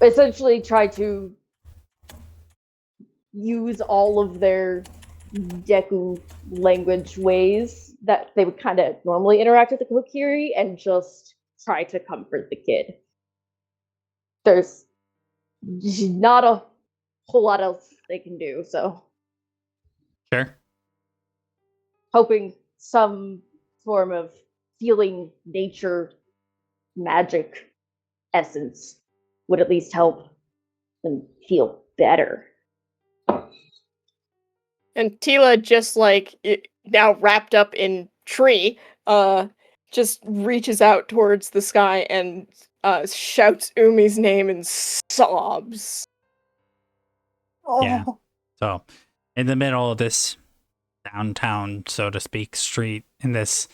essentially try to use all of their Deku language ways that they would kind of normally interact with the Kokiri and just try to comfort the kid. There's not a whole lot else they can do, so Sure. hoping some form of healing nature magic essence would at least help them feel better. And Tila, just like now wrapped up in tree, just reaches out towards the sky and shouts Umi's name and sobs. Oh. Yeah. So, in the middle of this downtown, so to speak, street, in this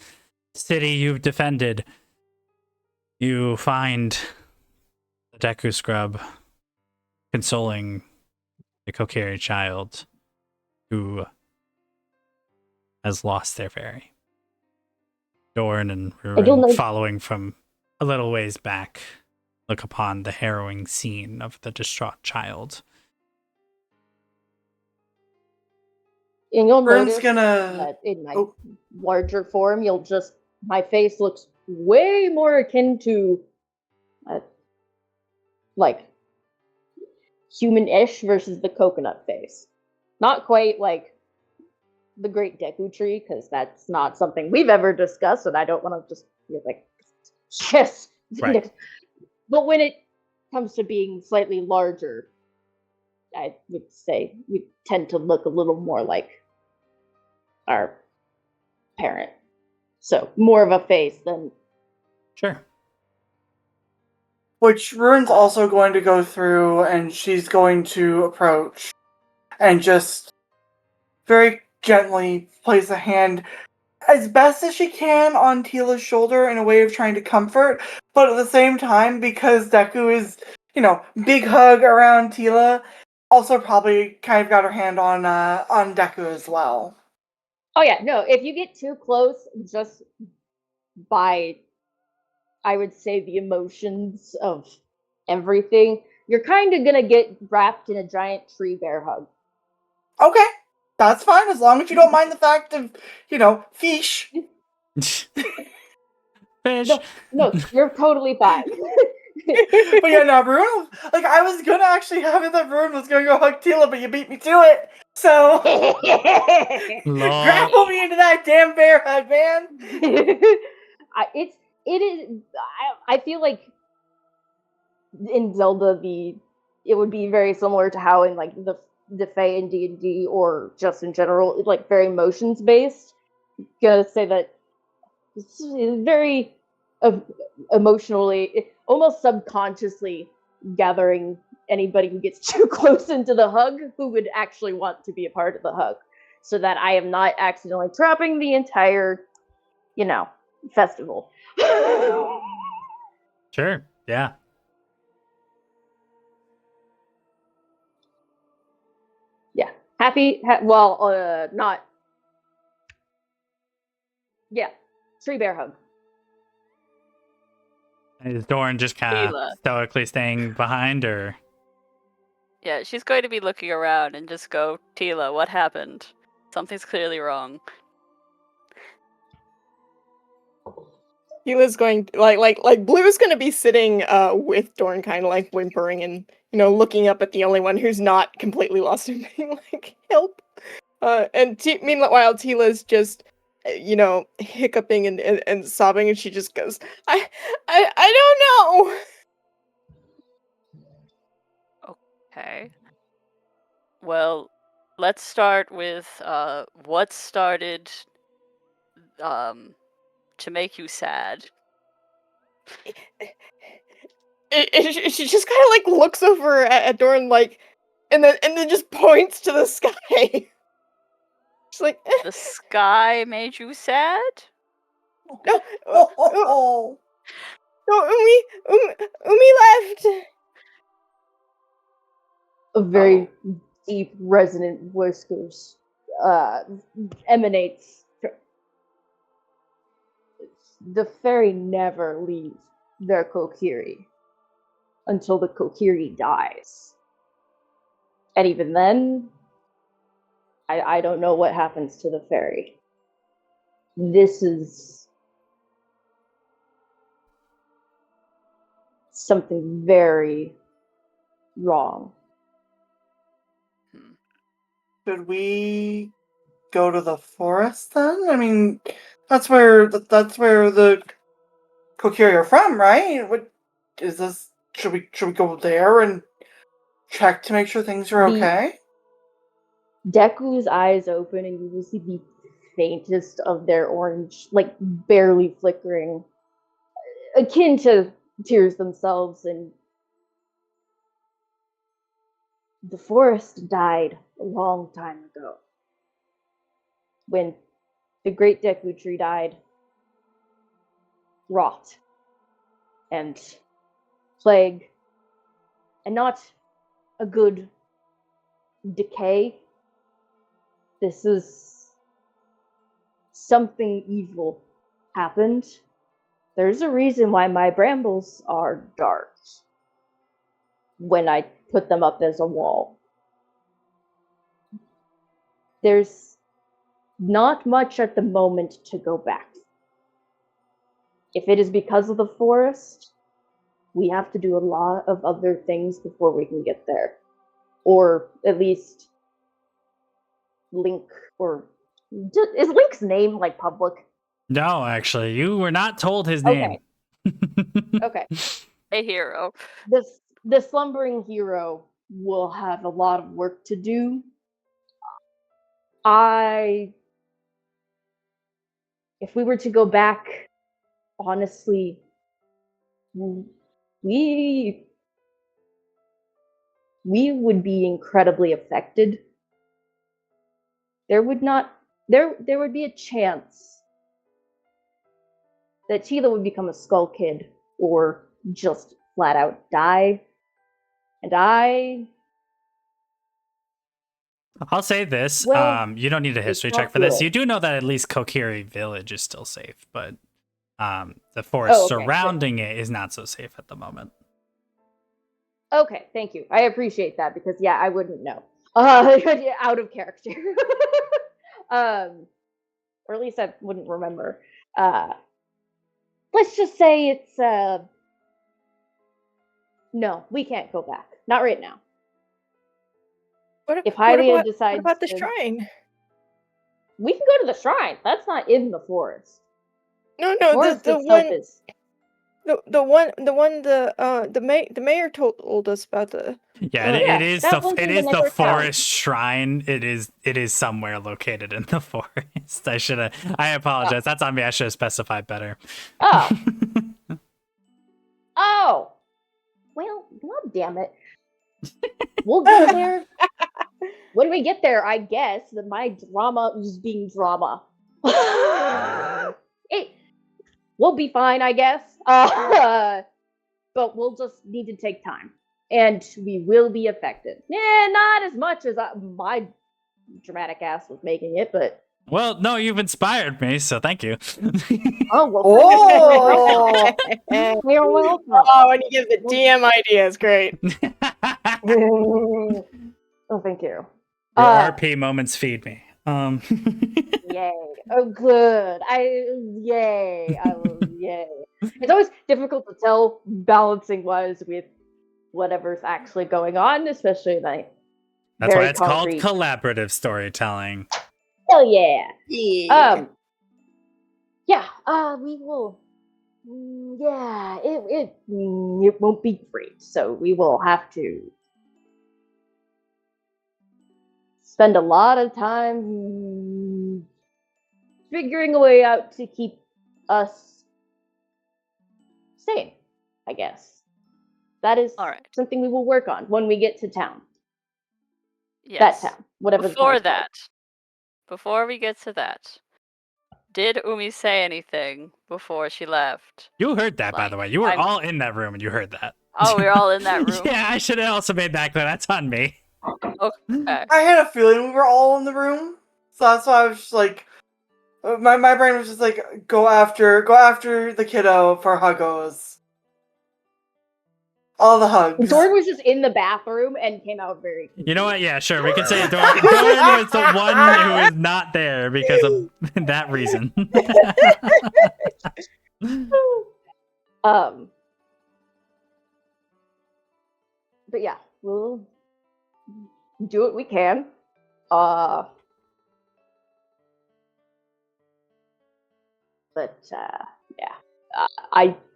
city you've defended, you find the Deku Scrub consoling the Kokiri child who has lost their fairy. Dorn and Ruin, following from a little ways back, look upon the harrowing scene of the distraught child. And you'll Ruin's notice gonna that in my larger form, my face looks way more akin to like human-ish versus the coconut face. Not quite like the Great Deku Tree, because that's not something we've ever discussed, and I don't want to just be like, yes. Right. But when it comes to being slightly larger, I would say we tend to look a little more like our parent. So more of a face than... Sure. Which Ruin's also going to go through, and she's going to approach and just very gently place a hand as best as she can on Tila's shoulder in a way of trying to comfort, but at the same time, because Deku is, big hug around Tila, also probably kind of got her hand on Deku as well. Oh yeah, no, if you get too close, just by, I would say, the emotions of everything, you're kind of gonna get wrapped in a giant tree bear hug. Okay, that's fine, as long as you don't mind the fact of, fish. Fish. No, you're totally fine. But yeah, no, Ruin, I was gonna actually have it that Ruin was gonna go hug Tila, but you beat me to it. So, grapple me into that damn bear hug, man. it is. I feel like in Zelda, it would be very similar to how in like the Fae in D&D or just in general, like very emotions based. Gonna say that it's very emotionally, almost subconsciously gathering anybody who gets too close into the hug who would actually want to be a part of the hug, so that I am not accidentally trapping the entire, festival. Sure. Yeah. Yeah. Not. Yeah. Tree bear hug. Is Doran just kind of Tila. stoically staying behind, or? Yeah, she's going to be looking around and just go, Tila, what happened? Something's clearly wrong. Tila's going like Blue's gonna be sitting with Dorn, kind of like whimpering and looking up at the only one who's not completely lost and being like, help. And meanwhile Tila's just hiccuping and sobbing, and she just goes, I don't know. Okay. Well, let's start with what started to make you sad. She just kind of like looks over at Dorn, like, and then just points to the sky. She's like, The sky made you sad? no, Oh, no, Umi left. A very deep, resonant voice goes, emanates. The fairy never leave their Kokiri until the Kokiri dies. And even then, I don't know what happens to the fairy. This is something very wrong. should we go to the forest then? I mean, that's where the Kokiri are from, right? What is this? Should we go there and check to make sure things are okay? Deku's eyes open, and you will see the faintest of their orange, like barely flickering, akin to tears themselves. And the forest died a long time ago. When the great Deku tree died, rot and plague, and not a good decay. This is something evil happened. There's a reason why my brambles are dark when I put them up as a wall. There's not much at the moment to go back. If it is because of the forest, we have to do a lot of other things before we can get there. Or at least Link, or is Link's name like public? No, actually, you were not told his name. Okay. A hero. The slumbering hero will have a lot of work to do. If we were to go back, honestly, we would be incredibly affected. There would be a chance that Tila would become a skull kid or just flat out die. And I'll say this. Well, you don't need a history check for this. You do know that at least Kokiri Village is still safe, but the forest surrounding it is not so safe at the moment. Okay, thank you. I appreciate that, because I wouldn't know. Out of character. Or at least I wouldn't remember. Let's just say it's no, we can't go back. Not right now. If Hylia decides, what about the shrine? We can go to the shrine. That's not in the forest. No, the Forest the itself one is. the mayor told us about the. Yeah, Yeah, it that one's it in the is the neighbor town. forest shrine. It is somewhere located in the forest. I apologize. That's on me. I should have specified better. Oh. Oh. Well, god damn it. We'll get there. When we get there, I guess that my drama is being drama. We'll be fine, I guess. But we'll just need to take time. And we will be affected. Not as much as my dramatic ass was making it, but. Well, no, you've inspired me, so thank you. Oh, well. Oh! You're welcome. Oh, when you give the DM ideas, great. Oh, thank you. Your RP moments feed me. Yay. Oh, good. Yay. Yay. It's always difficult to tell balancing wise with whatever's actually going on, especially like. That's why very it's concrete. called collaborative storytelling. Hell yeah. Yeah. We will. Yeah, it won't be great, so we will have to spend a lot of time figuring a way out to keep us sane, I guess. That is All right. something we will work on when we get to town. Yes. That town, whatever Before the town's before we get to that, did Umi say anything before she left? You heard that, by the way. You were all in that room and you heard that. Oh, we were all in that room? Yeah, I should have also made that clear. That's on me. Okay. I had a feeling we were all in the room, so that's why I was just like, my brain was just like, go after the kiddo for huggos. All the hugs. Dorn was just in the bathroom and came out very. You know what? Yeah, sure. We can say Doran was the one who is not there because of that reason. But yeah, we'll do what we can. I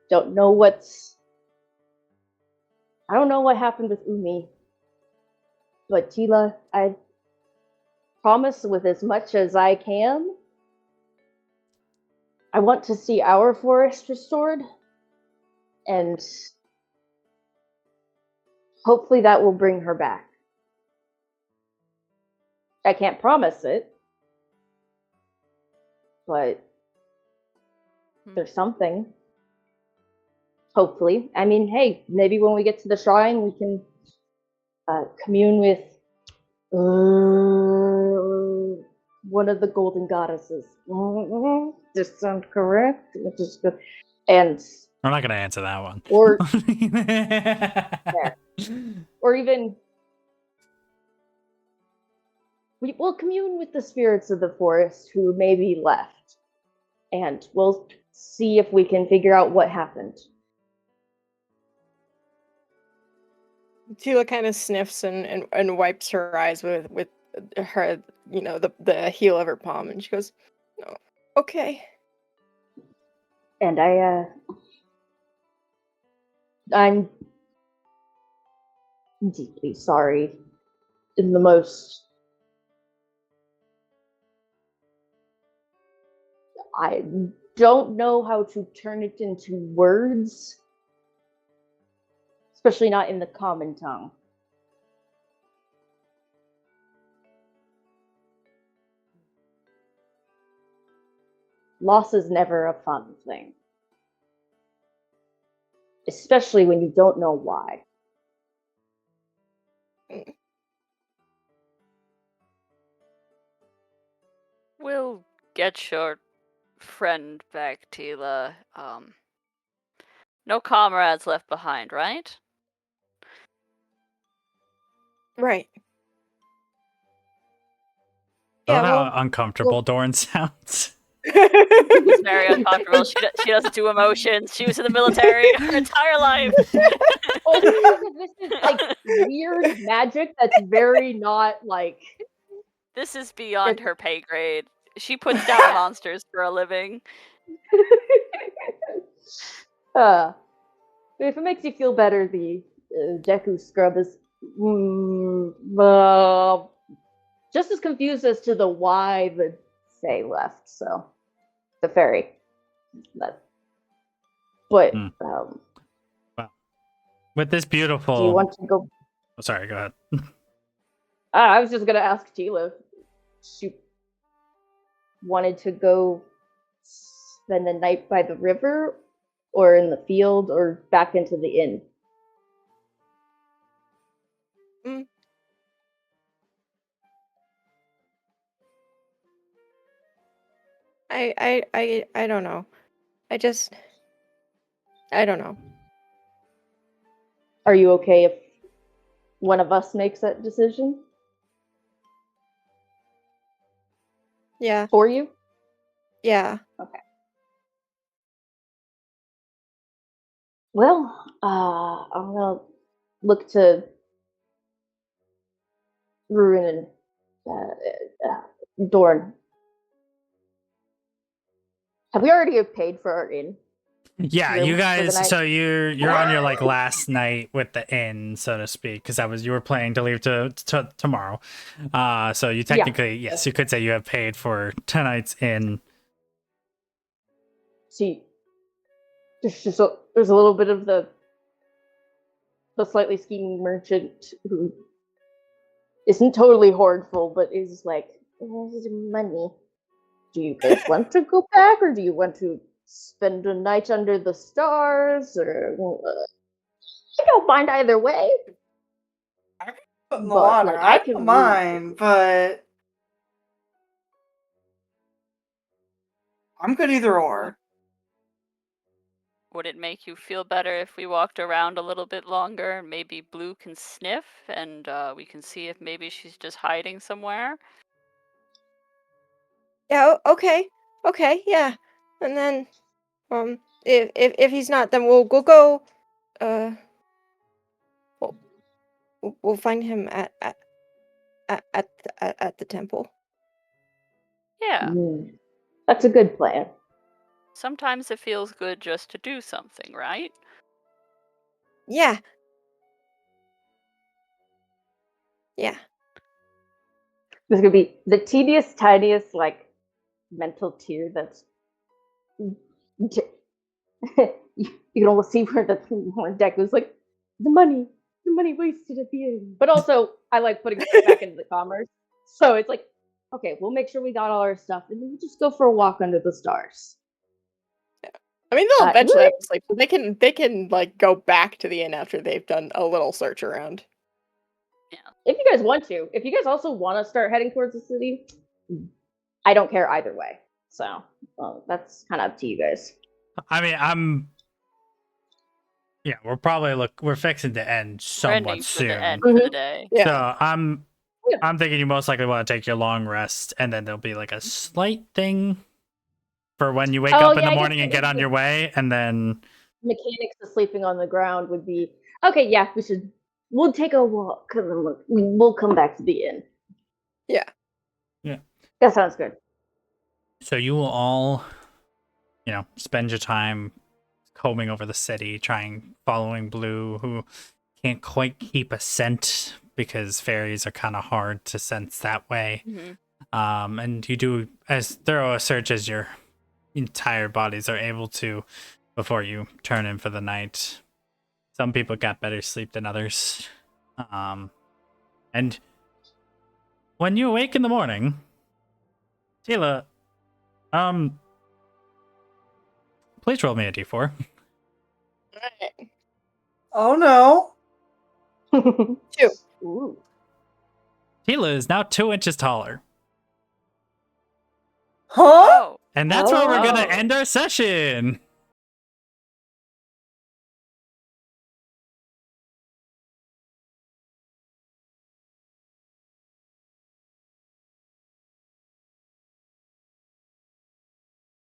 don't know I don't know what happened with Umi. But Tila, I promise with as much as I can, I want to see our forest restored. And hopefully that will bring her back. I can't promise it. But there's something. Hopefully. I mean, hey, maybe when we get to the shrine, we can commune with one of the golden goddesses. Does this sound correct? Which is good. And I'm not going to answer that one. Or or even we'll commune with the spirits of the forest who may be left, and we'll see if we can figure out what happened. Tila kind of sniffs and wipes her eyes with her, the heel of her palm, and she goes, "Oh, okay." And I'm deeply sorry in the most. I don't know how to turn it into words, especially not in the common tongue. Loss is never a fun thing, especially when you don't know why. We'll get your friend back, Tila. No comrades left behind, right? Right. I love Yeah, how uncomfortable Doran sounds. It's very uncomfortable. She doesn't do emotions. She was in the military her entire life. Well, this is like weird magic that's very not like. This is beyond her pay grade. She puts down monsters for a living. If it makes you feel better, the Deku scrub is just as confused as to the why the Fae left. So the fairy, but Wow. With this do you beautiful. want to go? Oh, sorry, go ahead. I was just gonna ask Tila if she wanted to go spend the night by the river, or in the field, or back into the inn. I don't know. I don't know. Are you okay if one of us makes that decision Yeah, for you? yeah. Okay. Well, I'm gonna look to Ruin and Dorn. Have we already paid for our inn? Yeah, room you for the guys. night? So you're on your like last night with the inn, so to speak, because you were planning to leave to tomorrow. So you technically, yes, you could say you have paid for tonight's inn. See, there's a little bit of the slightly scheming merchant who isn't totally hoardful, but is like, "Where's the money? Do you guys want to go back, or do you want to spend a night under the stars? Or I don't mind either way." Put in the But, water. like, I I don't can mind, but I'm good either or. Would it make you feel better if we walked around a little bit longer? Maybe Blue can sniff, and we can see if maybe she's just hiding somewhere. Yeah, okay. Okay, yeah. And then if he's not, then we'll go we'll, we'll find him at the temple. Yeah. That's a good plan. Sometimes it feels good just to do something, right? Yeah. Yeah. This could be the tedious, tiniest, like, mental tear that's. You can almost see where the deck was like, the money wasted at the end. But also, I like putting stuff back into the commerce. So it's like, okay, we'll make sure we got all our stuff, and then we'll just go for a walk under the stars. I mean, they'll eventually really? have to sleep, but they can like go back to the inn after they've done a little search around. If you guys want to. If you guys also want to start heading towards the city, I don't care either way. So that's kind of up to you guys. I mean, yeah, we're fixing to end We're ending somewhat for soon. the end for the day. Yeah. So I'm thinking you most likely want to take your long rest, and then there'll be like a slight thing for when you wake up in the morning and get on your way, and then Mechanics of sleeping on the ground would be okay. Yeah, we'll take a walk, and then we'll come back to the inn. Yeah. That sounds good. So you will all, spend your time combing over the city, following Blue, who can't quite keep a scent because fairies are kind of hard to sense that way. Mm-hmm. And you do as thorough a search as your entire bodies are able to before you turn in for the night. Some people got better sleep than others. And when you awake in the morning, Tila, please roll me a d4. Alright. Oh no. 2. Ooh. Tila is now 2 inches taller. Huh? Oh, And that's where we're going Oh. to end our session.